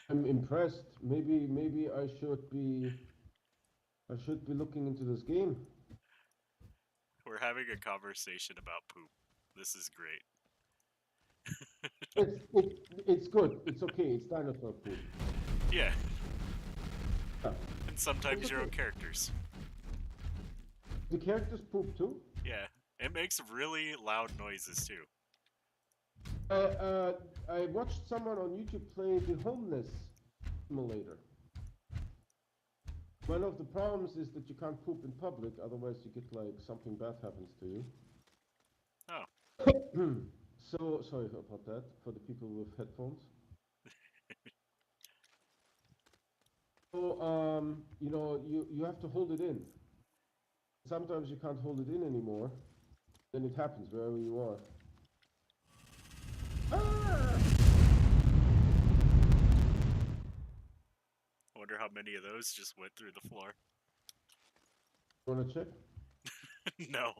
S1: I'm impressed. Maybe I should be looking into this game.
S2: We're having a conversation about poop. This is great.
S1: It's good. It's okay. It's dinosaur poop.
S2: Yeah.
S1: Yeah.
S2: And sometimes
S1: It's
S2: your own
S1: okay.
S2: characters.
S1: The characters poop too.
S2: Yeah. It makes really loud noises too.
S1: I watched someone on YouTube play the homeless simulator. One of the problems is that you can't poop in public, otherwise you get like something bad happens to you.
S2: Oh.
S1: So sorry about that for the people with headphones. So you know, you have to hold it in. Sometimes you can't hold it in anymore. Then it happens wherever you are. Ah!
S2: I wonder how many of those just went through the floor.
S1: Wanna check?
S2: No.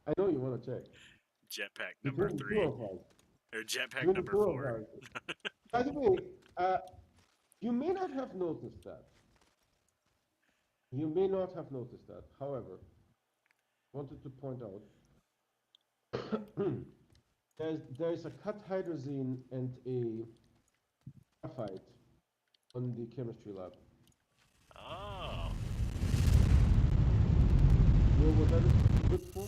S1: I know you wanna check.
S2: Jetpack number
S1: Between the
S2: 3.
S1: two of us.
S2: Or jetpack
S1: Between the
S2: number
S1: two of
S2: 4.
S1: us. By the way, you may not have noticed that. You may not have noticed that. However, I wanted to point out there's a cut hydrazine and a graphite on the chemistry lab.
S2: Oh.
S1: You know what that is good for?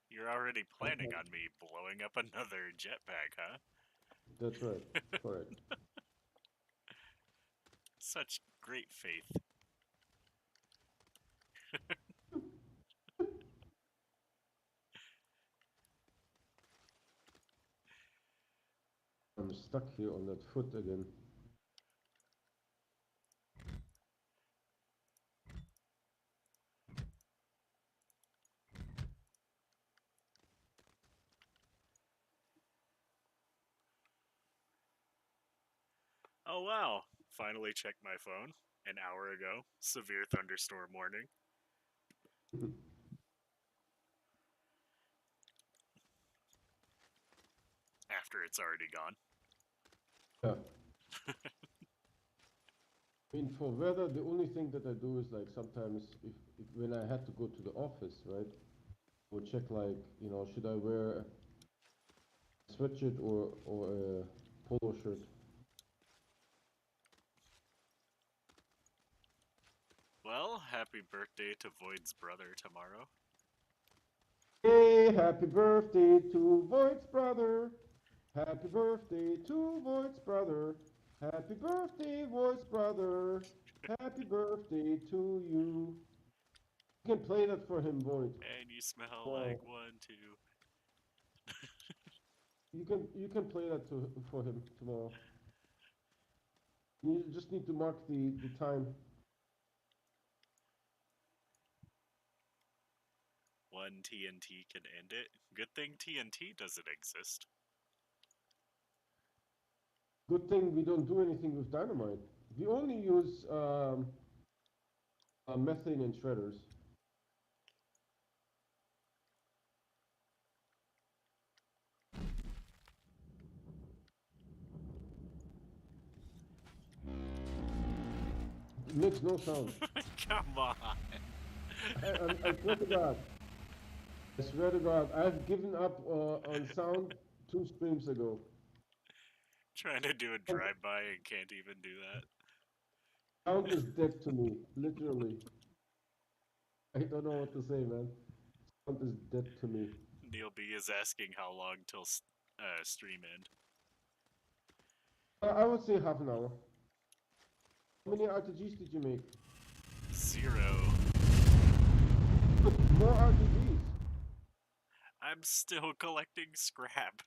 S2: You're already planning on me blowing up another jetpack, huh?
S1: That's right. Correct.
S2: Such great faith.
S1: I'm stuck here on that foot again.
S2: Oh wow. Finally checked my phone an hour ago. Severe thunderstorm warning. after it's already gone.
S1: Yeah. I mean, for weather, the only thing that I do is like sometimes if when I had to go to the office, right, I would check like, you know, should I wear a sweatshirt or a polo shirt?
S2: Well, happy birthday to Void's brother tomorrow.
S1: Hey, happy birthday to Voigt's brother. Happy birthday to Voigt's brother. Happy birthday, Voigt's brother. Happy birthday to you. You can play that for him, Voigt.
S2: And you smell
S1: Oh,
S2: like 1, 2.
S1: you can play that for him tomorrow. You just need to mark the time.
S2: 1 TNT can end it. Good thing TNT doesn't exist.
S1: Good thing we don't do anything with dynamite. We only use methane and shredders. It makes no sound.
S2: Come on.
S1: I swear to God. I swear to God, I've given up on sound 2 streams ago.
S2: Trying to do a drive-by and can't even do that.
S1: Sound is dead to me, literally. I don't know what to say, man. Sound is dead to me.
S2: Neil B is asking how long till stream end.
S1: I would say half an hour. How many RTGs did you make?
S2: 0.
S1: More RTGs.
S2: I'm still collecting scrap.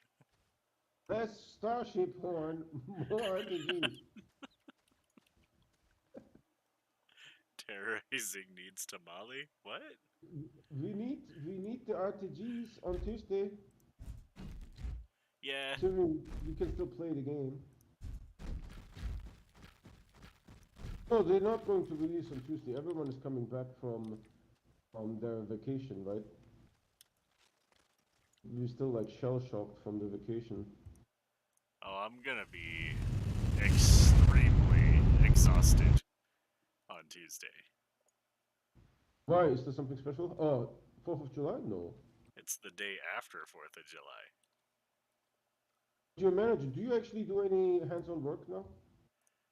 S1: Less Starship Horn, more RTGs.
S2: Terrorizing needs tamale? What?
S1: We need the RTGs on Tuesday.
S2: Yeah.
S1: Assuming we can still play the game. No, they're not going to release on Tuesday. Everyone is coming back from their vacation, right? We're still like shell-shocked from the vacation.
S2: Oh, I'm gonna be extremely exhausted on Tuesday.
S1: Why? Is there something special? Oh, 4th of July? No.
S2: It's the day after 4th of July.
S1: You're a manager. Do you actually do any hands-on work now?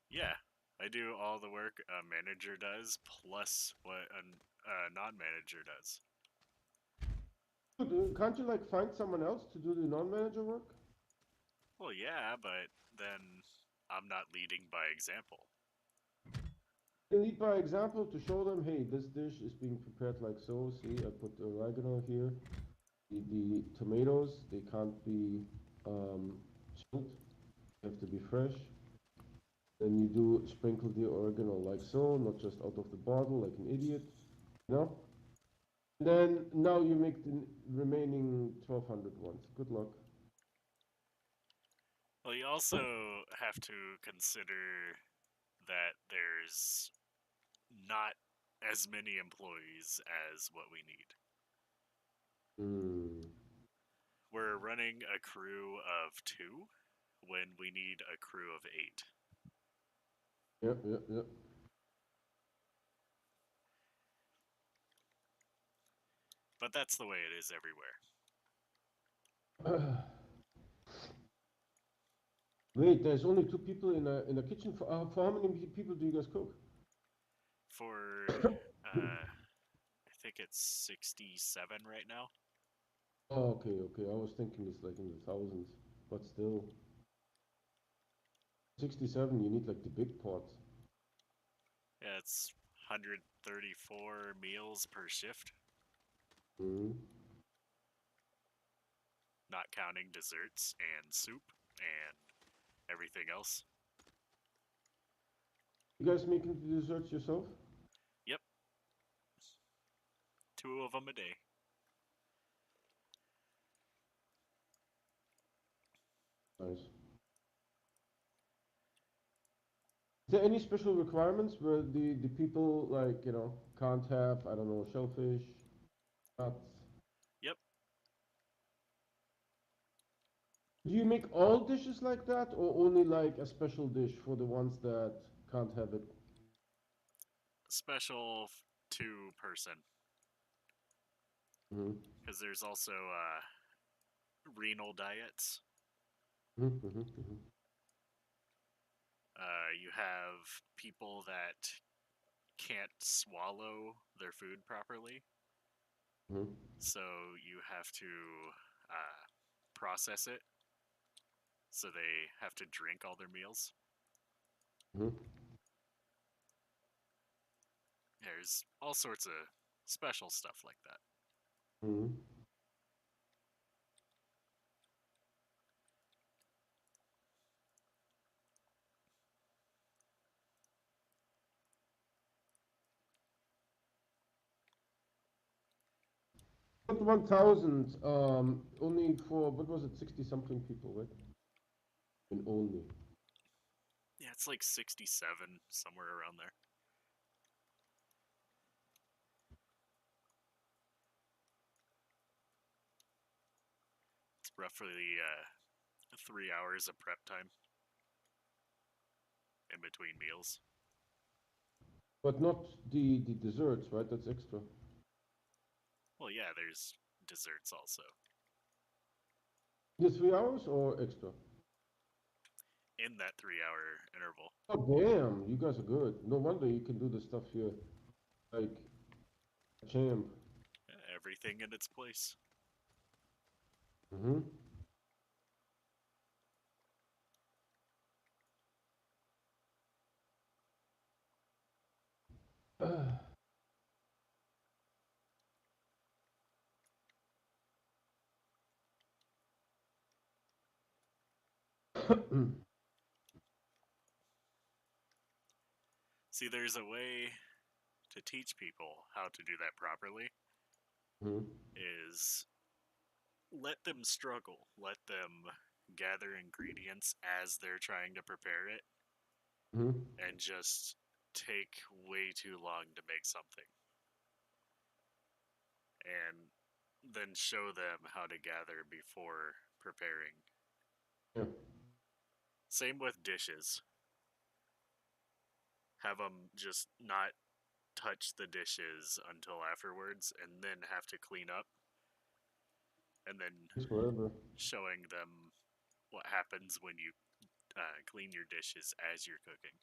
S2: Yeah, I do all the work a manager does, plus what a non-manager does.
S1: Can't you like find someone else to do the non-manager work?
S2: Well, yeah, but then I'm not leading by example.
S1: You lead by example to show them, hey, this dish is being prepared like so. See, I put the oregano here. The tomatoes, they can't be chilled. They have to be fresh. Then you do sprinkle the oregano like so, not just out of the bottle like an idiot. You know? Then now you make the remaining 1200 ones. Good luck.
S2: Well, you also have to consider that there's not as many employees as what we need. We're running a crew of 2 when we need a crew of 8.
S1: Yep.
S2: But that's the way it is everywhere.
S1: Wait, there's only 2 people in a kitchen. For how many people do you guys cook?
S2: For, I think it's 67 right now.
S1: Oh, okay. I was thinking it's like in the thousands, but still. 67, you need like the big pots.
S2: Yeah, it's 134 meals per shift. Not counting desserts and soup and everything else.
S1: You guys making the desserts yourself?
S2: Yep. 2 of them a day.
S1: Nice. Is there any special requirements where the people like, you know, can't have, I don't know, shellfish, nuts?
S2: Yep.
S1: Do you make all dishes like that, or only like a special dish for the ones that can't have it?
S2: Special two person,
S1: Mm-hmm.
S2: because there's also renal diets.
S1: Mm-hmm. Mm-hmm.
S2: You have people that can't swallow their food properly,
S1: Mm-hmm.
S2: so you have to process it. So they have to drink all their meals.
S1: Mm-hmm.
S2: There's all sorts of special stuff like that.
S1: Mm-hmm. But 1,000, only for, what was it, 60 something people, right? And only.
S2: Yeah, it's like 67, somewhere around there. It's roughly 3 hours of prep time in between meals.
S1: But not the desserts, right? That's extra.
S2: Well, yeah, there's desserts also.
S1: The 3 hours or extra?
S2: In that 3 hour interval.
S1: Oh, damn, you guys are good. No wonder you can do the stuff here like a champ.
S2: Everything in its place.
S1: Mm-hmm.
S2: See, there's a way to teach people how to do that properly
S1: Mm-hmm.
S2: is let them struggle. Let them gather ingredients as they're trying to prepare it
S1: Mm-hmm.
S2: and just take way too long to make something. And then show them how to gather before preparing.
S1: Yeah.
S2: Same with dishes. Have them just not touch the dishes until afterwards and then have to clean up and then
S1: It's forever.
S2: showing them what happens when you clean your dishes as you're cooking.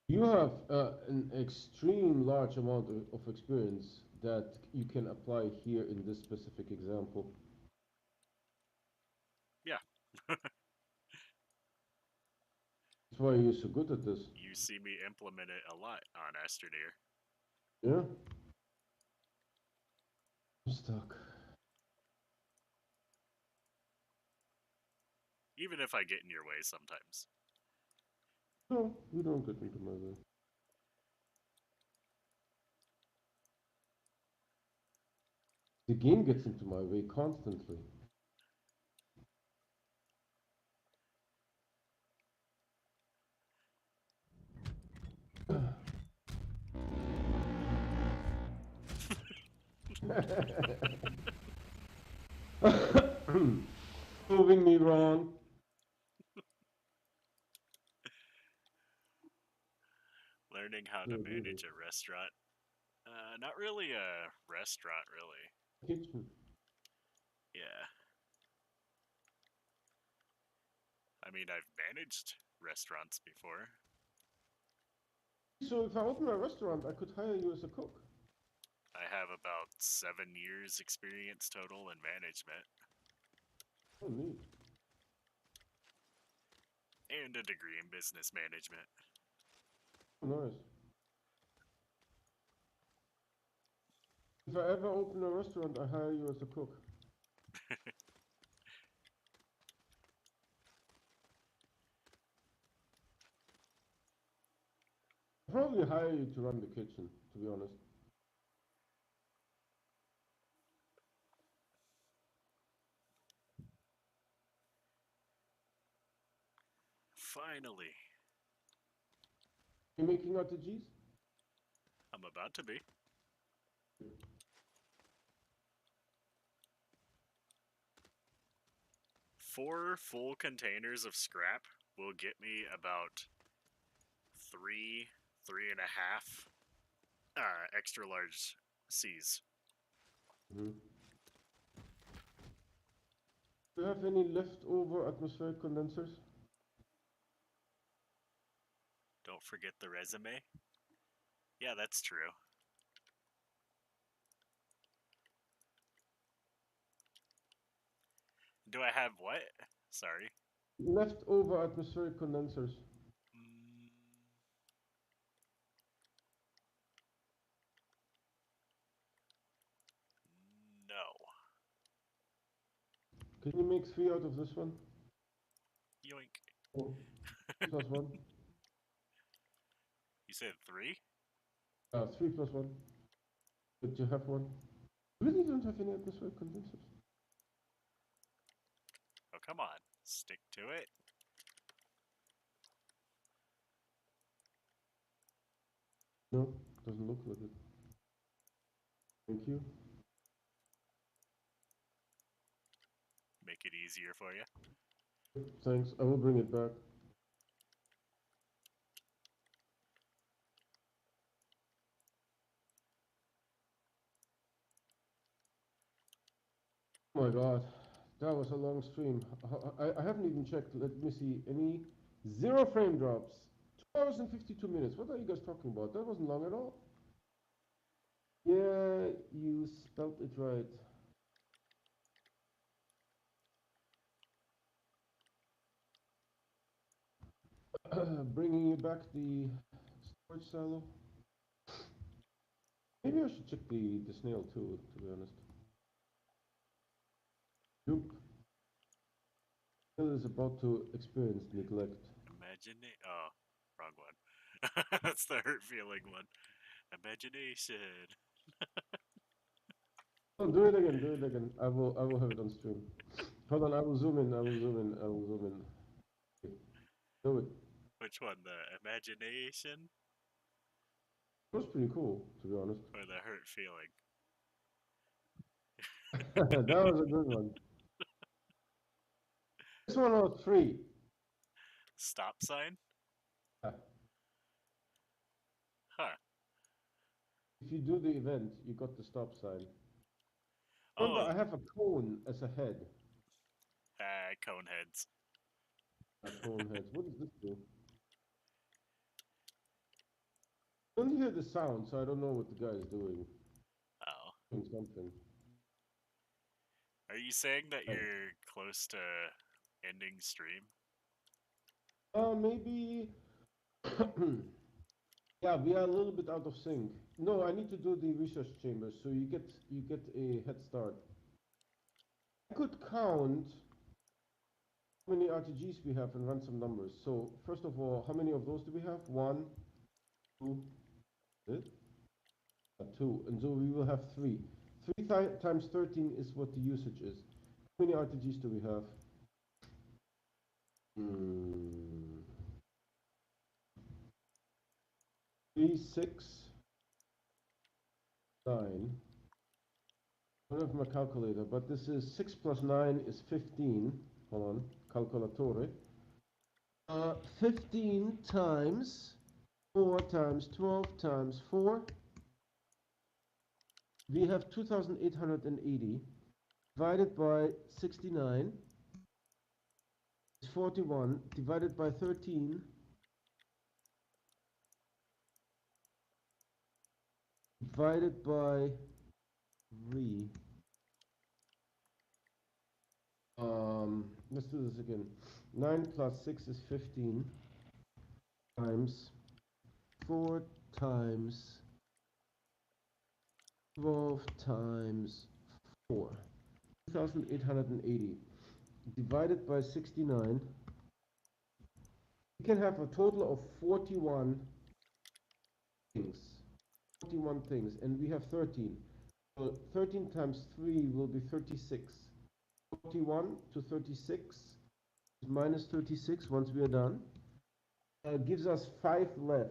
S1: You have an extreme large amount of experience that you can apply here in this specific example.
S2: Yeah,
S1: That's why you're so good at this.
S2: you see me implement it a lot on Astroneer.
S1: Yeah? I'm stuck.
S2: Even if I get in your way sometimes.
S1: No, you don't get into my way. The game gets into my way constantly. Proving me wrong.
S2: Learning how to
S1: Yeah, really.
S2: manage a restaurant. Not really a restaurant, really.
S1: Kitchen.
S2: Yeah. I mean, I've managed restaurants before.
S1: So if I open a restaurant, I could hire you as a cook.
S2: I have about 7 years experience total in management
S1: Oh, neat.
S2: and a degree in business management.
S1: Oh, nice. If I ever open a restaurant, I hire you as a cook. I'll probably hire you to run the kitchen, to be honest.
S2: Finally,
S1: You making RTGs?
S2: I'm about to be. 4 full containers of scrap will get me about 3.5 extra large C's.
S1: Mm-hmm. Do you have any leftover atmospheric condensers?
S2: Don't forget the resume. Yeah, that's true. Do I have what? Sorry.
S1: Leftover atmospheric condensers.
S2: No.
S1: Can you make 3 out of this one?
S2: Yoink.
S1: Oh, plus 1.
S2: You said 3?
S1: 3 plus 1. But you have 1. Really don't have any atmospheric condensers?
S2: Oh, come on. Stick to it.
S1: No, doesn't look like it. Thank you.
S2: Make it easier for you.
S1: Thanks, I will bring it back. Oh my god, that was a long stream. I haven't even checked. Let me see. Any 0 frame drops. 2 hours and 52 minutes. What are you guys talking about? That wasn't long at all. Yeah, you spelled it right. Bringing you back the storage silo. Maybe I should check the snail too, to be honest. Nope. Snail is about to experience neglect.
S2: Imagine it. Oh, wrong one. That's the hurt feeling one. Imagination.
S1: Oh, do it again, do it again. I will have it on stream. Hold on, I will zoom in, I will zoom in, I will zoom in. Okay. Do it.
S2: Which one? The imagination?
S1: That was pretty cool, to be honest.
S2: Or the hurt feeling?
S1: That was a good one. This one was free.
S2: Stop sign?
S1: Yeah.
S2: Huh.
S1: If you do the event, you got the stop sign. Remember,
S2: Oh,
S1: I have a cone as a head.
S2: cone heads.
S1: Cone heads. What does this do? I don't hear the sound, so I don't know what the guy is doing.
S2: Oh.
S1: Doing something.
S2: Are you saying that you're close to ending stream?
S1: Maybe. Yeah, we are a little bit out of sync. No, I need to do the research chambers, so you get a head start. I could count how many RTGs we have and run some numbers. So first of all, how many of those do we have? 1, 2, 2, and so we will have 3. 3 times 13 is what the usage is. How many RTGs do we have? 3, 6, 9. I don't have my calculator, but this is 6 plus 9 is 15. Hold on, calcolatore. 15 times 4 times 12 times 4. We have 2,880 divided by 69 is 41 divided by 13 divided by 3. Let's do this again. 9 plus 6 is 15 times 4 times 12 times 4. 2,880 divided by 69. We can have a total of 41 things. 41 things, and we have 13. So 13 times 3 will be 36. 41 to 36 is minus 36 once we are done. Gives us 5 left.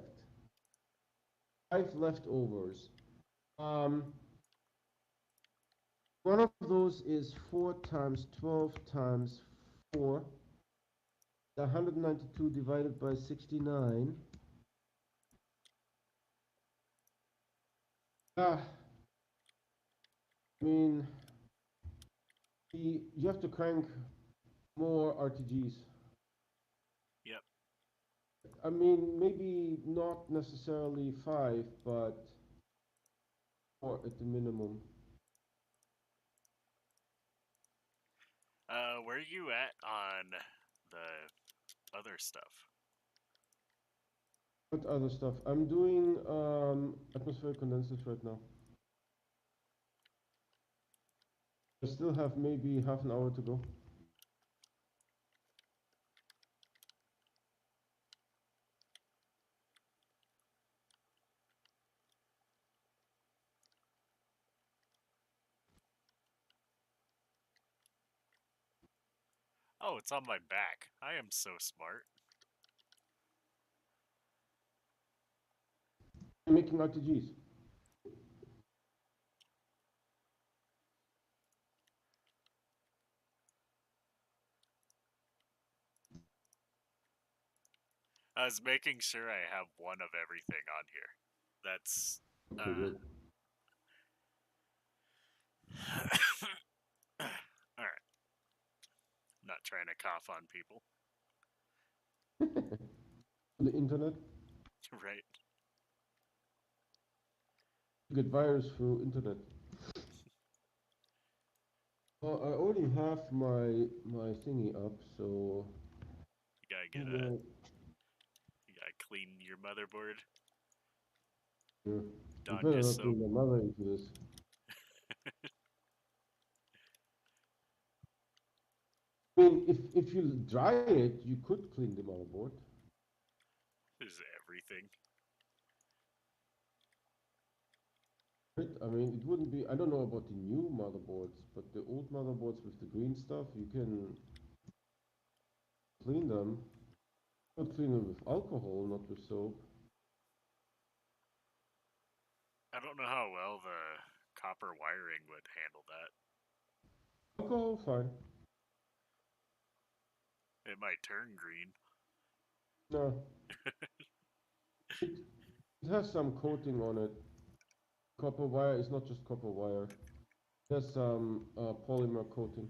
S1: 5 leftovers. One of those is 4 times 12 times 4. The 192 divided by 69. Ah, I mean, you have to crank more RTGs.
S2: Yep.
S1: I mean, maybe not necessarily 5, but 4 at the minimum.
S2: Where are you at on the other stuff?
S1: What other stuff? I'm doing atmospheric condensers right now. I still have maybe half an hour to go.
S2: Oh, it's on my back. I am so smart.
S1: I'm making RTGs.
S2: I was making sure I have one of everything on here. That's
S1: Okay, good.
S2: all right. Not trying to cough on people,
S1: The internet,
S2: right?
S1: you get virus through internet. Well, I already have my thingy up, so
S2: You gotta get a.
S1: yeah,
S2: You gotta clean your motherboard.
S1: you
S2: Don
S1: better
S2: just
S1: not
S2: so.
S1: bring my mother into this. I mean, if you dry it, you could clean the motherboard.
S2: Is everything.
S1: Right? I mean, it wouldn't be. I don't know about the new motherboards, but the old motherboards with the green stuff, you can clean them. Not clean them with alcohol, not with soap.
S2: I don't know how well the copper wiring would handle that.
S1: Alcohol, fine.
S2: It might turn green.
S1: No, it, it has some coating on it. Copper wire is not just copper wire. It has some polymer coating.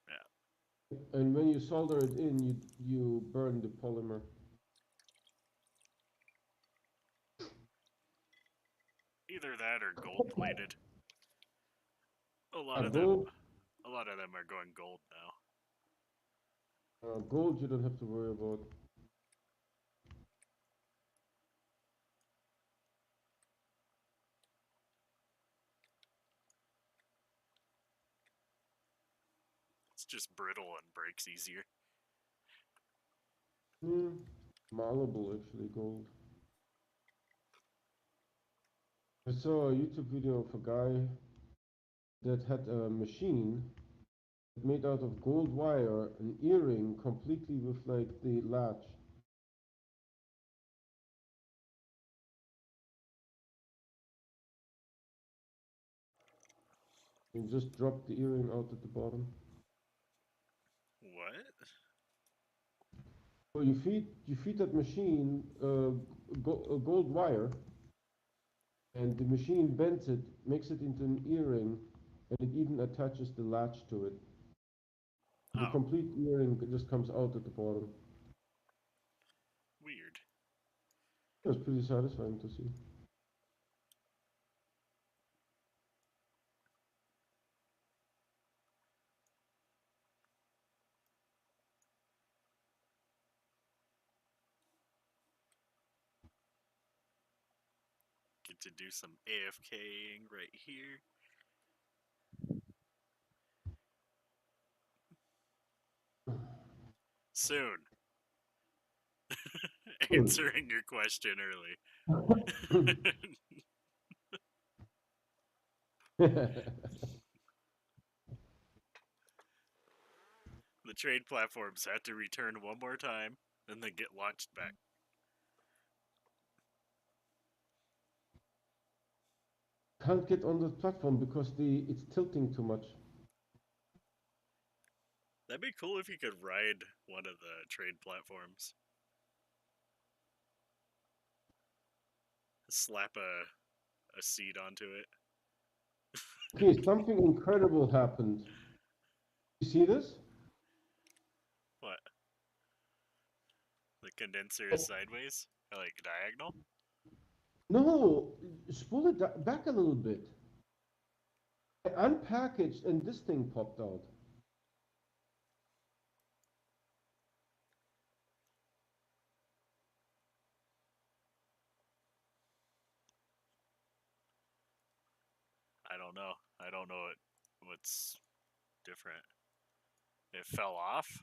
S2: Yeah.
S1: And when you solder it in, you burn the polymer.
S2: Either that or gold plated. A lot of them.
S1: Gold,
S2: A lot of them are going gold now.
S1: gold you don't have to worry about.
S2: It's just brittle and breaks easier.
S1: Hmm, malleable actually, gold. I saw a YouTube video of a guy that had a machine made out of gold wire, an earring completely with like the latch. You just drop the earring out at the bottom.
S2: What?
S1: So you feed that machine gold wire, and the machine bends it, makes it into an earring, and it even attaches the latch to it. The
S2: Oh,
S1: complete earring just comes out at the bottom.
S2: weird.
S1: It was pretty satisfying to see.
S2: Get to do some AFKing right here. Soon. Answering your question early. The trade platforms had to return one more time and then get launched back.
S1: Can't get on the platform because it's tilting too much.
S2: That'd be cool if you could ride one of the trade platforms. Slap a seat onto it.
S1: Okay, something incredible happened. You see this?
S2: What? The condenser is sideways? Or like diagonal?
S1: No, spool it back a little bit. I unpackaged and this thing popped out.
S2: I don't know. I don't know what's different. It fell off?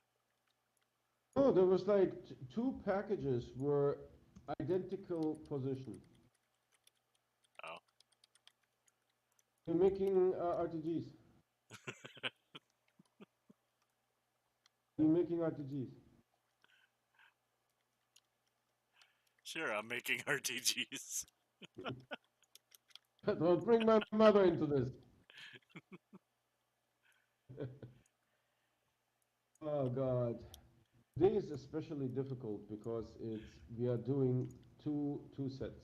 S1: Oh, there was like two packages were identical position.
S2: Oh.
S1: You're making RTGs. You're making RTGs.
S2: Sure, I'm making RTGs.
S1: Don't bring my mother into this. Oh God. Today is especially difficult because we are doing two sets.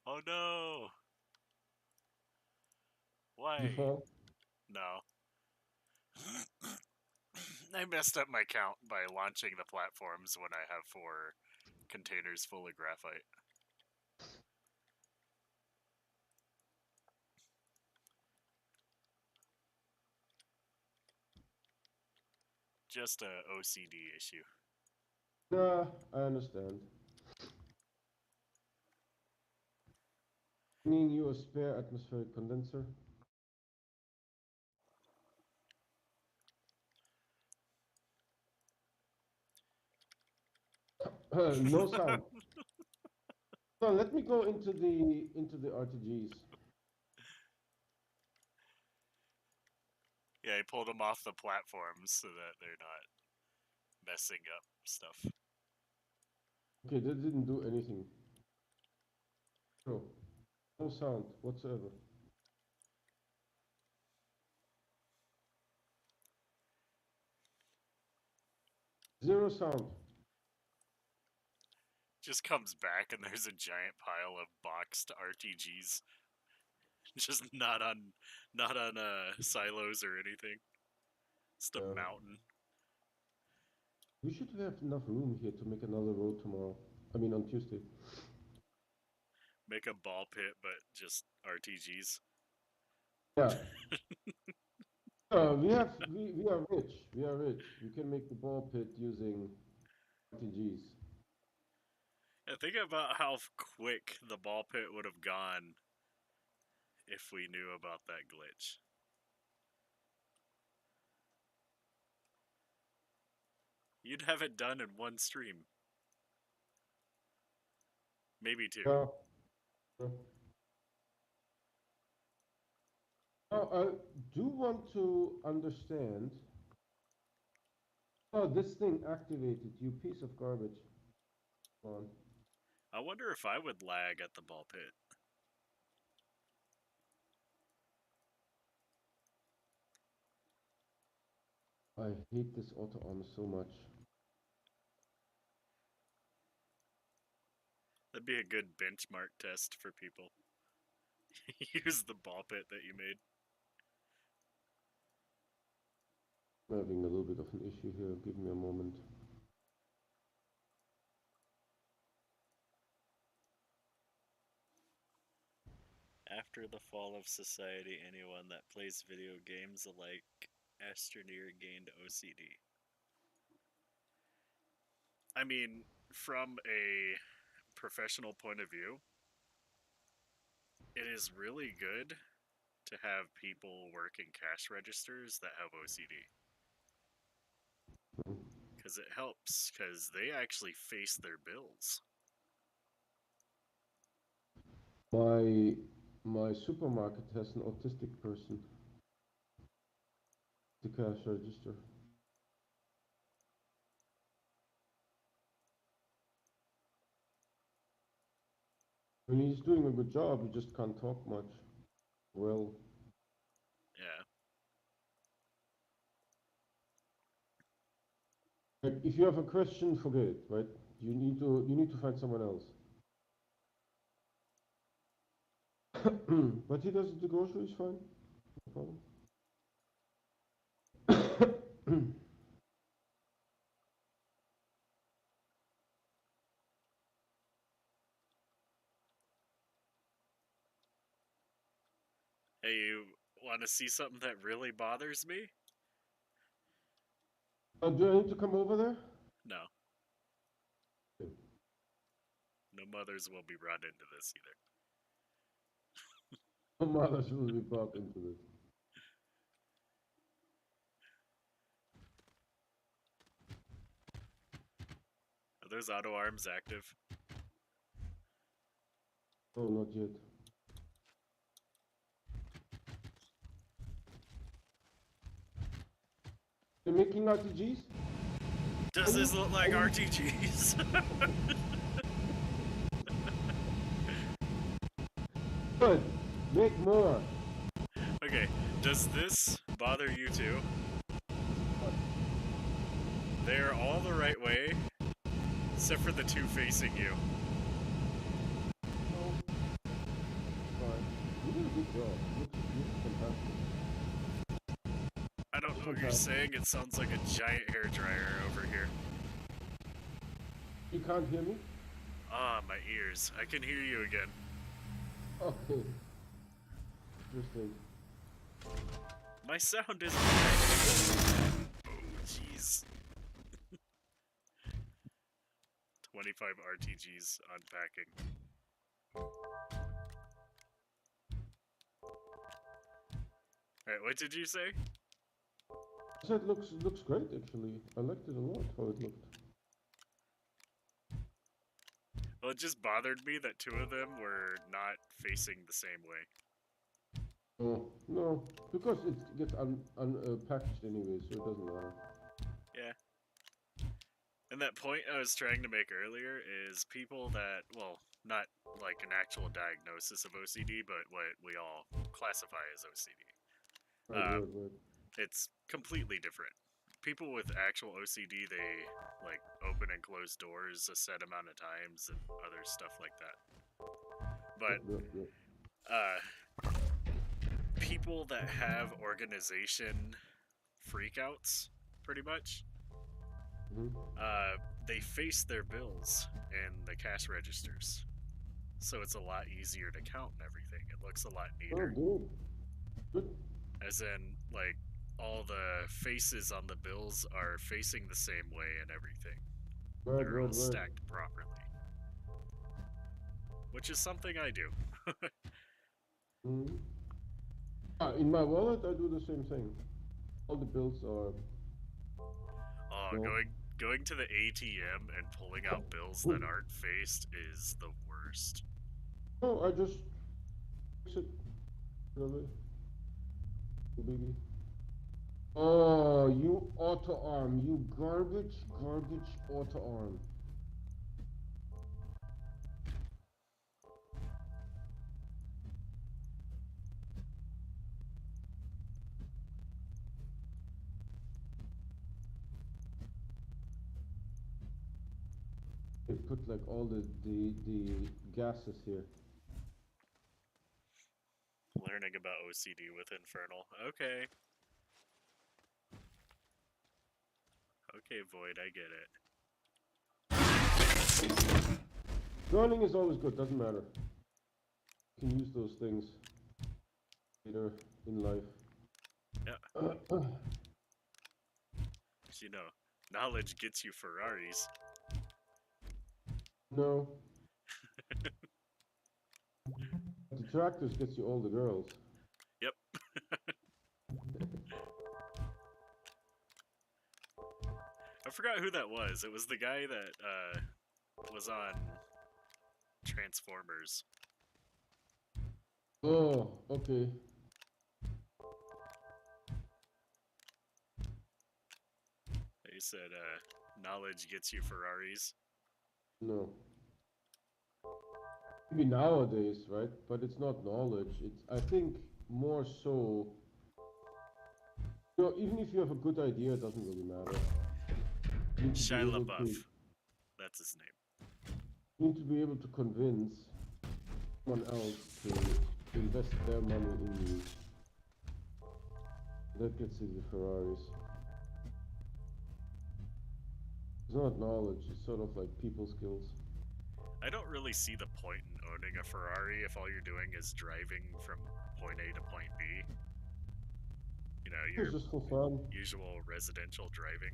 S2: Oh no!
S1: Did you
S2: Why?
S1: fall?
S2: No. I messed up my count by launching the platforms when I have 4 containers full of graphite. Just a OCD issue.
S1: Nah, I understand. Bringing you a spare atmospheric condenser. No sound. So let me go into the RTGs.
S2: Yeah, I pulled them off the platforms so that they're not messing up stuff.
S1: Okay, that didn't do anything. No, no sound whatsoever. Zero sound.
S2: Just comes back and there's a giant pile of boxed RTGs. Just not on silos or anything. Just a
S1: Yeah.
S2: mountain.
S1: We should have enough room here to make another road tomorrow. I mean on Tuesday.
S2: Make a ball pit, but just RTGs.
S1: Yeah. We are rich. We are rich. We can make the ball pit using RTGs.
S2: Yeah, think about how quick the ball pit would have gone if we knew about that glitch. You'd have it done in one stream. Maybe 2.
S1: Yeah. Yeah. Now, I do want to understand. Oh, this thing activated, you piece of garbage. Come on.
S2: I wonder if I would lag at the ball pit.
S1: I hate this auto arm so much.
S2: That'd be a good benchmark test for people. Use the ball pit that you made.
S1: I'm having a little bit of an issue here. Give me a moment.
S2: After the fall of society, anyone that plays video games like Astroneer gained OCD. I mean, from a professional point of view, it is really good to have people working cash registers that have OCD. Because it helps, because they actually face their bills.
S1: My supermarket has an autistic person. The cash register. I mean, he's doing a good job. He just can't talk much. Well,
S2: Yeah.
S1: Like, if you have a question, forget it, right? You need to find someone else. But he does the groceries fine, no problem.
S2: Hey, you want to see something that really bothers me?
S1: Do I need to come over there?
S2: No.
S1: Okay.
S2: No mothers will be brought into this either.
S1: No mothers will be brought into this.
S2: Are those auto arms active?
S1: No, not yet. They're making RTGs?
S2: Does this look like RTGs?
S1: Good. Make more.
S2: Okay, does this bother you too? They're all the right way, except for the two facing you.
S1: No. Fine. You did a good job. Looks fantastic.
S2: I don't know what you're saying, it sounds like a giant hairdryer over here.
S1: You can't hear me?
S2: Ah, my ears. I can hear you again.
S1: Okay. Interesting.
S2: My sound isn't right. Oh, jeez. 25 RTGs unpacking. Alright, what did you say?
S1: I said looks great actually. I liked it a lot how it looked.
S2: Well, it just bothered me that two of them were not facing the same way.
S1: Oh no, because it gets packaged anyway, so it doesn't matter.
S2: Yeah. And that point I was trying to make earlier is people that, well, not like an actual diagnosis of OCD, but what we all classify as OCD.
S1: Right.
S2: It's completely different. People with actual OCD, they like open and close doors a set amount of times and other stuff like that. But people that have organization freakouts, pretty much, they face their bills in the cash registers, so it's a lot easier to count and everything. It looks a lot neater.
S1: Oh, good.
S2: As in, like, all the faces on the bills are facing the same way and everything. They're all stacked properly. Which is something I do.
S1: In my wallet, I do the same thing. All the bills are...
S2: Going to the ATM and pulling out bills that aren't faced is the worst.
S1: No, I just fix it. Really? Biggie. Oh, you auto arm, you garbage auto arm. They put like all the gases here.
S2: Learning about OCD with Infernal. Okay. Okay, Void, I get it.
S1: Running is always good, doesn't matter. You can use those things later in life.
S2: Yeah. You know, knowledge gets you Ferraris.
S1: No. The tractors gets you all the girls.
S2: Yep. I forgot who that was. It was the guy that was on Transformers.
S1: Oh, okay.
S2: He said, knowledge gets you Ferraris.
S1: No. Maybe nowadays, right? But it's not knowledge. It's, I think, more so... You know, even if you have a good idea, it doesn't really matter. need to be
S2: Shia
S1: able to
S2: LaBeouf. That's his name.
S1: need to be able to convince someone else to invest their money in you. That gets you the Ferraris. It's not knowledge, it's sort of like people skills.
S2: I don't really see the point in owning a Ferrari if all you're doing is driving from point A to point B. You know,
S1: It's
S2: your
S1: just for fun.
S2: usual residential driving.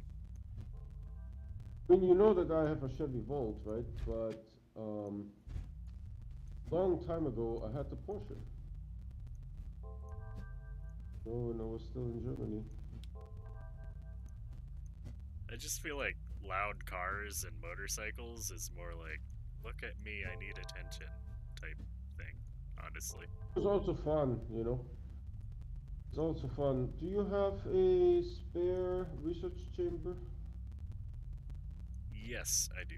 S1: I mean, you know that I have a Chevy Volt, right? But long time ago, I had the Porsche. Oh, and I was still in Germany.
S2: I just feel like loud cars and motorcycles is more like, look at me, I need attention type thing, honestly.
S1: It's also fun, you know. It's also fun. Do you have a spare research chamber?
S2: Yes, I do.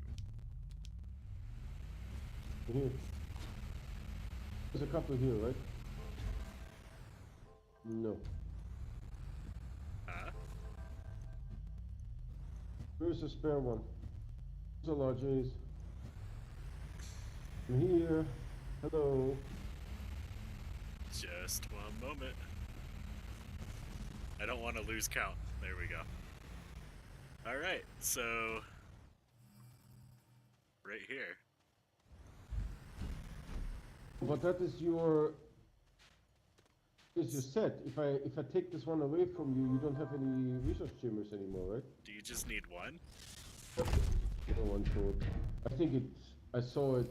S1: Here. There's a couple here, right? No.
S2: Huh?
S1: Here's a spare one. There's a large A's. I'm here. Hello.
S2: Just one moment. I don't want to lose count. There we go. Alright, so... right here.
S1: But that is your set. If I take this one away from you, you don't have any research chambers anymore, right?
S2: Do you just need one?
S1: No one showed. I think it. I saw it.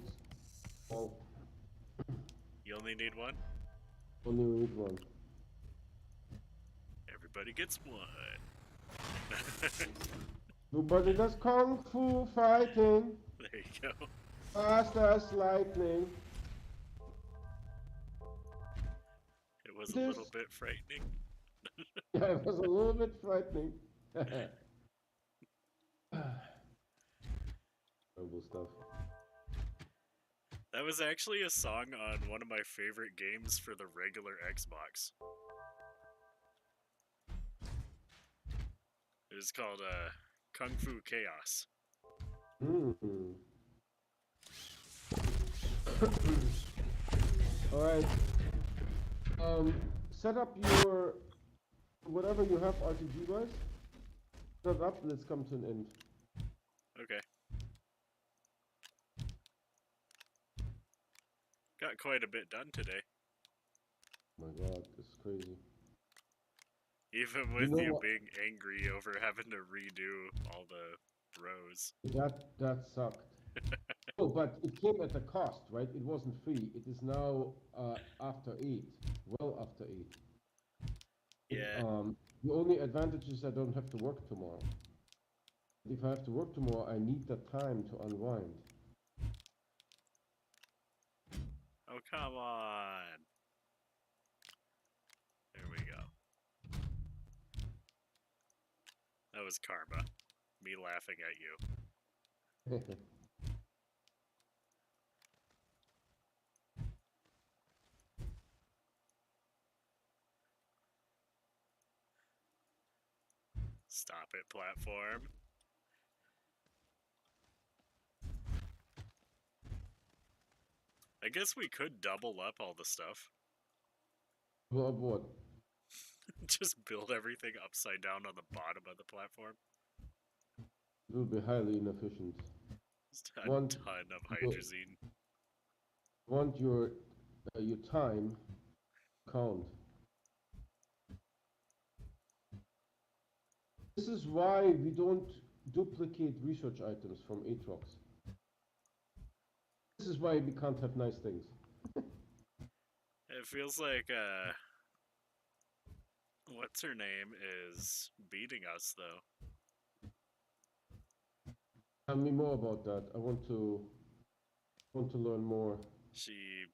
S1: Oh,
S2: You only need one?
S1: only need one.
S2: Everybody gets one.
S1: Nobody does kung fu fighting.
S2: There you go.
S1: Fast as lightning.
S2: It was a little bit frightening.
S1: Yeah, it was a little bit frightening. Terrible stuff.
S2: That was actually a song on one of my favorite games for the regular Xbox. It was called Kung Fu Chaos.
S1: Alright. Set up your whatever you have RPG wise. Set it up, let's come to an end.
S2: Okay. Got quite a bit done today.
S1: Oh my god, this is crazy.
S2: Even with
S1: know
S2: you
S1: what?
S2: being angry over having to redo all the rows.
S1: That sucked. Oh, but it came at a cost, right? It wasn't free. It is now after 8. Well after 8.
S2: Yeah.
S1: The only advantage is I don't have to work tomorrow. If I have to work tomorrow, I need that time to unwind.
S2: Oh, come on. There we go. That was karma. Me laughing at you. Stop it, platform. I guess we could double up all the stuff.
S1: Well, what?
S2: Just build everything upside down on the bottom of the platform.
S1: It will be highly inefficient.
S2: Just a ton of hydrazine.
S1: Want your time count. This is why we don't duplicate research items from Aatrox. This is why we can't have nice things.
S2: It feels like, what's her name is beating us, though.
S1: Tell me more about that. I want to learn more.
S2: She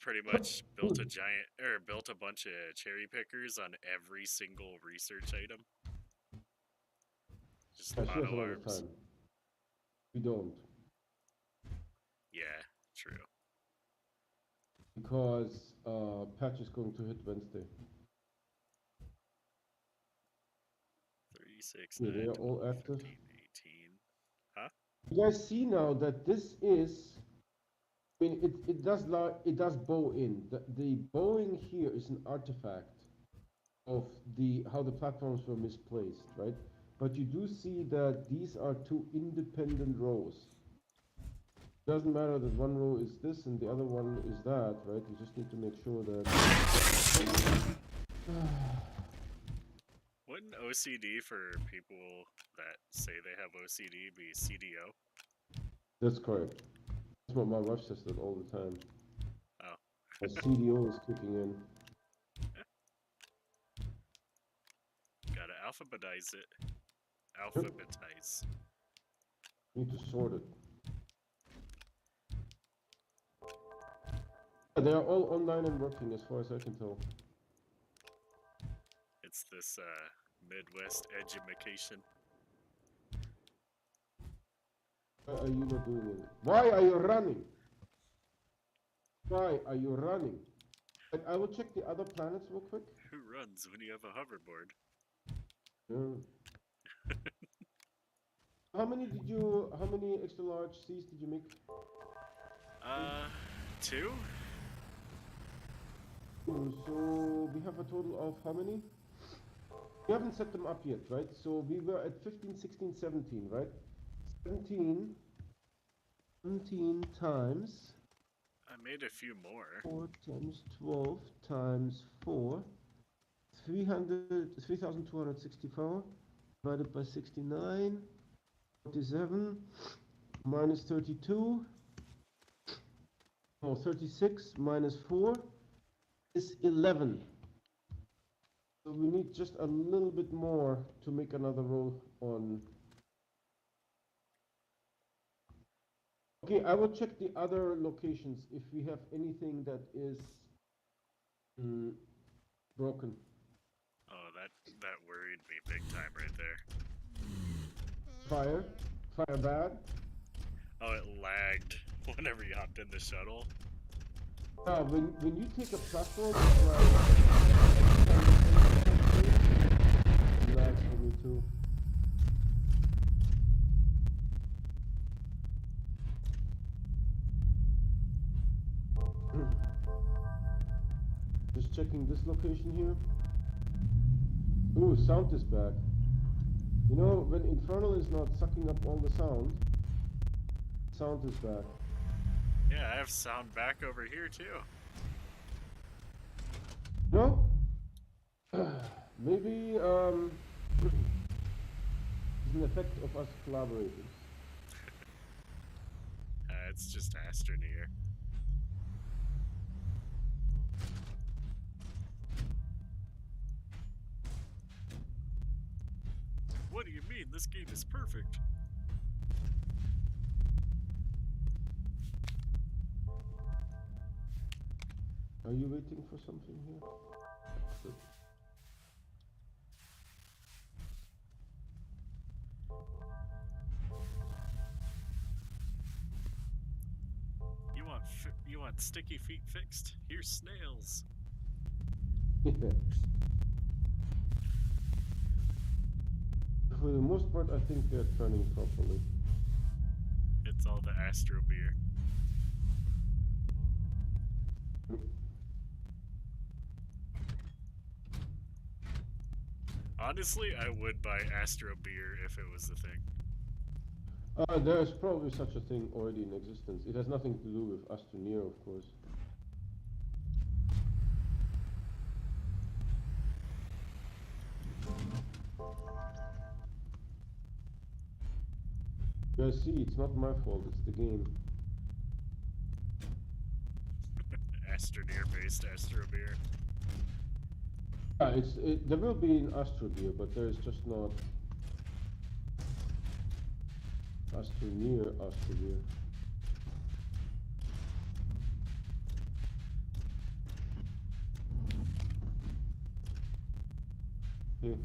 S2: pretty much built built a bunch of cherry pickers on every single research item. Just
S1: She has a
S2: mono
S1: lot of
S2: arms.
S1: time. We don't.
S2: Yeah, true.
S1: Because patch is going to hit Wednesday.
S2: 36,
S1: Yeah,
S2: 9,
S1: they are all
S2: 12,
S1: active.
S2: 15, 18.
S1: You guys see now that this is, I mean, it does bow in. The bowing here is an artifact of how the platforms were misplaced, right? But you do see that these are two independent rows. It doesn't matter that one row is this and the other one is that, right? You just need to make sure that.
S2: Wouldn't OCD for people that say they have OCD be CDO?
S1: That's correct. That's what my wife says that all the time.
S2: Oh.
S1: The CDO is kicking in.
S2: Gotta alphabetize it. Alphabetize.
S1: Need to sort it. They are all online and working as far as I can tell.
S2: It's this Midwest education.
S1: Why are you not doing it? Why are you running? Why are you running? I will check the other planets real quick.
S2: Who runs when you have a hoverboard?
S1: How many extra large C's did you make?
S2: 2?
S1: So we have a total of how many? We haven't set them up yet, right? So we were at 15, 16, 17, right? 17 times...
S2: I made a few more.
S1: 4 times 12 times 4. 3,264 divided by 69. 47 minus 32. Oh, 36 minus 4 is 11. So we need just a little bit more to make another row on. Okay, I will check the other locations if we have anything that is broken.
S2: Oh, that worried me big time right there.
S1: Fire bad.
S2: Oh, it lagged whenever you hopped in the shuttle.
S1: When you take a platform, it lags for me too. Just checking this location here. Ooh, sound is back. You know, when Infernal is not sucking up all the sound is back.
S2: Yeah, I have sound back over here too.
S1: No? Maybe it's an effect of us collaborating.
S2: It's just Astroneer. What do you mean? This game is perfect.
S1: Are you waiting for something here? Good.
S2: You want sticky feet fixed? Here's snails.
S1: For the most part, I think they're turning properly.
S2: It's all the Astro beer. Honestly, I would buy Astro beer if it was the thing.
S1: There's probably such a thing already in existence. It has nothing to do with Astroneer, of course. Yeah, see, it's not my fault, it's the game.
S2: Astroneer-based Astro beer.
S1: Yeah, there will be an Astro beer, but there's just not Astroneer beer. Okay,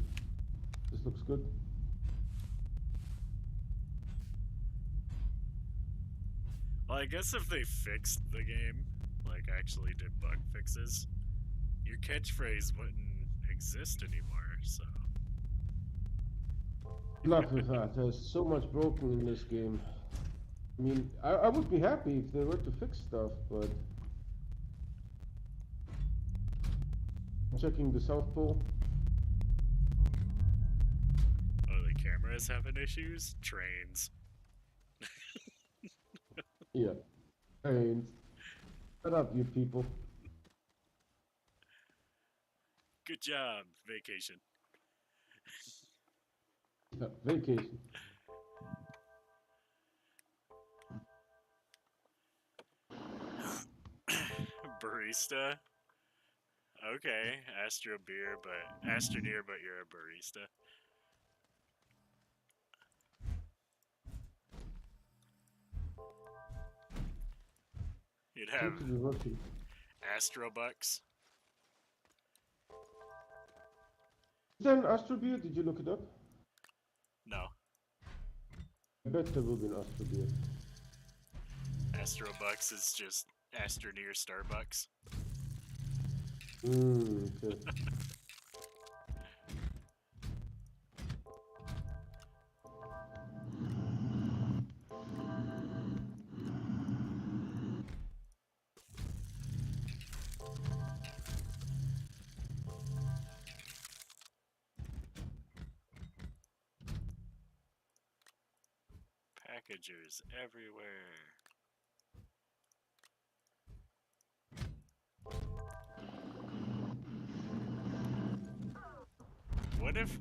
S1: this looks good.
S2: Well, I guess if they fixed the game, like actually did bug fixes, your catchphrase wouldn't exist anymore, so...
S1: Good luck with that. There's so much broken in this game. I mean, I would be happy if they were to fix stuff, but checking the South Pole.
S2: Oh, the camera's having issues? Trains.
S1: Yeah. And shut up, you people.
S2: Good job, vacation.
S1: Yeah, vacation.
S2: Barista? Okay, Astro beer, but Astroneer, but you're a barista. You'd have
S1: Seem to be working.
S2: Astro Bucks.
S1: Is there an Astrobeer? Did you look it up?
S2: No,
S1: I bet there will be an Astrobeer.
S2: Astro Bucks is just Astroneer Starbucks.
S1: Okay.
S2: Packagers everywhere. What if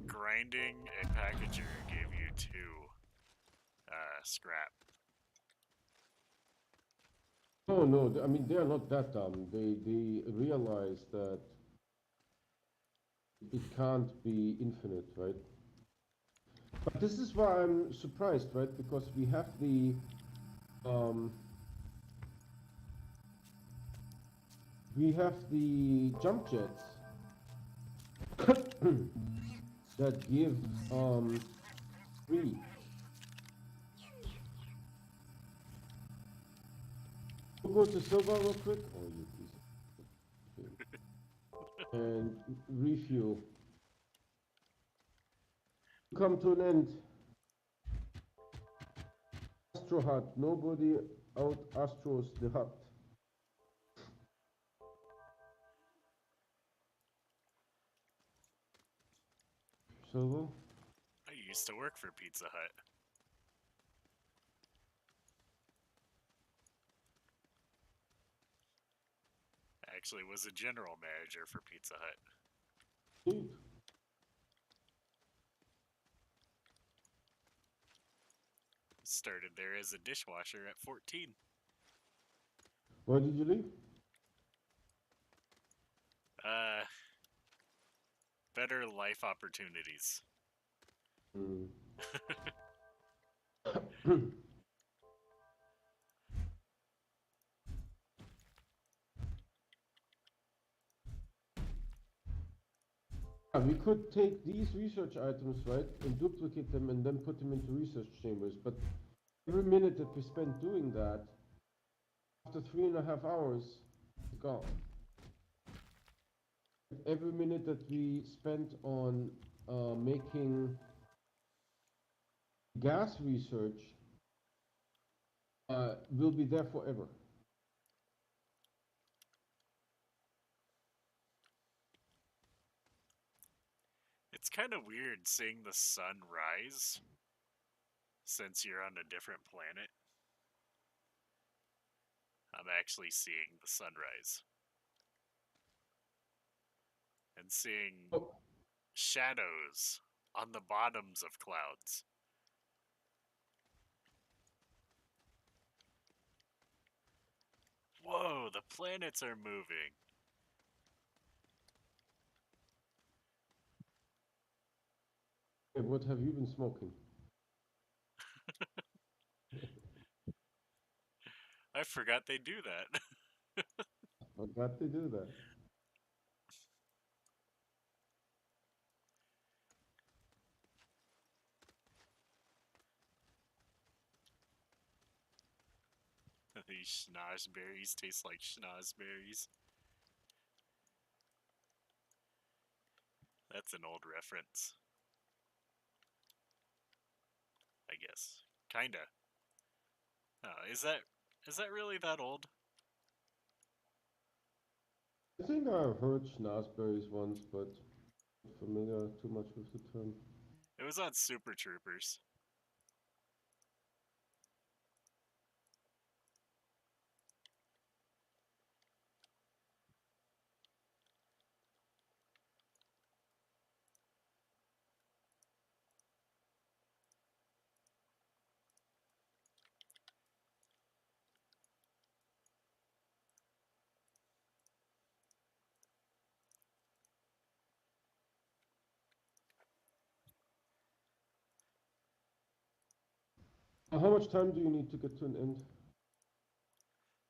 S2: grinding a packager gave you 2 scrap?
S1: Oh no, I mean they are not that dumb. They realize that it can't be infinite, right? But this is why I'm surprised, right? Because um, we have the jump jets that give 3. We'll go to silver real quick. Oh, you piece of shit. And refuel. Come to an end. Astro hut. Nobody out Astros the hut. Silver.
S2: I used to work for Pizza Hut. Actually, was a general manager for Pizza Hut.
S1: Neat.
S2: Started there as a dishwasher at 14.
S1: Why did you leave?
S2: Uh, better life opportunities.
S1: Hmm. We could take these research items, right, and duplicate them and then put them into research chambers. But every minute that we spend doing that, after 3.5 hours, it's gone. Every minute that we spent on making gas research will be there forever.
S2: It's kind of weird seeing the sun rise since you're on a different planet. I'm actually seeing the sunrise and seeing
S1: Oh,
S2: shadows on the bottoms of clouds. Whoa, the planets are moving.
S1: what have you been smoking?
S2: I forgot they do that.
S1: I got to do that.
S2: These schnozberries taste like schnozberries. That's an old reference, I guess. Kinda. Oh, is that really that old?
S1: I think I've heard schnozberries once, but not familiar too much with the term.
S2: It was on Super Troopers.
S1: How much time do you need to get to an end?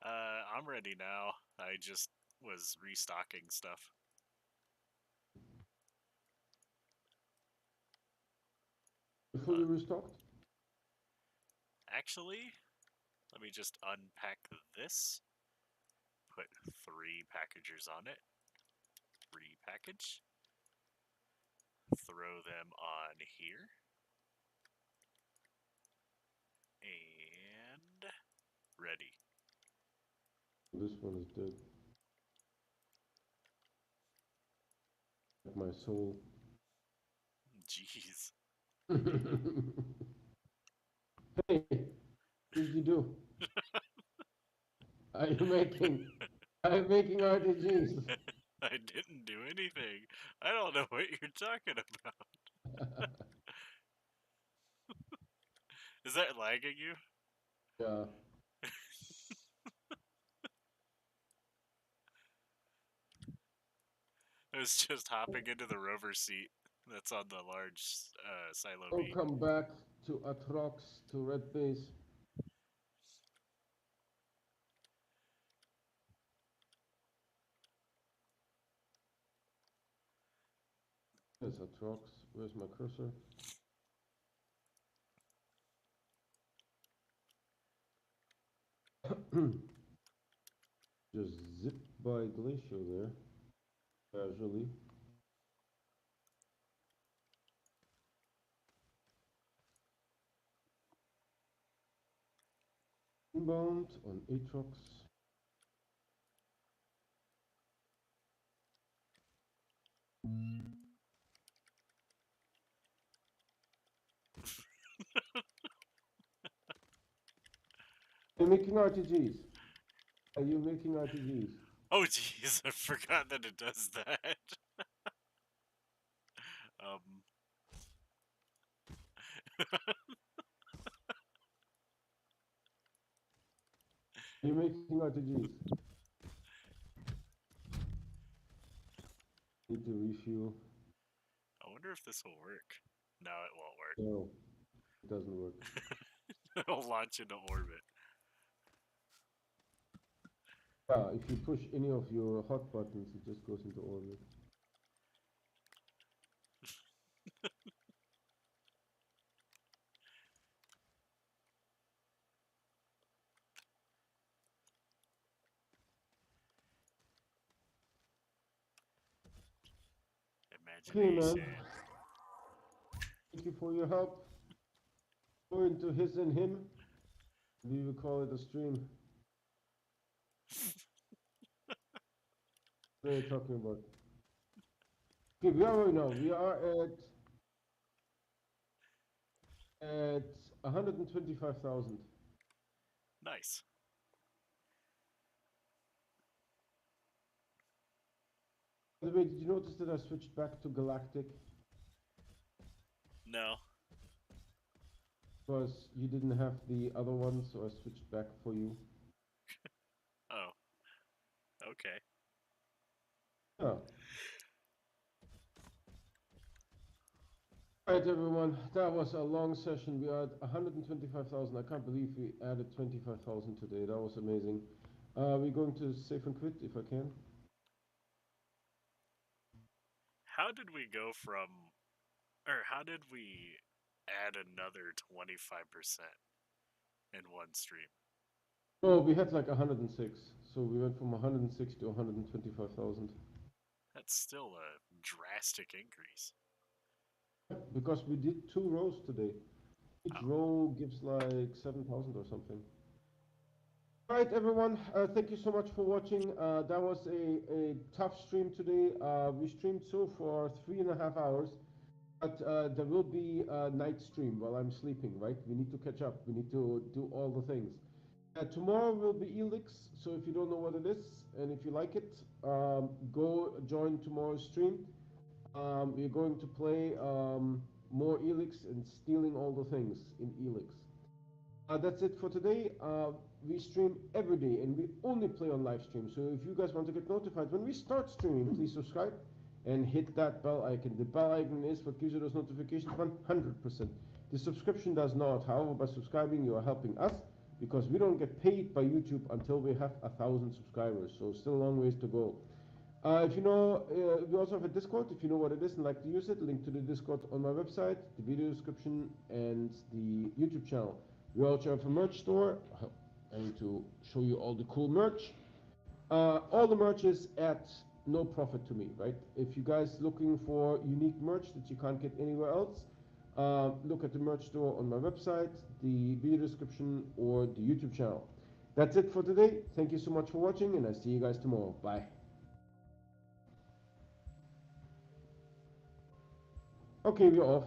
S2: I'm ready now. I just was restocking stuff.
S1: You're fully restocked?
S2: Actually, let me just unpack this. Put 3 packagers on it. Repackage. Throw them on here. And ready.
S1: This one is dead. Like my soul.
S2: Jeez.
S1: Hey, what did you do? Are you making? Are you making RTGs?
S2: I didn't do anything. I don't know what you're talking about. Is that lagging you?
S1: Yeah.
S2: I was just hopping into the rover seat that's on the large silo B.
S1: Welcome back to Atrox, to Red Base. There's Atrox. Where's my cursor? Just zip by Glacier there, casually. Inbound on Atrox. Are you making RTGs? Are you making RTGs?
S2: Oh jeez, I forgot that it does that. um,
S1: Are you making RTGs? Need to refuel.
S2: I wonder if this will work. No, it won't work.
S1: No, it doesn't work.
S2: It'll launch into orbit.
S1: Yeah, if you push any of your hot buttons, it just goes into orbit. Okay, man.
S2: Imagination.
S1: Thank you for your help. Go into his and him. We will call it a stream. What are you talking about? Okay, we are right now. We are at 125,000.
S2: Nice.
S1: By the way, did you notice that I switched back to Galactic?
S2: No.
S1: Because you didn't have the other one, so I switched back for you.
S2: Oh. Okay.
S1: Yeah. Alright, everyone, that was a long session. We are at 125,000. I can't believe we added 25,000 today. That was amazing. We're going to save and quit if I can.
S2: How did we go from, or how did we add another 25% in one stream?
S1: Oh, we had like 106. So we went from 106 to 125,000.
S2: That's still a drastic increase.
S1: Because we did 2 rows today. Each
S2: Oh,
S1: row gives like 7,000 or something. All right, everyone. Thank you so much for watching. That was a tough stream today. We streamed so for 3.5 hours, but there will be a night stream while I'm sleeping, right? We need to catch up. We need to do all the things. Tomorrow will be Elix, so if you don't know what it is and if you like it, go join tomorrow's stream. We're going to play more Elix and stealing all the things in Elix. That's it for today. We stream every day and we only play on live stream. So if you guys want to get notified when we start streaming, please subscribe and hit that bell icon. The bell icon is what gives you those notifications 100%. The subscription does not. However, by subscribing, you are helping us because we don't get paid by YouTube until we have 1,000 subscribers. So still a long ways to go. If you know, we also have a Discord. If you know what it is and like to use it, link to the Discord on my website, the video description, and the YouTube channel. We also have a merch store. I need to show you all the cool merch. All the merch is at no profit to me, right? If you guys looking for unique merch that you can't get anywhere else, look at the merch store on my website, the video description, or the YouTube channel. That's it for today. Thank you so much for watching, and I'll see you guys tomorrow. Bye. Okay, we're off.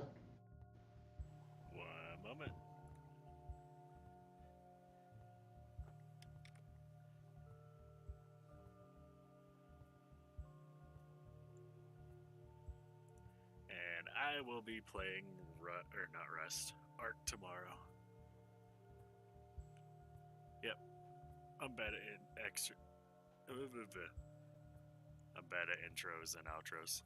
S2: One moment. And I will be playing Ark tomorrow. Yep, I'm bad at I'm bad at intros and outros.